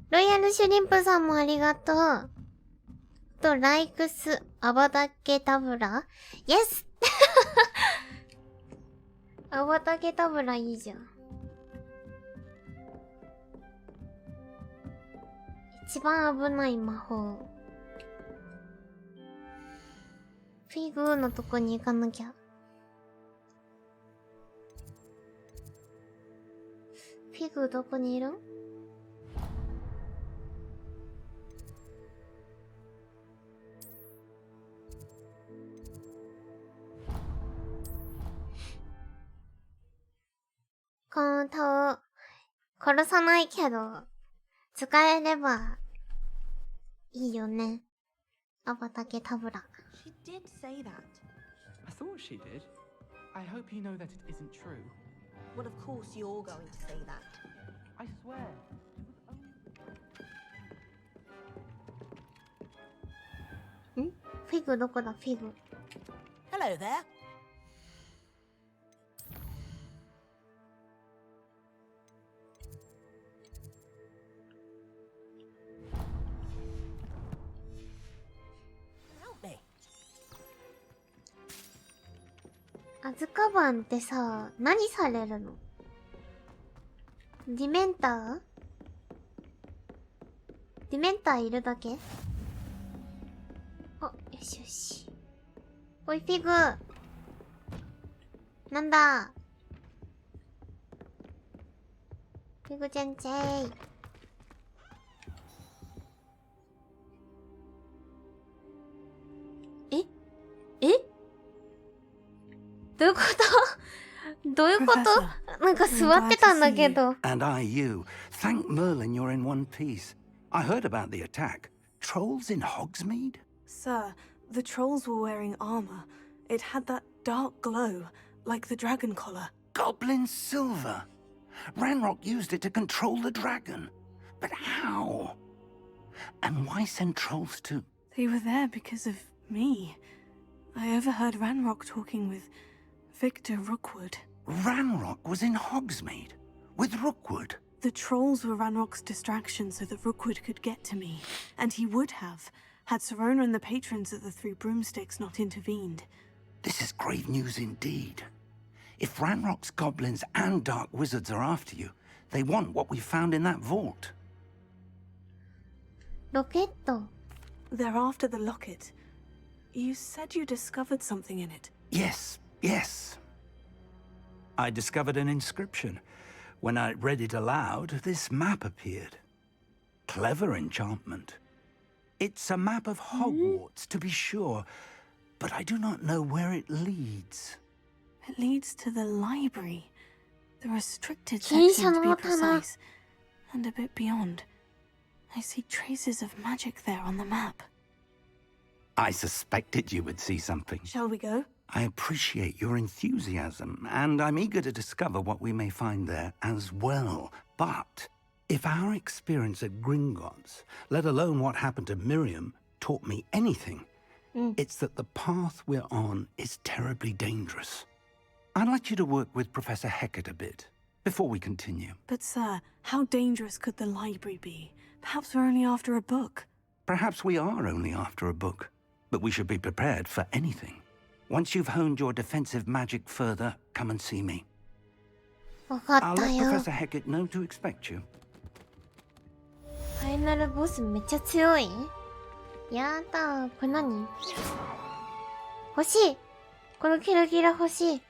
ロイヤルシュリンプさんもありがとう。と、ライクス、アバタケタブラ？イエスアバタケタブラいいじゃん。一番危ない魔法。フィグのとこに行かなきゃ。フィグどこにいるん？このタオ、殺さないけど、使えればいいよね。アバタケタブラ。She did say that. I thought she did. I hope you know that it isn't true. Well, of course you're going to say that. I swear. フィグどこだ、フィグ。Hello there. Help me. アズカバンってさ、何されるの？ディメンター？ディメンターいるだけ？あ、よしよし。おい、フィグ。なんだ？フィグちゃんちゃい。え？どういうことどういうことなんか座ってたんだけど。And I you. Thank Merlin you're in one piece. I heard about the attack. Trolls in Hogsmeade? Sir, the trolls were wearing armor. It had that dark glow, like the dragon collar. Goblin silver. Ranrock used it to control the dragon. But how? And why send trolls to... They were there because of me. I overheard Ranrock talking with Victor Rookwood. Ranrock was in Hogsmeade? With Rookwood? The trolls were Ranrock's distraction so that Rookwood could get to me. And he would have, had Serona and the patrons at the Three Broomsticks not intervened. This is grave news indeed. If Ranrock's goblins and dark wizards are after you, they want what we found in that vault. Locketto. They're after the locket. You said you discovered something in it. Yes, yes. I discovered an inscription. When I read it aloud, this map appeared. Clever enchantment. It's a map of Hogwarts, to be sure, but I do not know where it leads. It leads to the library. The restricted section, to be precise. And a bit beyond. I see traces of magic there on the map. I suspected you would see something. Shall we go? I appreciate your enthusiasm, and I'm eager to discover what we may find there as well. But if our experience at Gringotts, let alone what happened to Miriam, taught me anything, it's that the path we're on is terribly dangerous. I'd like you to work with Professor Hecat a bit, before we continue. But sir, how dangerous could the library be? Perhaps we're only after a book. Perhaps we are only after a book, but we should be prepared for anything. Once you've honed your defensive magic further, come and see me. I'll let Professor Hecat know to expect you. ファイナルボスめっちゃ強い？やだー、これ何？欲しい！このキラキラ欲しい。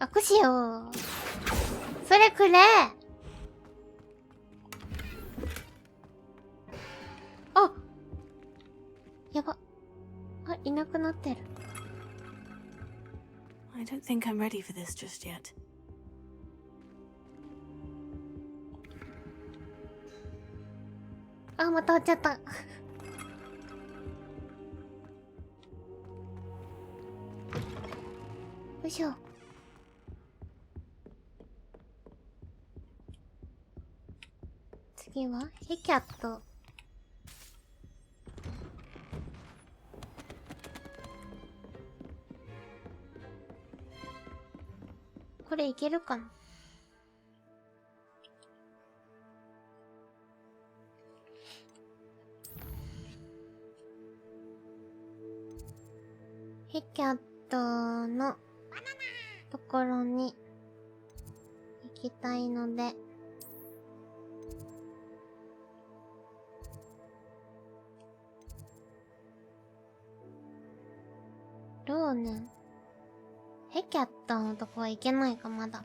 握手よ。それくれ。あ、やば。あ、いなくなってる。I don't think I'm ready for this just yet. あ、また終わっちゃった。よいしょ。次はヘキャット。これいけるかな。ヘキャットのところに行きたいので、ローネンヘキャットのとこは行けないか、まだ。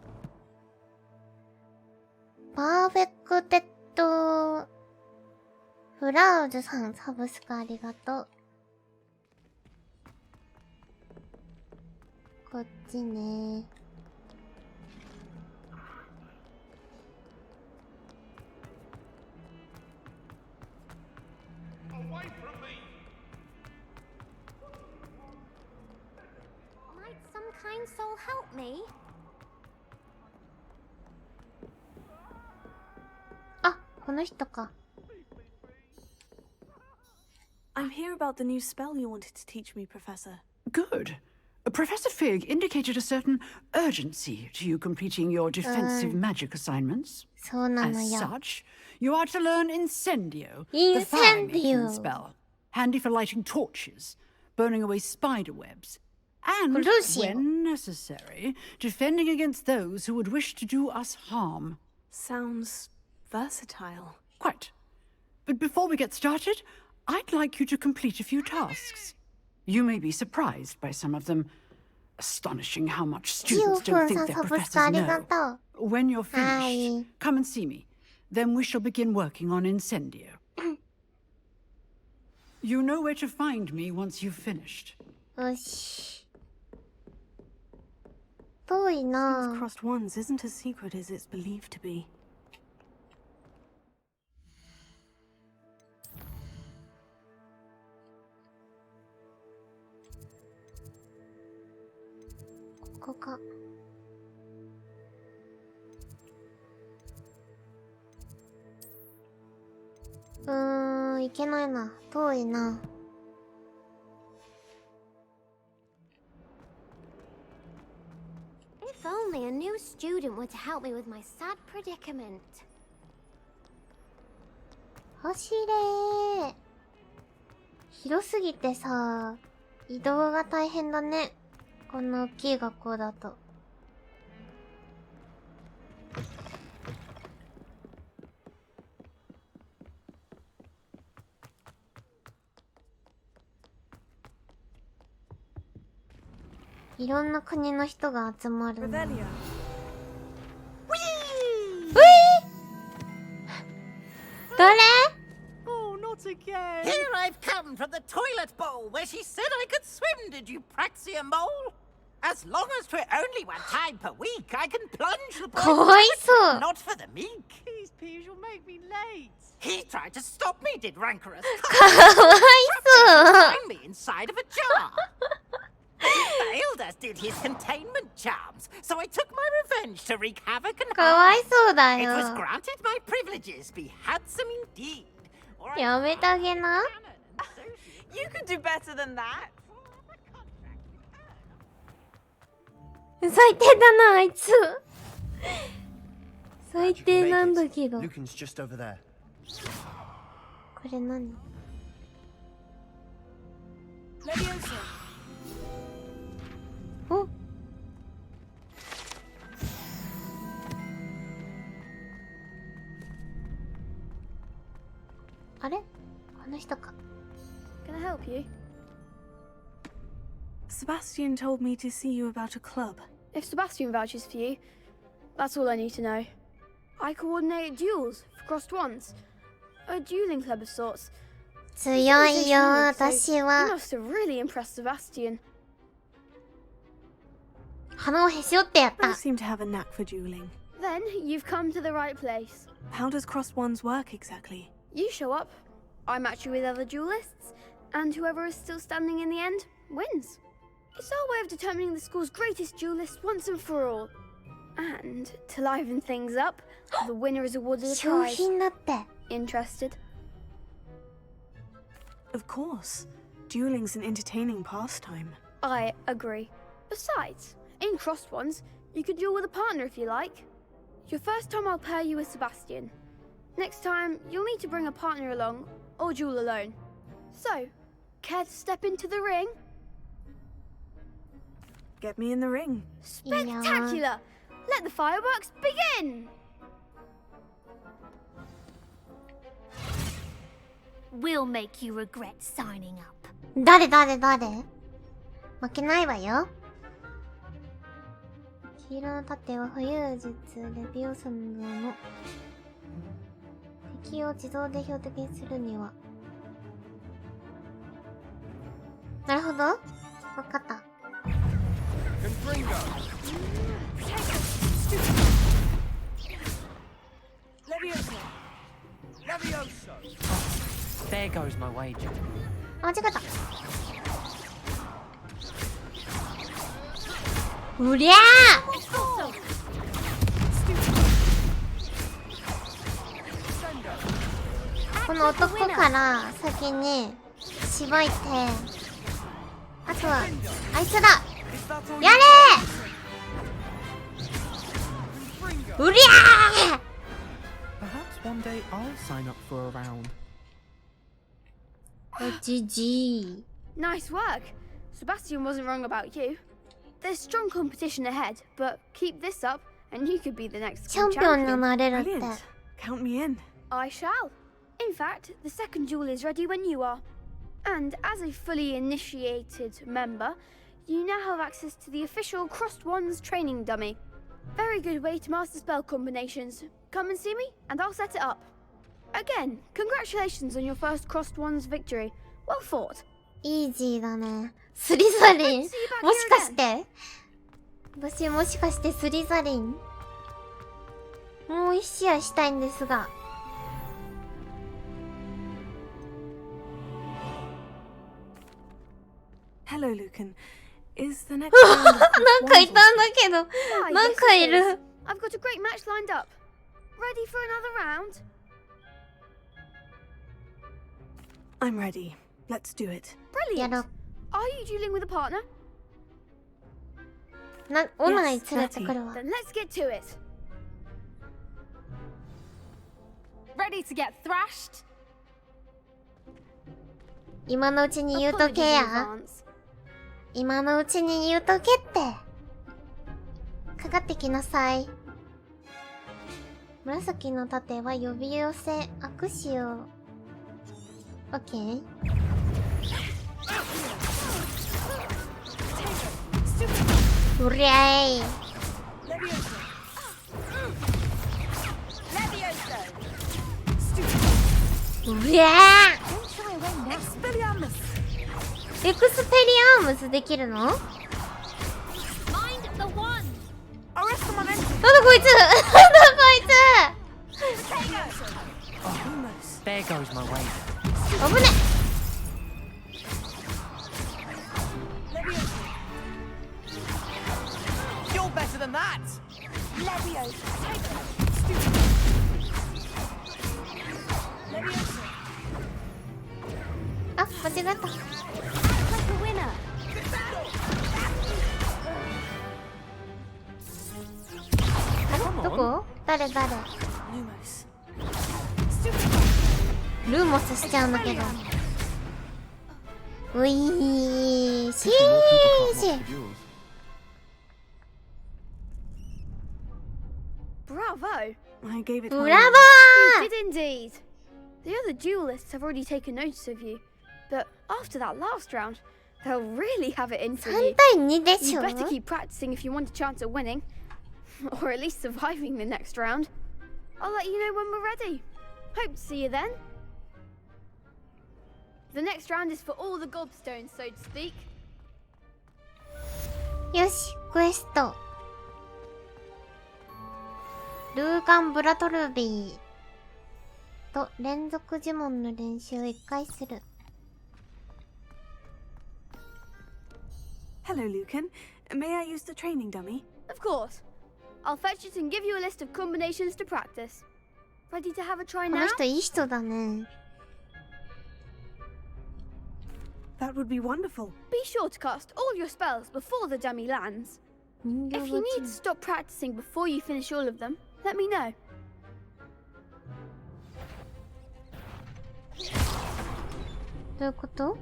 パーフェクテッドフラウズさん、サブスクありがとう。こっちね。Might some kind soul help me? あ、この人か。I'm here about the new spell you wanted to teach me, Professor. Good. Professor Fig indicated a certain urgency to you completing your defensive magic assignments. As such, you are to learn Incendio, the fire-making spell, handy for lighting torches, burning away spider webs, and, when necessary, defending against those who would wish to do us harm. Sounds versatile. Quite. But before we get started, I'd like you to complete a few tasks. You may be surprised by some of them. Astonishing how much students don't think their professors know. When you're finished, come and see me. Then we shall begin working on Incendio. You know where to find me once you've finished. よし。遠いな。 Seems crossed wands isn't as secret as it's believed to be. ここか。いけないな。遠いな。If only a new student were to help me with my sad predicament. 走れー。広すぎてさ、移動が大変だね。こんな大きい学校だと。いろんな国の人が集まるな。どれ Oh, not again. Here I've come from the toilet bowl where she said I could swim, did you praxia mole? As long as 'twere only one time per week, I can plunge the boy. かわいそう。 Not for the meek. These peas will make me late. He tried to stop me, did rancorous. かわいそう。 Find me inside of a jar. He failed, as did his containment charms. So I took my revenge to wreak havoc and かわいそうだ It よ。 was granted my privileges be handsome indeed. やめてあげな。You could do better than that. 最低だな、あいつ。最低なんだけど。こ Lucan's just over there. れ何？お。あれ？この人か。 Can I help you? Sebastian told me to see you about a club. If Sebastian vouches for you, that's all I need to know. I coordinate duels for crossed wands. A dueling club of sorts. 強いよ、私 You は。 must have really impressed Sebastian. 鼻をへし折ってやっ I た。 seem to have a knack for dueling. Then you've come to the right place. How does crossed wands work exactly? You show up, I match you with other duelists, and whoever is still standing in the end wins. It's our way of determining the school's greatest duelist once and for all. And to liven things up, the winner is awarded a prize. Interested? Of course. Dueling's an entertaining pastime. I agree. Besides, in crossed ones, you could duel with a partner if you like. Your first time I'll pair you with Sebastian. Next time, you'll need to bring a partner along, or duel alone. So, care to step into the ring? Get me in the ring. Spectacular! Let the fireworks begin! We'll make you regret signing up. 誰負けないわよ。黄色の盾は浮遊術レビオソングの敵を自動で標的にするには。なるほど。わかった。There goes my wager. 間違った。うりゃー！この男から先にしばいて、あとはあいつだ。やれー！うりゃー！Perhaps one day I'll sign up for a round. Oh, GG. Nice work. Sebastian wasn't wrong about you. There's strong competition ahead, but keep this up and you could be the next champion. Brilliant. Count me in. I shall. In fact, the second duel is ready when you are. And as a fully initiated member, you now have access to the official Crossed Wands training dummy. Very good way to master spell combinations. Come and see me, and I'll set it up. Again, congratulations on your first Crossed Wands victory. Well fought. Easy だね。スリザリン。もしかして私もしかしてスリザリンもう一試合したいんですが。Hello, Lucan. Is the next なんかいたんだけど、なんかいる。I've got a great match lined up. Ready for another round? I'm ready. Let's do it. Brilliant. Are you dueling with a partner? オナに連れてくるわ。 Then let's get to it. Ready to get thrashed? 今のうちに言うとけや。今のうちに言うとけって。かかってきなさい。紫の盾は呼び寄せ握手を。オッケー。うりゃい。うりゃー。エクスペリアームスできるの？なんだこいつThere goes my way. 危ね。You're better than that. Leviosa. あ、間違えた。どこ？誰？ルーモスしちゃうんだけど。ういーしーし。Bravo! I gave it. Bravo! You did indeed. The other duelists have already taken notice of you, but after that last round, they'll really have it in for you. 3対2でしょ。 You better keep practicing if you want a chance at winning, or at least surviving the next round. I'll let you know when we're ready. Hope to see you then. The next round is for all the gobstones, so to speak. よし、クエスト。ルーガン・ブラトルビー。と連続呪文の練習を1回する。Hello, Lucan. May I use the training dummy? Of course. I'll fetch it and give you a list of combinations to practice. Ready to have a try こ now? の人いい人だね。That would be wonderful. Be sure to cast all your spells before the dummy lands. If you need to stop practicing before you finish all of them, let me know. どういうこと？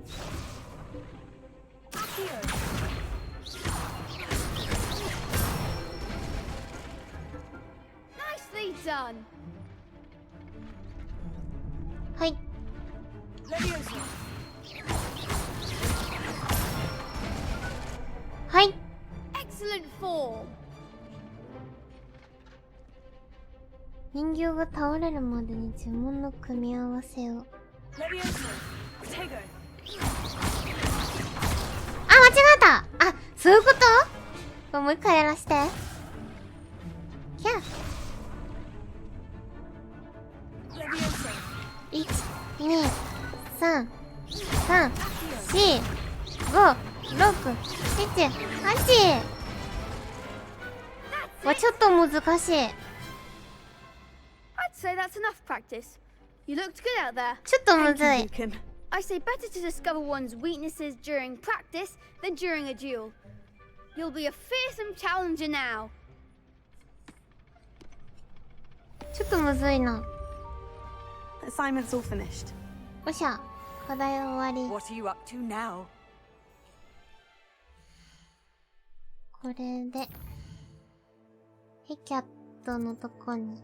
Nicely done. はい。はい。Excellent form. 人形が倒れるまでに呪文の組み合わせを。あ、間違えた。あ、そういうこと？もう一回やらして。キャー。1、2、3、3、4、5、6、7、8。わ、ちょっと難しい。I'd say that's enough practice. You looked good out there. ちょっとむずい。I say better to discover one's weaknesses during practice than during a duel. You'll be a fearsome challenger now. ちょっとむずいな。Assignment's all finished. おっしゃ、課題終わり。 What are you up to now? これでヘキャットのとこに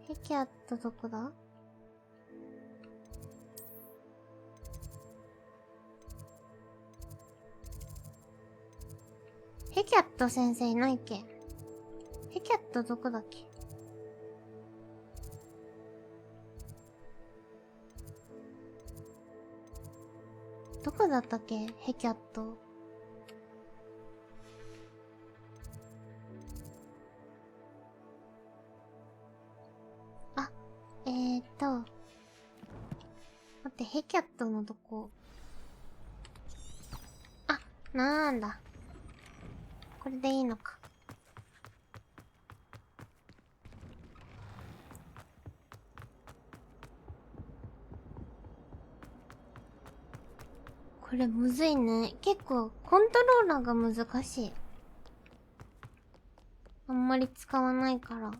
ヘキャットどこだ？ヘキャット先生いないっけ？ヘキャットどこだっけ？どこだったっけ？ヘキャット。あ、待って、ヘキャットのとこ。あ、なんだ。これでいいのか。これむずいね。結構コントローラーが難しい。あんまり使わないから。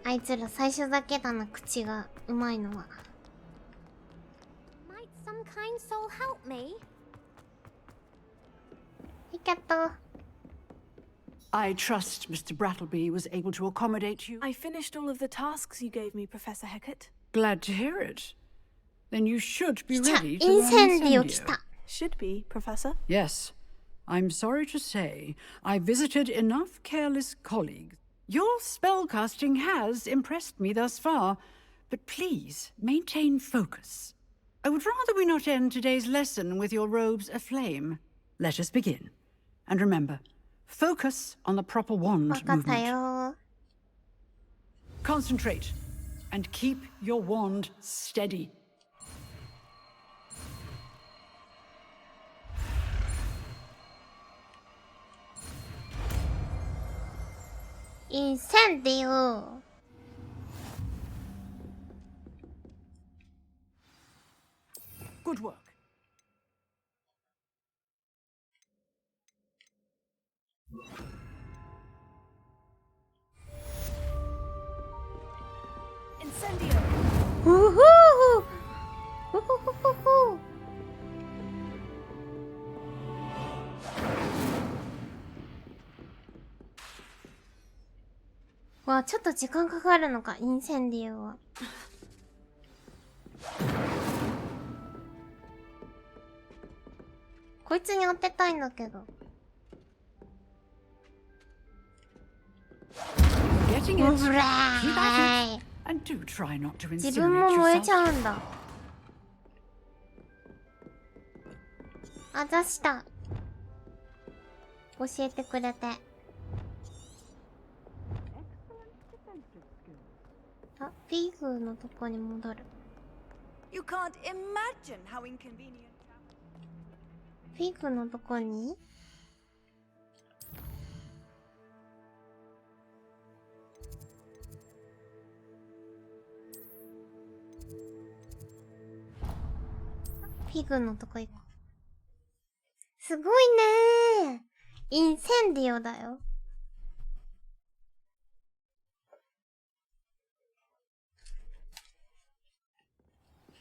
あいつら最初だけだな、口がうまいのは。Might some kind soul help me? ヘキャット。I trust Mr. Brattleby was able to accommodate you. I finished all of the tasks you gave me, Professor Hecat. Glad to hear it. Then you should be ready to Incendio. Should be, Professor. Yes. I'm sorry to say, I visited enough careless colleagues. Your spellcasting has impressed me thus far, but please maintain focus. I would rather we not end today's lesson with your robes aflame. Let us begin. And remember, focus on the proper wand movement. Concentrate and keep your wand steady. Incendio. Good work. Incendio. Woohoo! Woohoo! わあ、ちょっと時間かかるのか、インセンディオは。こいつに当てたいんだけど。Getting it. Keep at it. And do try not to 自分も incinerate 燃えちゃ yourself. うんだ。あざした。教えてくれて。あ、フィグのとこに戻る。You can't imagine how inconvenient. フィグのとこにフィグのとこ行こう。すごいねー。インセンディオだよ。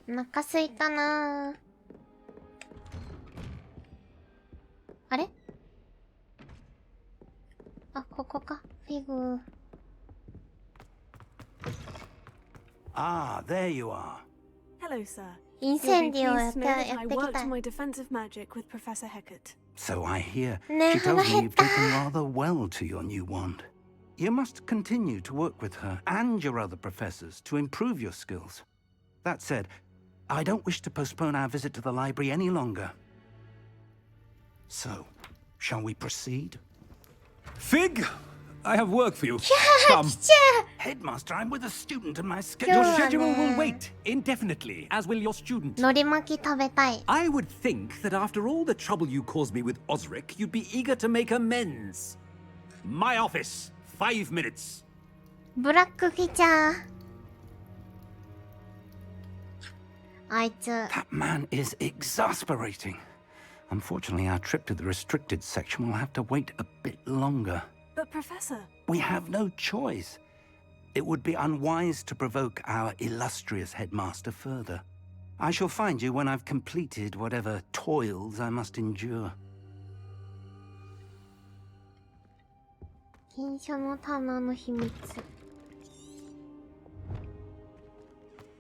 お腹すいたなー。あれ？あ、ここか。フィグ。Ah, there you are. Hello, sir. インセンディオ You'll や be って、 pleased to know や that っ I てき worked た。 my defensive magic with Professor Heckert. So I hear. Ne, She tells me you've腹減った。 taken rather well to your new wand. You must continue to work with her and your other professors to improve your skills. That said, I don't wish to postpone our visit to the library any longer. So, shall we proceed? Fig, I have work for you. キャー Come. 来ちゃ Headmaster, I'm with a student and my schedule. Your 今日はね schedule will wait indefinitely, as will your student. 海苔巻き食べたい。 I would think that after all the trouble you caused me with Osric, you'd be eager to make amends. My office, 5 minutes. ブラックフィチャー。あいつ。 That man is exasperating. Unfortunately, our trip to the restricted section will have to wait a bit longer. But, Professor... We have no choice. It would be unwise to provoke our illustrious headmaster further. I shall find you when I've completed whatever toils I must endure. 金書の棚の秘密。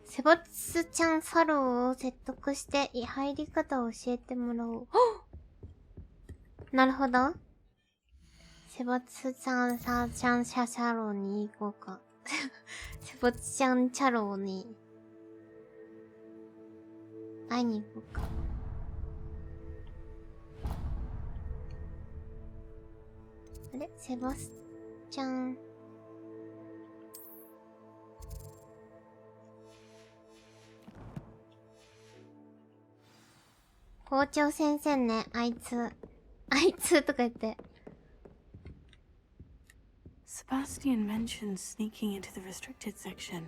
セバスチャン・サローを説得して入り方を教えてもらおう。なるほど。セバスチャン・シャローに行こうか。セバスチャン・チャローに会いに行こうか。あれセバスチャン。校長先生ね、あいつとか言って。Sebastian mentioned sneaking into the restricted section.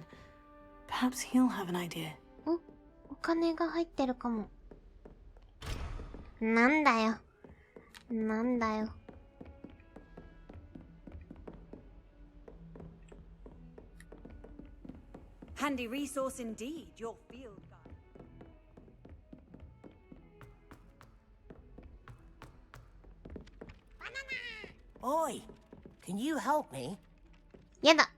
Perhaps he'll have an idea. お金が入ってるかも。なんだよ。なんだよ。Handy resource indeed, your field guide. Oi, can you help me? やだ。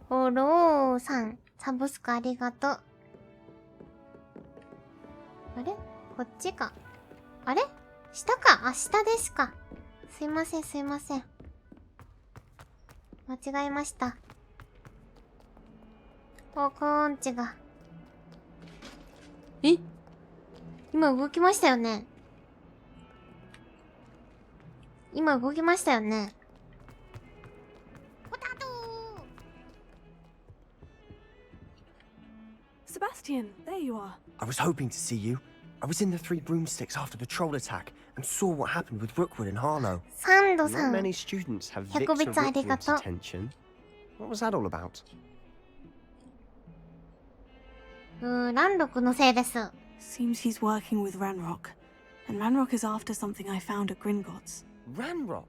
おろーさん、サブスクありがとう。あれこっちか。あれ下か。あ、下ですか。すいません、すいません。間違えました。方向音痴が。え？今動きましたよね。今動きましたよね。Sebastian, there you are. I was hoping to see you. I was in the Three Broomsticks after the troll attack and saw what happened with Rookwood and Harlow. サンドさ Not ん。 many students have 100 Victor ビッツありが Rookwood's とう。 attention. What was that all about? ランロクのせいです。 Seems he's working with Ranrock. And Ranrock is after something I found at Gringotts. Ranrock?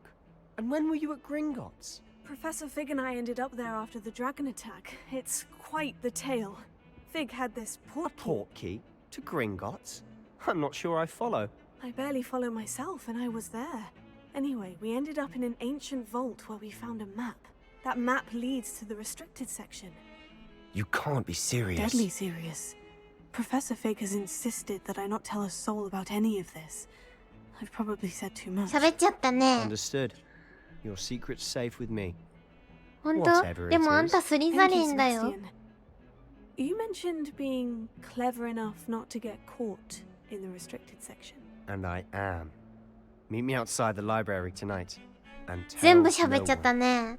And when were you at Gringotts? Professor Fig and I ended up there after the dragon attack. It's quite the tale. Fig had this A portkey? To Gringotts? I'm not sure I follow. I barely follow myself, and I was there. Anyway, we ended up in an ancient vault where we found a map. That map leads to the restricted section. You can't be serious. Deadly serious. Professor Fig has insisted that I not tell a soul about any of this. I've probably said too much. 喋っちゃったね。 Understood. Your secret's safe with me. 本当？でもあんたスリザリンだよ。You mentioned being clever enough not to get caught in the restricted section. And I am. Meet me outside the library tonight. And tell 全部喋っちゃったね。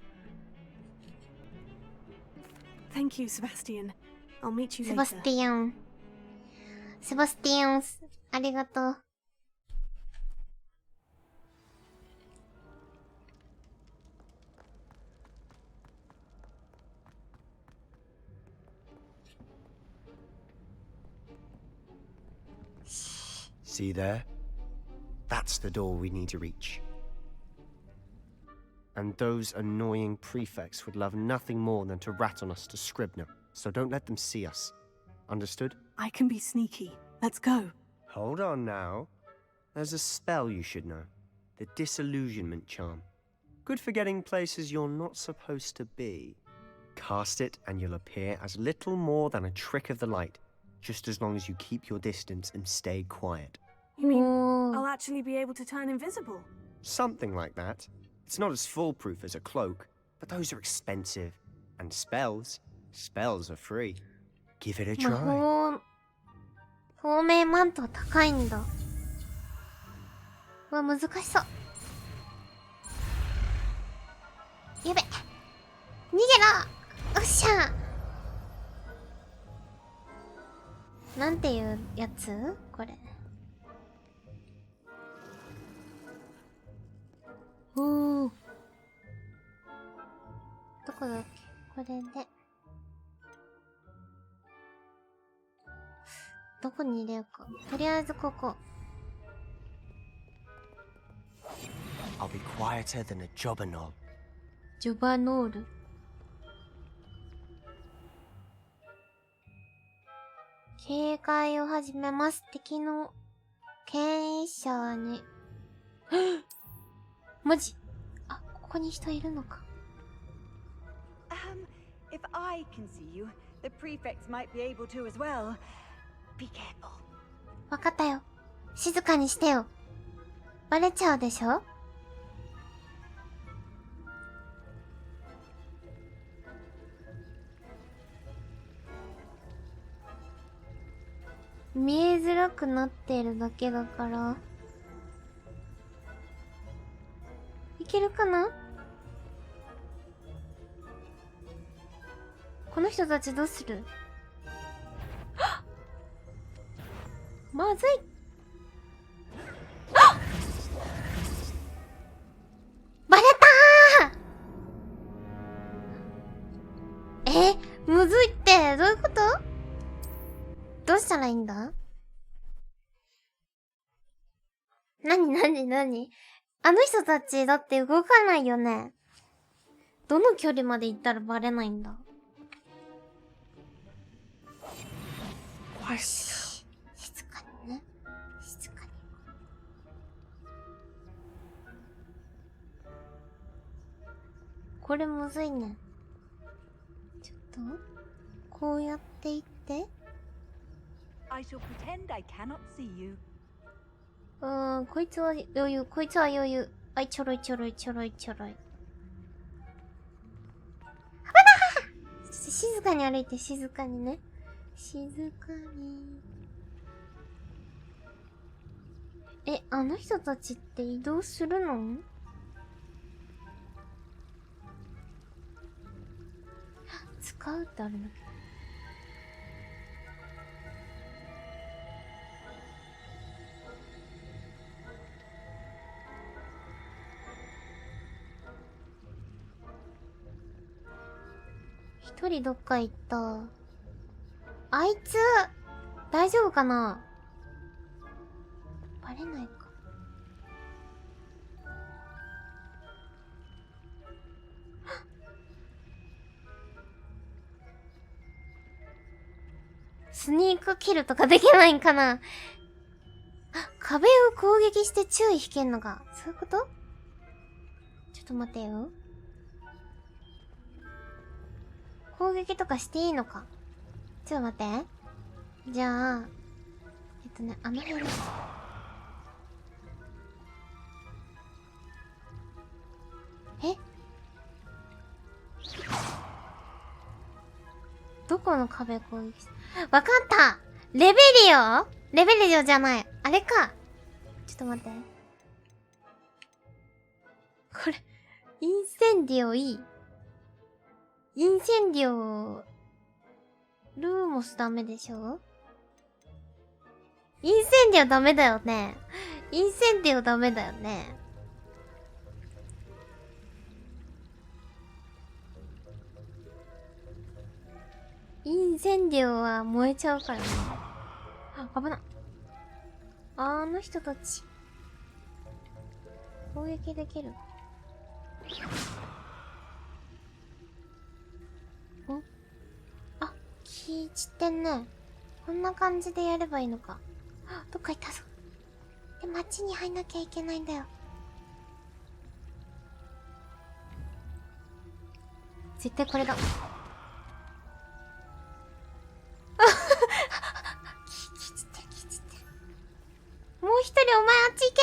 Thank you, Sebastian. I'll meet you later. セバスティアン。セバスティアン、ありがとう。See there? That's the door we need to reach. And those annoying prefects would love nothing more than to rat on us to Scribner, so don't let them see us. Understood? I can be sneaky. Let's go. Hold on now. There's a spell you should know. The Disillusionment Charm. Good for getting places you're not supposed to be. Cast it and you'll appear as little more than a trick of the light, just as long as you keep your distance and stay quiet. You mean I'll actually be able to turn invisible? Something like that. It's not as foolproof as a cloak, but those are expensive. And spells are free. Give it a try. 透明マント高いんだ。うわ、難しそう。やべ。逃げろ。おっしゃ。なんていうやつ？これ。おお。どこだっけ？これで。どこに入れようか。とりあえずここ。I'll be quieter than a Jobberknoll. ジョバノール。警戒を始めます。敵の牽引者に。マジ？あ、ここに人いるのか。If I can see you, the prefects might be able to as well. Be careful. わかったよ。静かにしてよ。バレちゃうでしょ？見えづらくなってるだけだから。いけるかな？この人たちどうする？まずい。バレたー。むずいってどういうこと？どうしたらいいんだ？なにあの人たちだって動かないよね。どの距離まで行ったらバレないんだ？よし。静かにね。静かに。これむずいね。ちょっと、こうやっていって。I shall pretend I cannot see you. こいつは余裕、こいつは余裕。はい、ちょろい。危ない！静かに歩いて、静かにね。静かに。あの人たちって移動するの？使うってあるんだけど。一人どっか行った。あいつ大丈夫かな？バレないか。スニークキルとかできないんかな？壁を攻撃して注意引けんのか。そういうこと？ちょっと待てよ。攻撃とかしていいのか。ちょっと待って。じゃああの辺に。この壁攻撃する。わかった。レベリオじゃない。あれか。ちょっと待って。これ、インセンディオいい。インセンディオ、ルーモスダメでしょ？インセンディオダメだよね。インセンディオダメだよね。インセンディオは燃えちゃうからね。あ、危ない。あの人たち。攻撃できる。ん？あ、気散ってんね。こんな感じでやればいいのか。どっか行ったぞ。で、街に入んなきゃいけないんだよ。絶対これだ。もう一人お前あっち行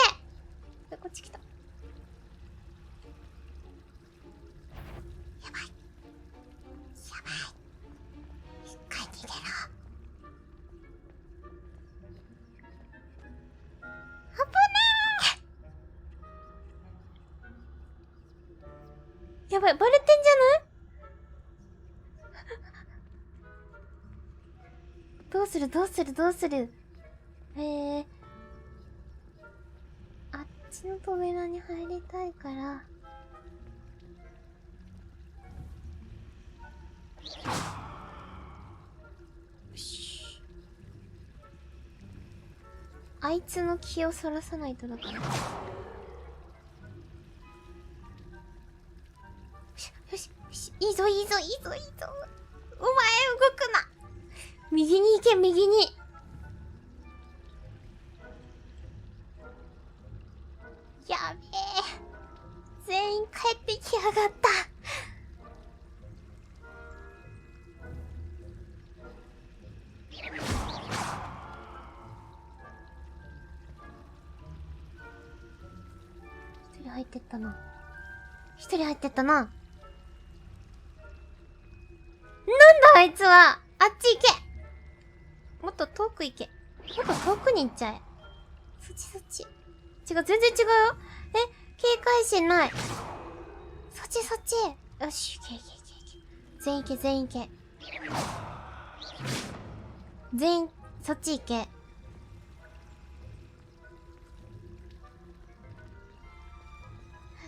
け。こっち来た。やばい。やばい。一回逃げろ。危ねえ。やばい、バレてんじゃない？どうする？あっちの扉に入りたいから。よし。あいつの気をそらさないとだから。よし。いいぞ。お前動くな。右に行け、右に。やべえ。全員帰ってきやがった。一人入ってったな。なんだあいつは。あっち行け。もっと遠く行け。もっと遠くに行っちゃえ。そっち。違う、全然違うよ。警戒心ない。そっち。よし、いけ。全員行け。全員、そっち行け。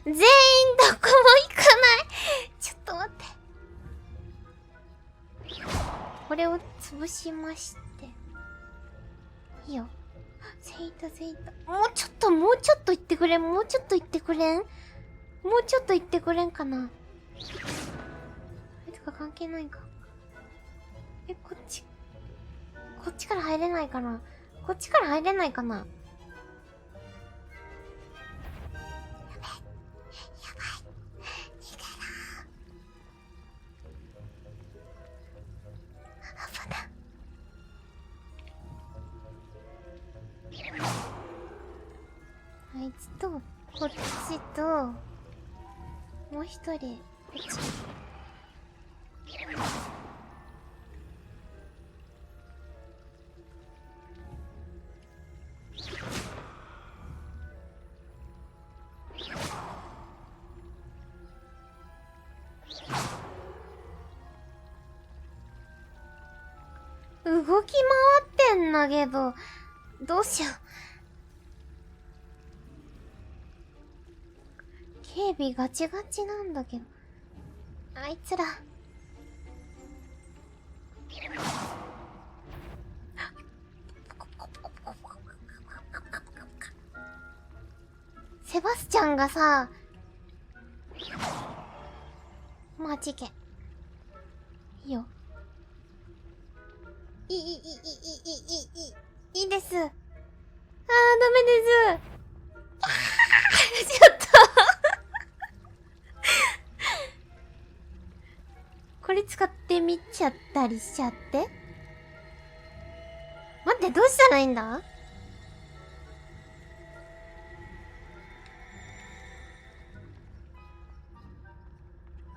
全員どこも行かない。ちょっと待って。これを潰しまして。いいよ。全員いた。もうちょっと言ってくれん。もうちょっと言ってくれんかな。とか関係ないか。こっちから入れないかな。あいつと、こっちと、もう一人、こっち。動き回ってんだけど、どうしよう。警備ガチガチなんだけど。あいつら。セバスチャンがさ、マジけ。いいよ。いいです。ダメです。ちょっとこれ使ってみちゃったりしちゃって。待って、どうしたらいいんだ？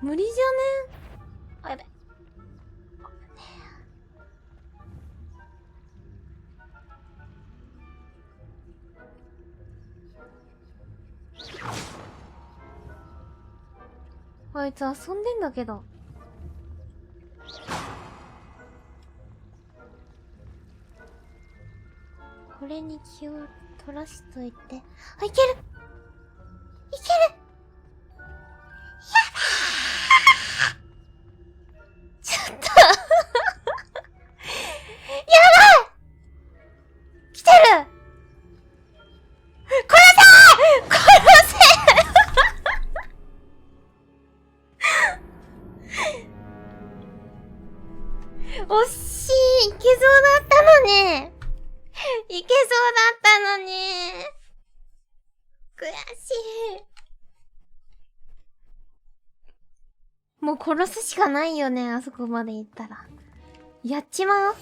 無理じゃね？あ、やべ。あいつ遊んでんだけど。これに気を取らしといて。あ、いける、いける。ちょっとやばい、来てる。殺せ、惜しい。いけそうだったのに。いけそうだったのに。悔しい。もう殺すしかないよね、あそこまで行ったら。やっちまう。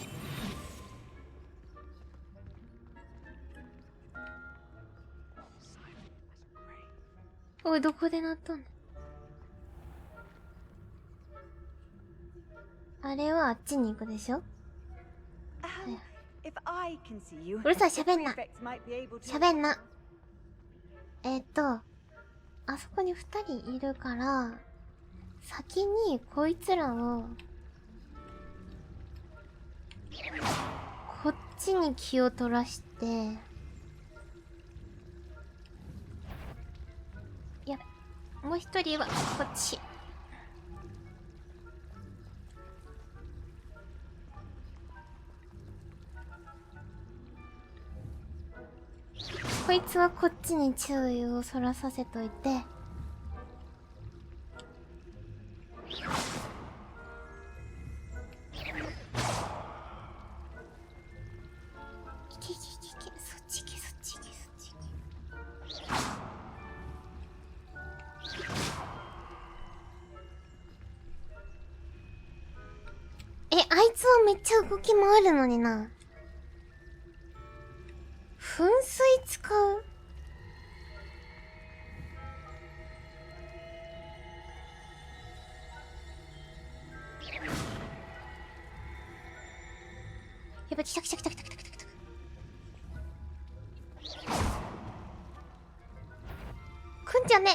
おい、どこで鳴ったの？あれはあっちに行くでしょ？うるさい、喋んな。喋んな。あそこに2人いるから、先にこいつらを、こっちに気を取らして、やべ、もう1人はこっち。こいつはこっちに注意をそらさせといて、いけいけいけいけ、そっち行け、そっち行け、そっち行け。あいつはめっちゃ動き回るのにな。噴水使う？やばい、来た来た来た来た来た来た来た。来んじゃね。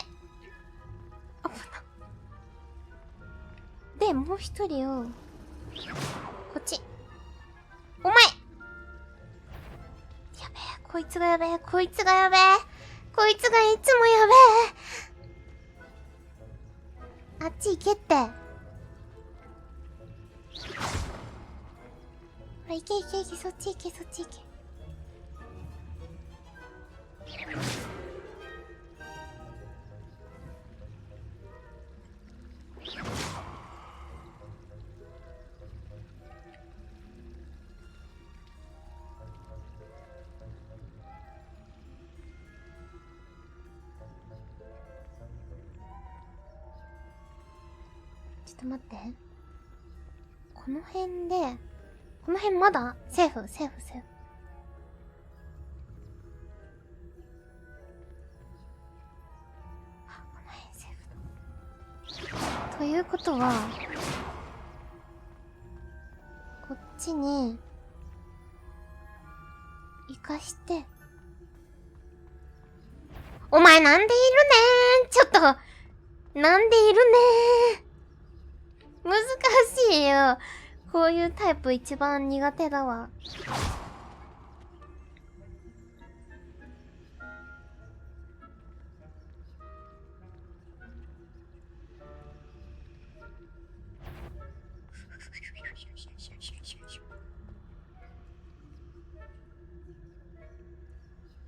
あぶな。で、もう一人を、こっち。お前、やべえ、こいつがやべえ、こいつがやべえ、こいつがいつもやべえ。あっち行けって。ほら、行け行け行け、そっち行け、そっち行け。ちょっと待って。この辺で、この辺まだセーフ、セーフ、セーフ。あ、この辺セーフだ。ということは、こっちに、生かして、お前なんでいるねー。ちょっと、なんでいるねー。難しいよ。こういうタイプ一番苦手だわ。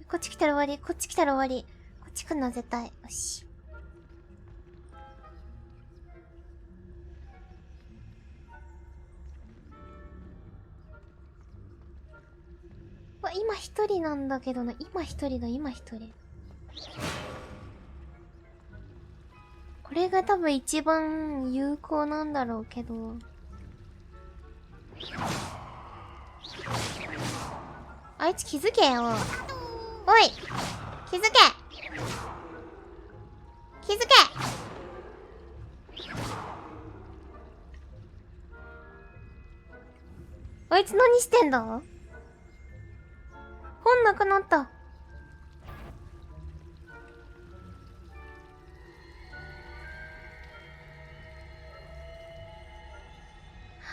こっち来たら終わり、こっち来たら終わり。こっち来んの絶対。よし。わ、今一人なんだけどな。今一人だ、今一人。これが多分一番有効なんだろうけど。あいつ気づけよ。おい、気づけ、気づけ。あいつ何してんだ？本なくなった。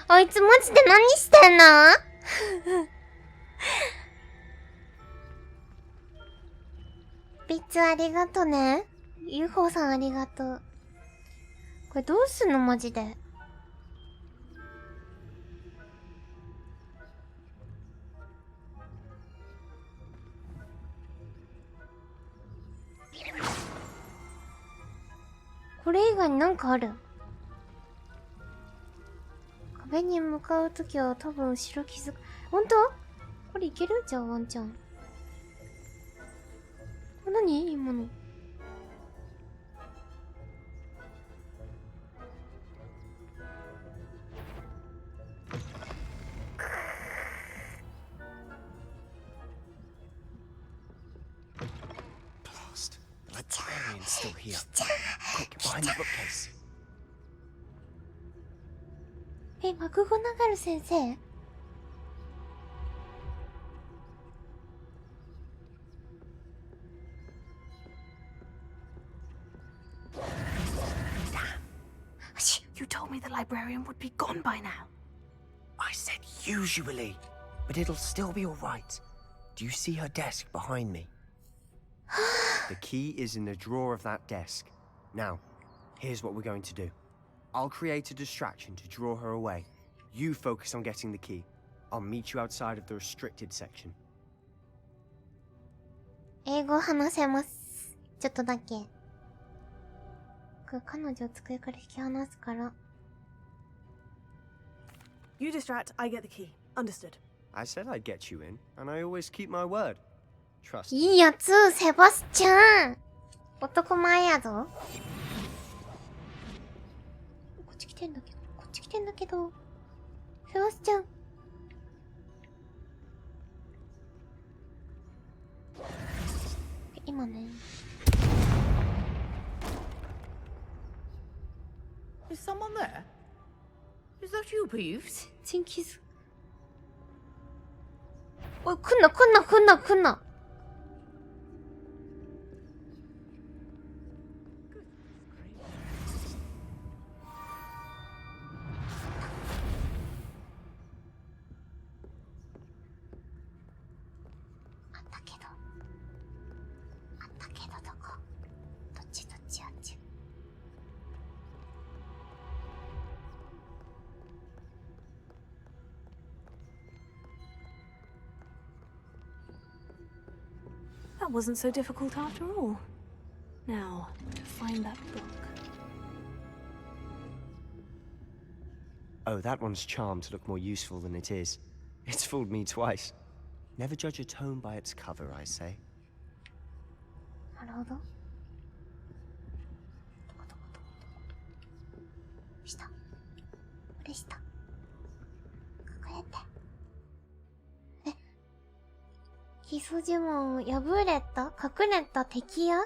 あいつマジで何してんの？ビッツありがとね。UFO さんありがとう。これどうすんのマジで。これ以外になんかある？壁に向かうときは多分後ろ気づく。ほんと？これいける？じゃあワンちゃん。何今の。Blast. The librarian's still here. Quick, behind the bookcase. マクゴナガル先生？You told me the librarian would be gone by now. I said usually, but it'll still be all right. Do you see her desk behind me? The key is in the drawer of that desk. Now, here's what we're going to do. I'll create a distraction to draw her away. You focus on getting the key. I'll meet you outside of the restricted section. 英語話せます。ちょっとだけ。彼女を机から引き離すから。You distract, I get the key. Understood. I said I'd get you in, and I always keep my word. Trust me. いいやつ、セバスチャン。男前やぞ。こっち来てんだけど、こっち来てんだけど。セバスチャン。今ね。Is someone there? Is that you, Peeves? 全然気づ。おい、来んな来んな来んな来んな。あったけどどこ？どっちあっち。That wasn't so difficult after all. Now, to find that book. Oh, that one's charmed to look more useful than it is. It's fooled me twice. Never judge a tome by its cover, I say. なるほど。下。これ下。隠れて。基礎呪文破れた隠れた敵や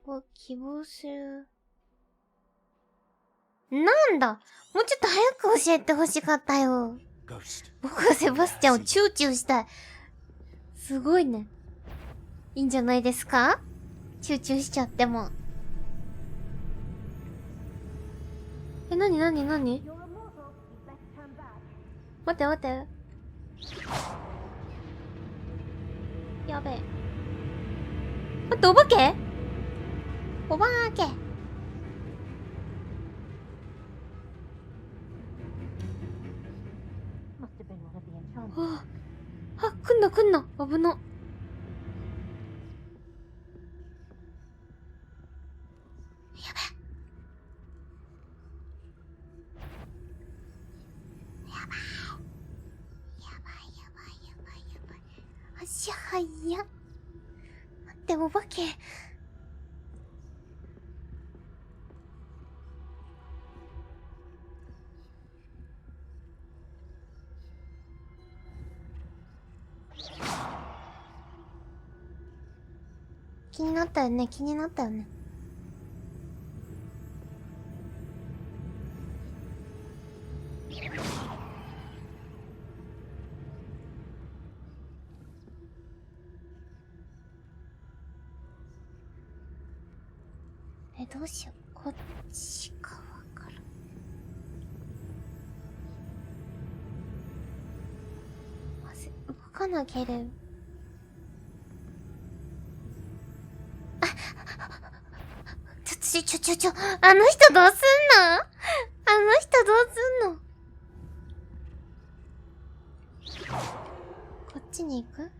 を希望する。なんだ、もうちょっと早く教えてほしかったよ。僕はセバスチャンをチューチューしたい。すごいね。いいんじゃないですか？チューチューしちゃっても。なに待って。やべえ。待って、お化け？お化け。あ、来んな。危な。足早っ。待って、お化け。気になったよね。どうしよう。こっち側から。かなける。あの人どうすんの？あの人どうすんの？こっちに行く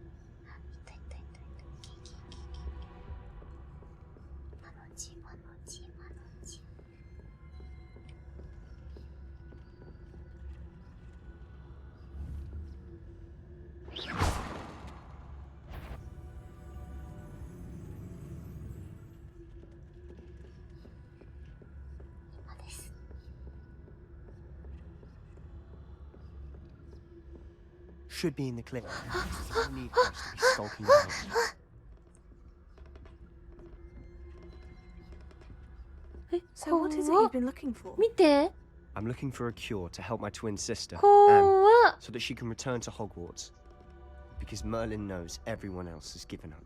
？Should be in the clip. No need for us to be skulking about. So what is it you've been looking for? 見て。 I'm looking for a cure to help my twin sister, 怖 Anne, っ。 so that she can return to Hogwarts. Because Merlin knows everyone else has given up.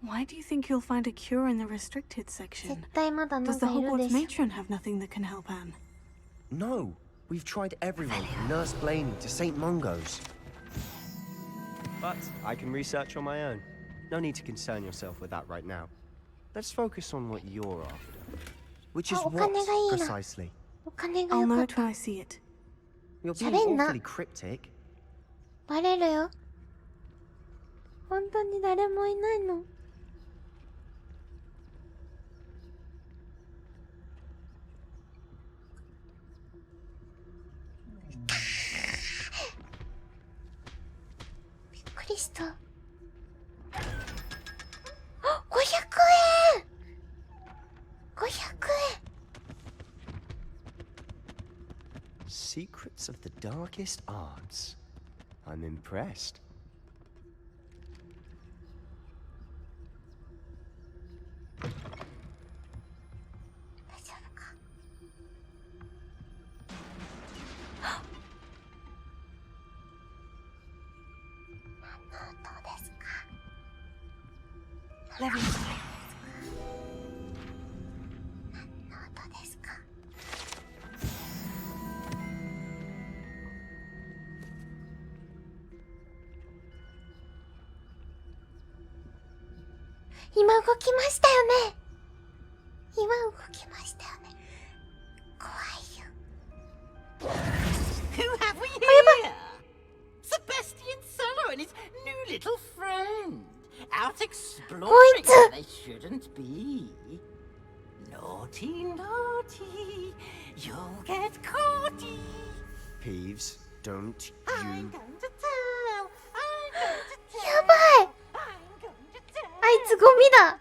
Why do you think you'll find a cure in the restricted 絶 section? 対まだな Does ん the かいるで Hogwarts しょ。 matron have nothing that can help Anne? No, we've tried everyone from Nurse Blaney to St. Mungo's. But I can research on my own. No need to concern yourself with that right now. Let's focus on what you're after. Which is あ、お what, 金がいいな。 precisely? お金が I'll よか know っ it た。 when I see it. You're being 喋んな。 awfully cryptic. バレるよ。本当に誰もいないの。びっくりした。あ、500円。500円。 Secrets of the darkest arts. I'm impressed. Let me 今動きましたよね。今動きましたよね。怖いよ。 Who have we here? Sebastian Sallow and his new little friend. Out exploring where they shouldn't be. Naughty, naughty. You'll get caughty. Peeves, don't I'm you... going to tell. I'm going to tell. やばい。 I'm going to tell. あいつゴミだ。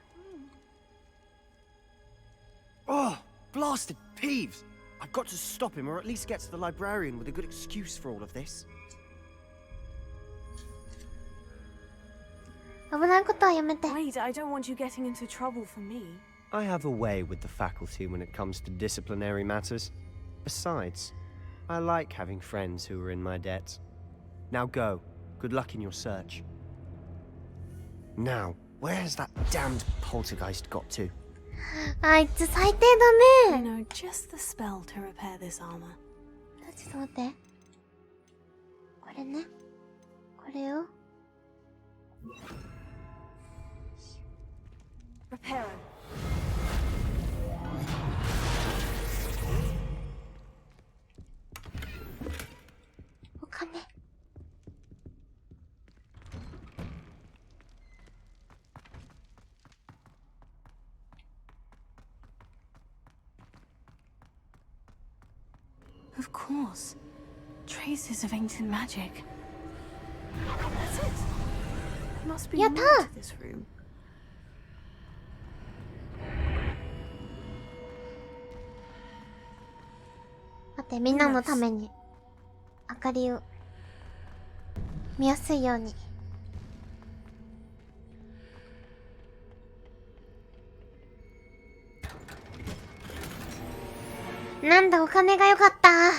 Oh, blasted Peeves! I've got to stop him, or at least get to the librarian with a good excuse for all of this. 危ないことはやめて。 Wait, I don't want you getting into trouble for me. I have a way with the faculty when it comes to disciplinary matters. Besides, I like having friends who are in my debt. Now go. Good luck in your search. Now, where's that damned poltergeist got to? あいつ最低 I だね。 know just the spell to repair this armor. ちょっと待って。これね。これを。 Repair. お金。Of course. Traces of ancient magic. That's it. There must be more to this room. 待って、みんなのために明かりを見やすいように。なんだ、お金が良かった。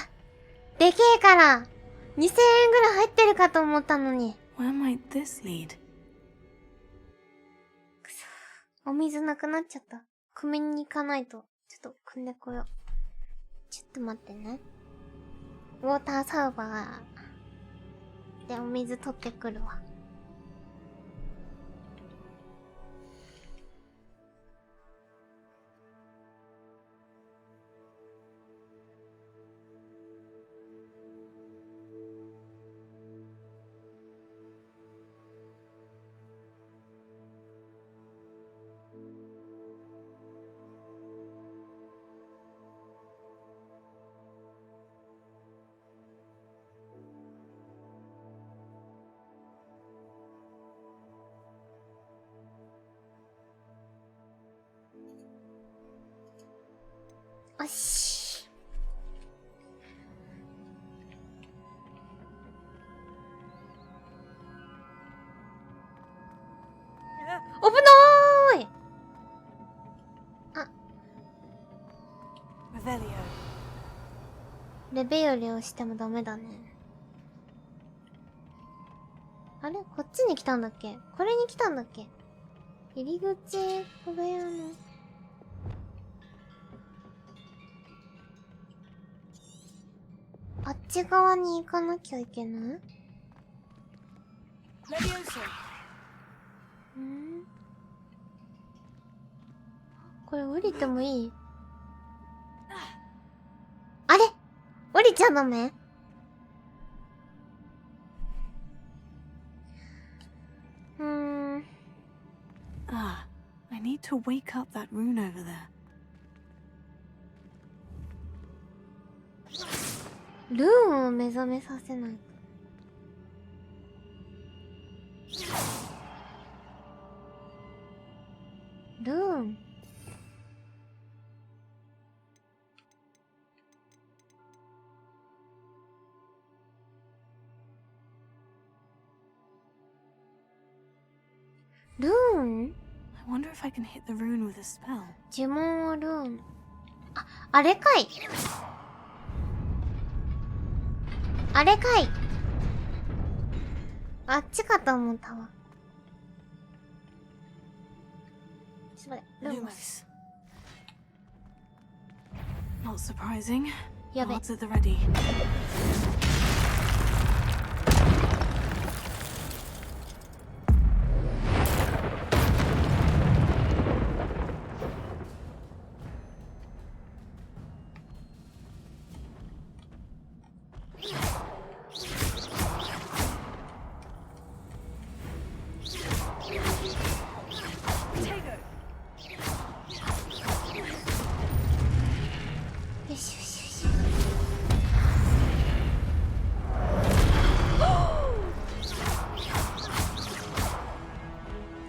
でけえから2000円ぐらい入ってるかと思ったのに。 Where might this lead? お水なくなっちゃった。汲みに行かないと。ちょっと汲んでこよう。ちょっと待ってね。ウォーターサーバー。てお水取ってくるわ。よし。危ない。あ、レベより押してもダメだね。あれ、こっちに来たんだっけ？これに来たんだっけ？入り口小部屋の。あっち側に行かなきゃいけない？これ降りてもいい？あれ？降りちゃダメ？Ah, I need to wake up that rune over there. ルーンを目覚めさせない。ルーン。ルーン？ I wonder if I can hit the rune with a spell. 呪文をルーン。あ、あれかい。あれかい。あっちかと思ったわ。ちょっと待って、ルーマス。Not surprising. やべ。 Cards at the ready.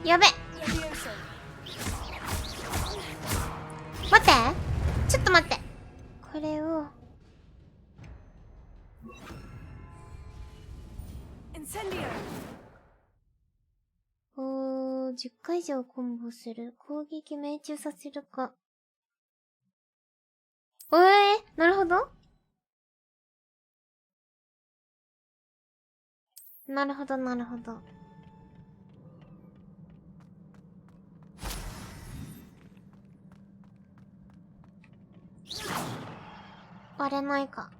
やべ。待って。ちょっと待って。これを。10回以上コンボする。攻撃命中させるか。なるほど。なるほど、なるほど。割れないか。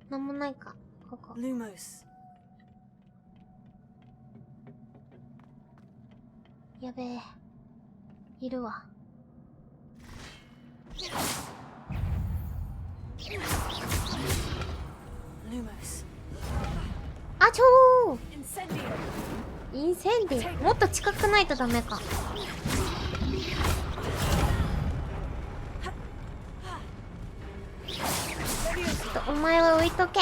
なんもないか。ここ。やべえ。いるわ。あちょー。インセンディ。もっと近くないとダメか。お前は置いとけ。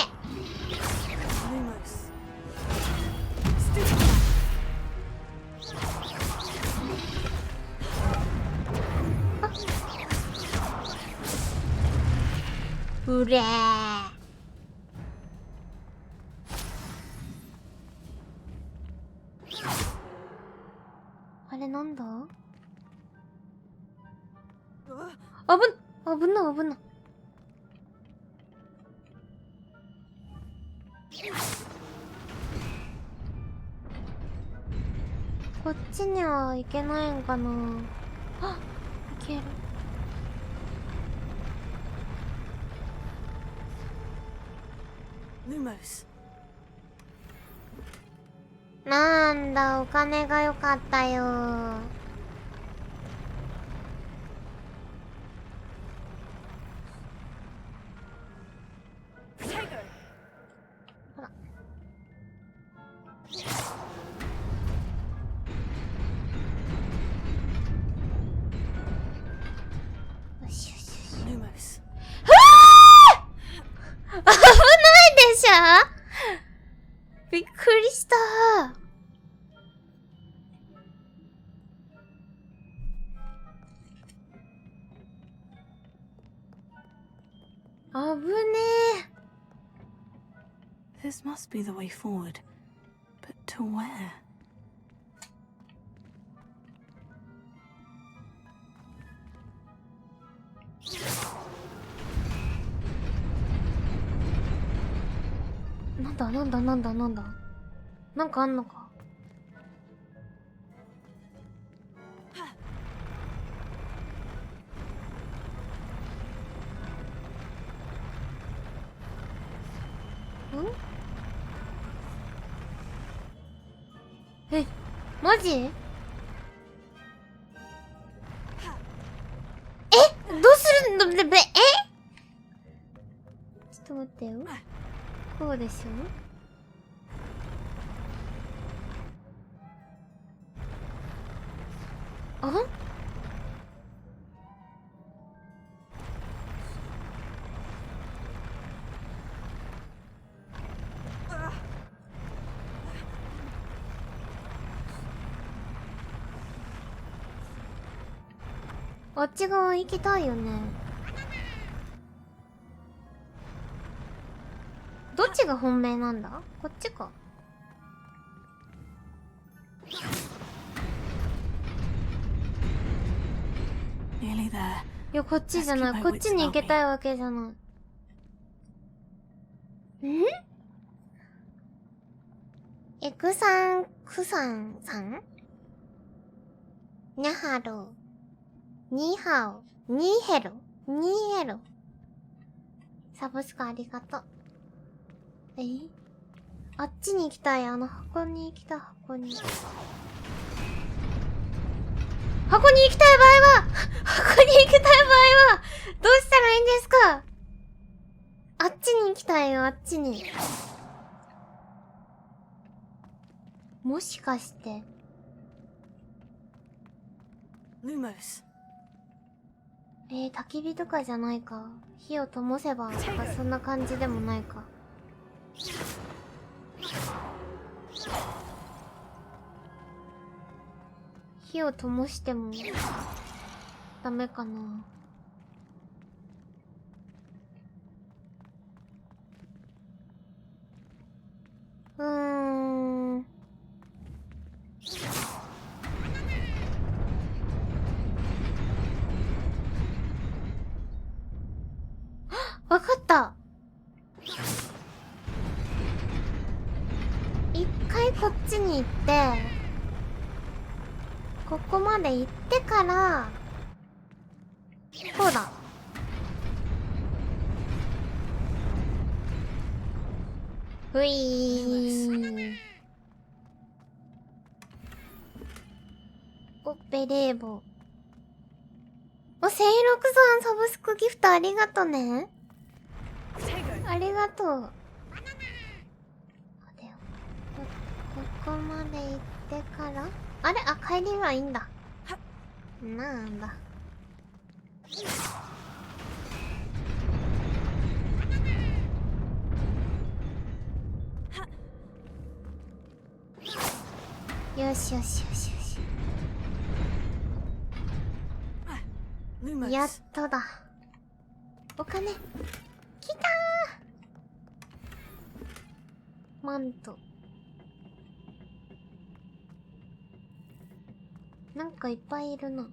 うれー。あれなんだ？危な。こっちには行けないんかな。あ、行ける。Lumos. なんだ、お金が良かったよ。Lumos. 危ないでしょ。びっくりした。危ねえ。 This must be the way forward. But to where? なんだなんだなんだなんだ。なんかあんのか。え、マジ？え、どうするの？え？ちょっと待ってよ。こうでしょ？あ？あっち側行きたいよね。どっちが本命なんだ？こっちか。Nearly there. いや、こっちじゃない。こっちに行けたいわけじゃない。ん？エクさん、クさんさん？にゃはろ。にはお。にへろ。にへろ。サブスクありがとう。あっちに行きたい。あの箱に行きたい。箱に行きたい場合は箱に行きたい場合はどうしたらいいんですか？あっちに行きたいよ。あっちに。もしかしてLumos. 焚き火とかじゃないか。火を灯せばとかそんな感じでもないか。火を灯してもダメかな。わかった。一回こっちに行って、ここまで行ってから、こうだ。ふいー。お、ベレー帽。お、セイロクさんサブスクギフトありがとね。ありがとう。ここまで行ってから、あれ？あ、帰りはいいんだ。なんだ。よしよしよしよし。やっとだ。お金。来たー。マント。なんかいっぱいいるな。ち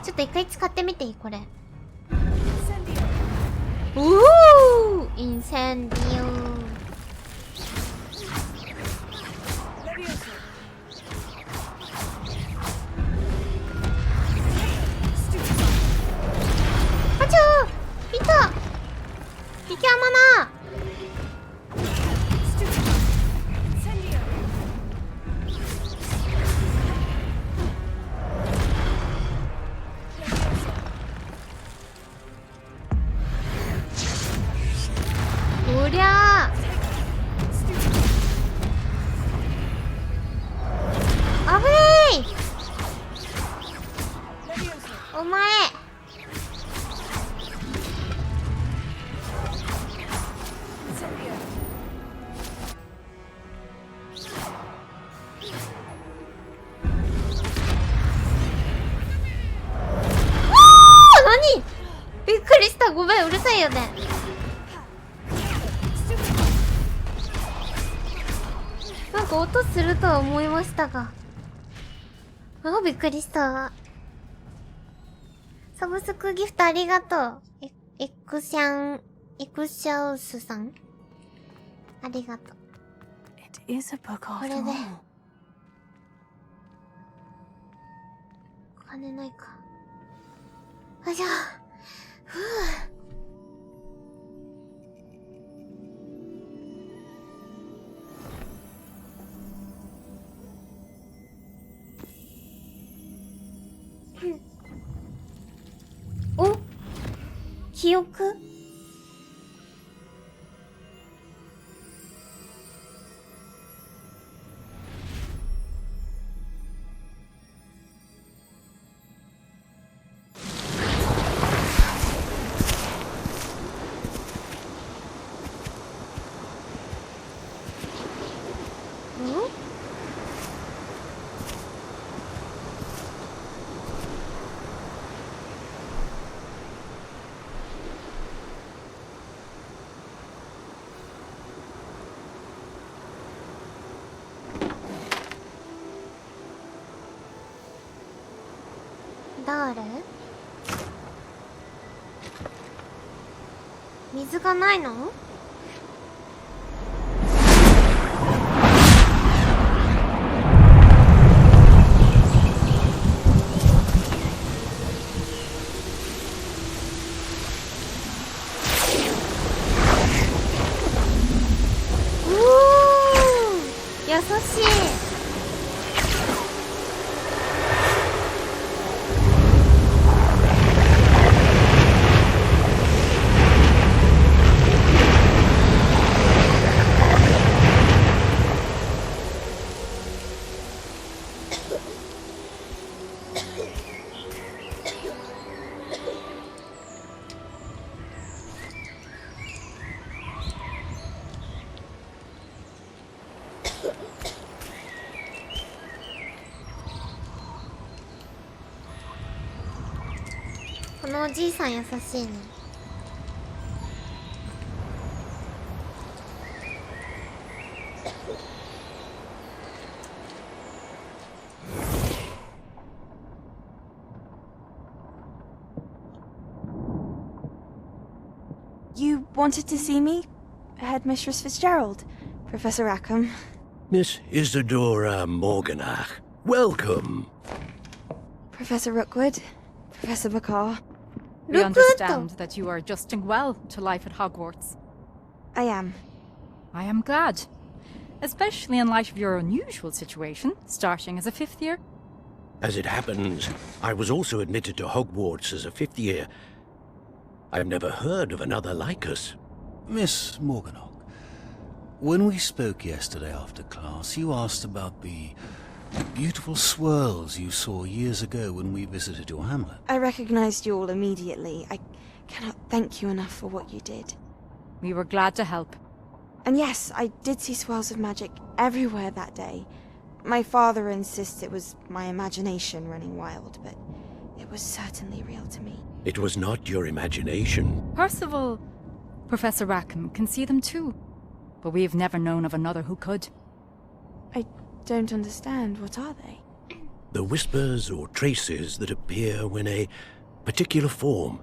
ょっと一回使ってみていい？これ。おー！インセンディオ。お前何びっくりした。ごめん、うるさいよね。なんか音するとは思いましたが、あ、びっくりした。サブスクギフトありがとう。エクシャウスさん、ありがとう。これでお金ないか。あ、じゃあふぅ。お、記憶。誰？水がないの？優しい。このおじいさん優しいね。You wanted to see me? Headmistress Fitzgerald? Professor Rackham? Miss Isadora Morganach, welcome. Professor Rookwood? Professor Bakar? We understand that you are adjusting well to life at Hogwarts. I am. I am glad. Especially in light of your unusual situation, starting as a 5th year. As it happens, I was also admitted to Hogwarts as a 5th year. I've never heard of another like us. Miss Morganach, when we spoke yesterday after class, you asked about the beautiful swirls you saw years ago when we visited your hamlet. I recognized you all immediately. I cannot thank you enough for what you did. We were glad to help. And yes, I did see swirls of magic everywhere that day. My father insists it was my imagination running wild, but it was certainly real to me. It was not your imagination. Percival, Professor Rackham can see them too. But we've never known of another who could. I don't understand. What are they? The whispers or traces that appear when a particular form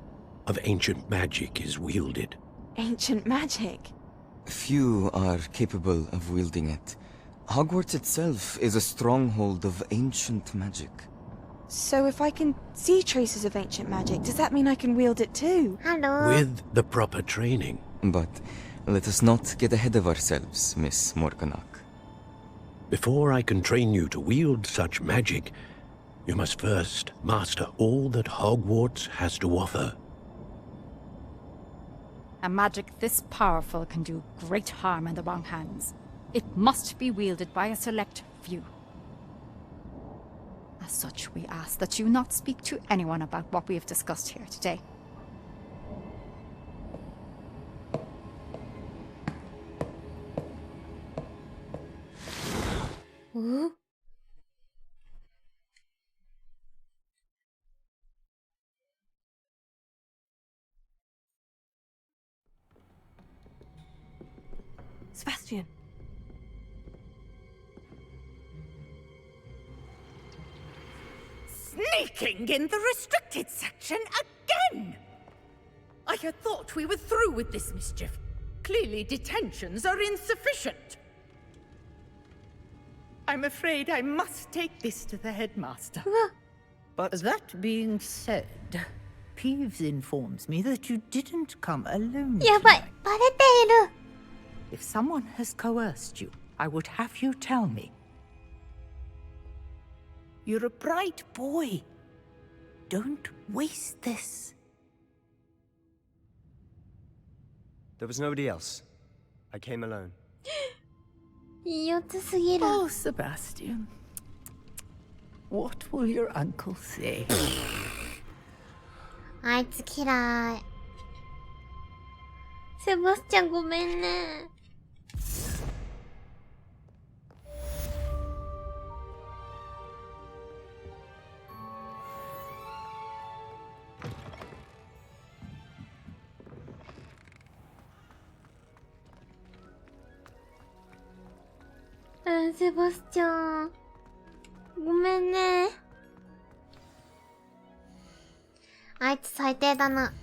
of ancient magic is wielded. Ancient magic? Few are capable of wielding it. Hogwarts itself is a stronghold of ancient magic. So if I can see traces of ancient magic, does that mean I can wield it too? Hello. With the proper training. But let us not get ahead of ourselves, Miss Morganach. Before I can train you to wield such magic, you must first master all that Hogwarts has to offer. A magic this powerful can do great harm in the wrong hands. It must be wielded by a select few. A As such, we ask that you not speak to anyone about what we have discussed here today. Ooh. Sebastian. Sneaking in the restricted section again! I had thought we were through with this mischief. Clearly detentions are insufficient. I'm afraid I must take this to the headmaster. But that being said, Peeves informs me that you didn't come alone. If someone has coerced you, I would have you tell me. You're a bright boy. Don't waste this. There was nobody else. I came alone. Oh, Sebastian. What will your uncle say? あいつ嫌い。セバスチャンごめんね。セバスチャンごめんね。あいつ最低だな。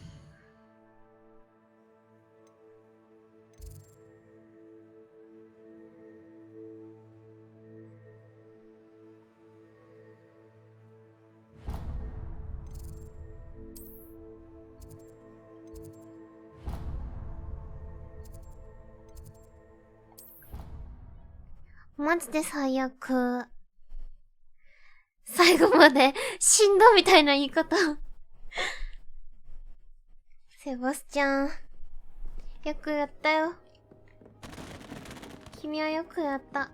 マジで最悪。最後まで死んだみたいな言い方。セバスチャン、よくやったよ。君はよくやった。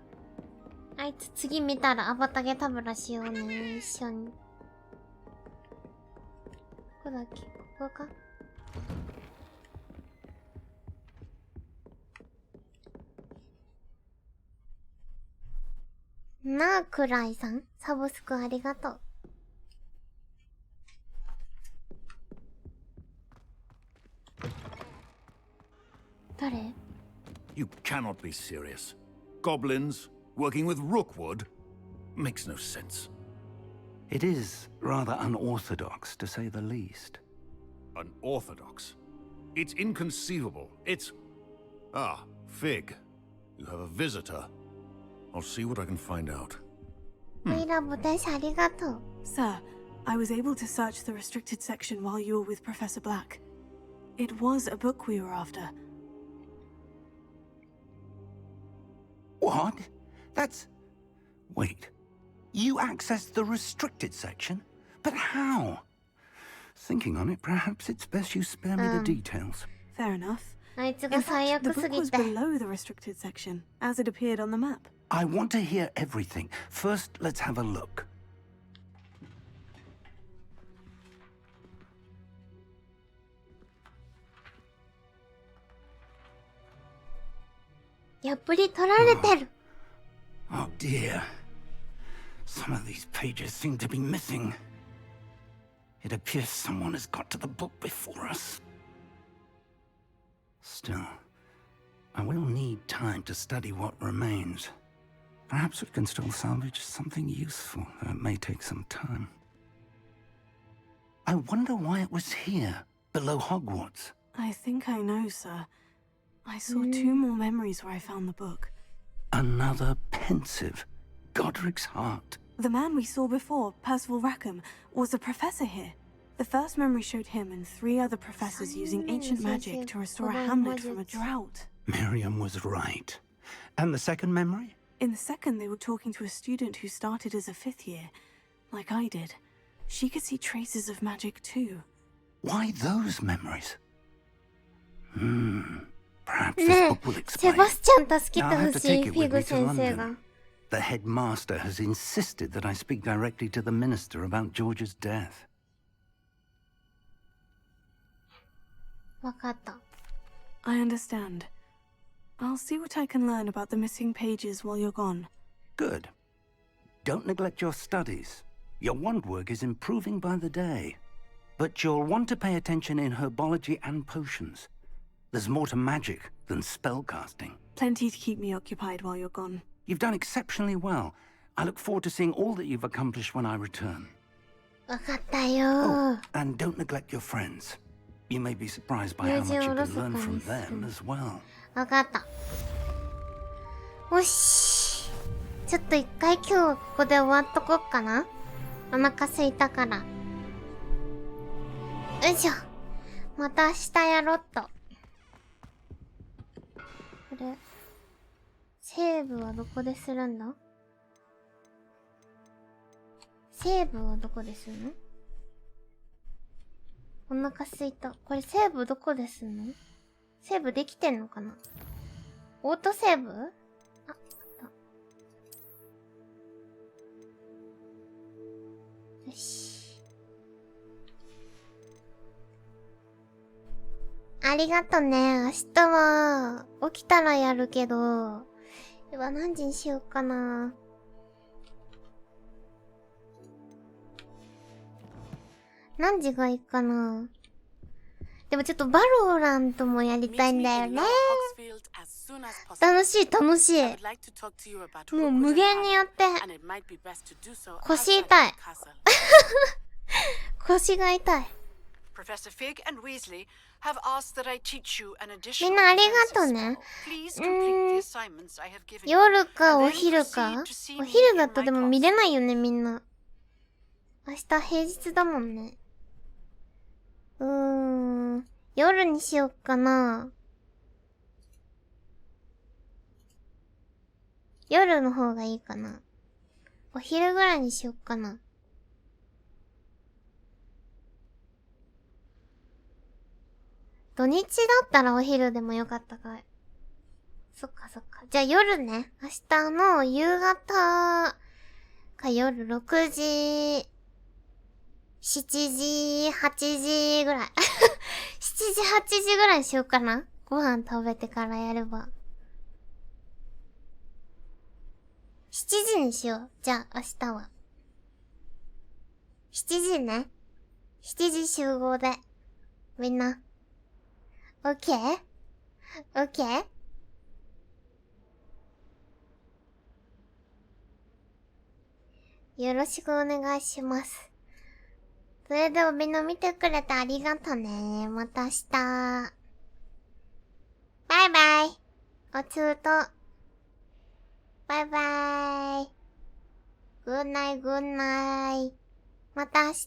あいつ次見たらアバタゲタブラしようね、一緒に。どこだっけ？ここか？なあ、クライさん。サブスクありがとう。誰？ You cannot be serious. Goblins working with Rookwood makes no sense. It is rather unorthodox, to say the least. Unorthodox? It's inconceivable. It's... Ah, Fig. You have a visitor. I'll see what I can find out. Sir, I was able to search the restricted section while you were with Professor Black. It was a book we were after. What? That's... Wait. You accessed the restricted section? But how? Thinking on it, perhaps it's best you spare me the details. Fair enough. In fact, the book was below the restricted section, as it appeared on the map. I want to hear everything. First, let's have a look. Oh dear. Some of these pages seem to be missing. It appears someone has got to the book before us. Still, I will need time to study what remains. Perhaps we can still salvage something useful, though it may take some time. I wonder why it was here, below Hogwarts. I think I know, sir. I saw 2 more memories where I found the book. Another pensive. Godric's heart. The man we saw before, Percival Rackham, was a professor here. The first memory showed him and 3 other professors using ancient magic to restore a hamlet from a drought. Miriam was right. And the second memory? In the second, they were talking to a student who started as a 5th year, like I did. She could see traces of magic too. Why those memories? Perhaps this book will explain. I'll have to take it with me to London. The headmaster has insisted that I speak directly to the minister about George's death. わかった。 I understand. I'll see what I can learn about the missing pages while you're gone. Good. Don't neglect your studies. Your wand work is improving by the day. But you'll want to pay attention in herbology and potions. There's more to magic than spellcasting. Plenty to keep me occupied while you're gone. You've done exceptionally well. I look forward to seeing all that you've accomplished when I return. わかったよ。 Oh, and don't neglect your friends. You may be surprised by how much you can learn from them as well. わかった。よし。ちょっと一回今日はここで終わっとこっかな。お腹すいたから。よいしょ。また明日やろっと。これ。セーブはどこでするんだ？セーブはどこでするの？お腹すいた。これセーブどこでするの？セーブできてんのかな？オートセーブ？あ、あった。よし。ありがとね。明日は、起きたらやるけど、うわ、何時にしようかな。何時がいいかな。でもちょっとバローラントもやりたいんだよね。楽しい楽しい。もう無限にやって。腰痛い。腰が痛い。みんなありがとうね。夜かお昼か？お昼だとでも見れないよねみんな。明日平日だもんね。夜にしよっかな。夜の方がいいかな。お昼ぐらいにしよっかな。土日だったらお昼でもよかったかい。そっかそっか。じゃあ夜ね。明日の夕方か夜6時、7時、8時ぐらい。7時、8時ぐらいにしようかな。ご飯食べてからやれば。7時にしよう。じゃあ明日は。7時ね。7時集合で。みんな。オッケー？オッケー？よろしくお願いします。それではみんな見てくれてありがとね。また明日。バイバイ。おつーと。バイバイ。グッナイグッナイ。また明日。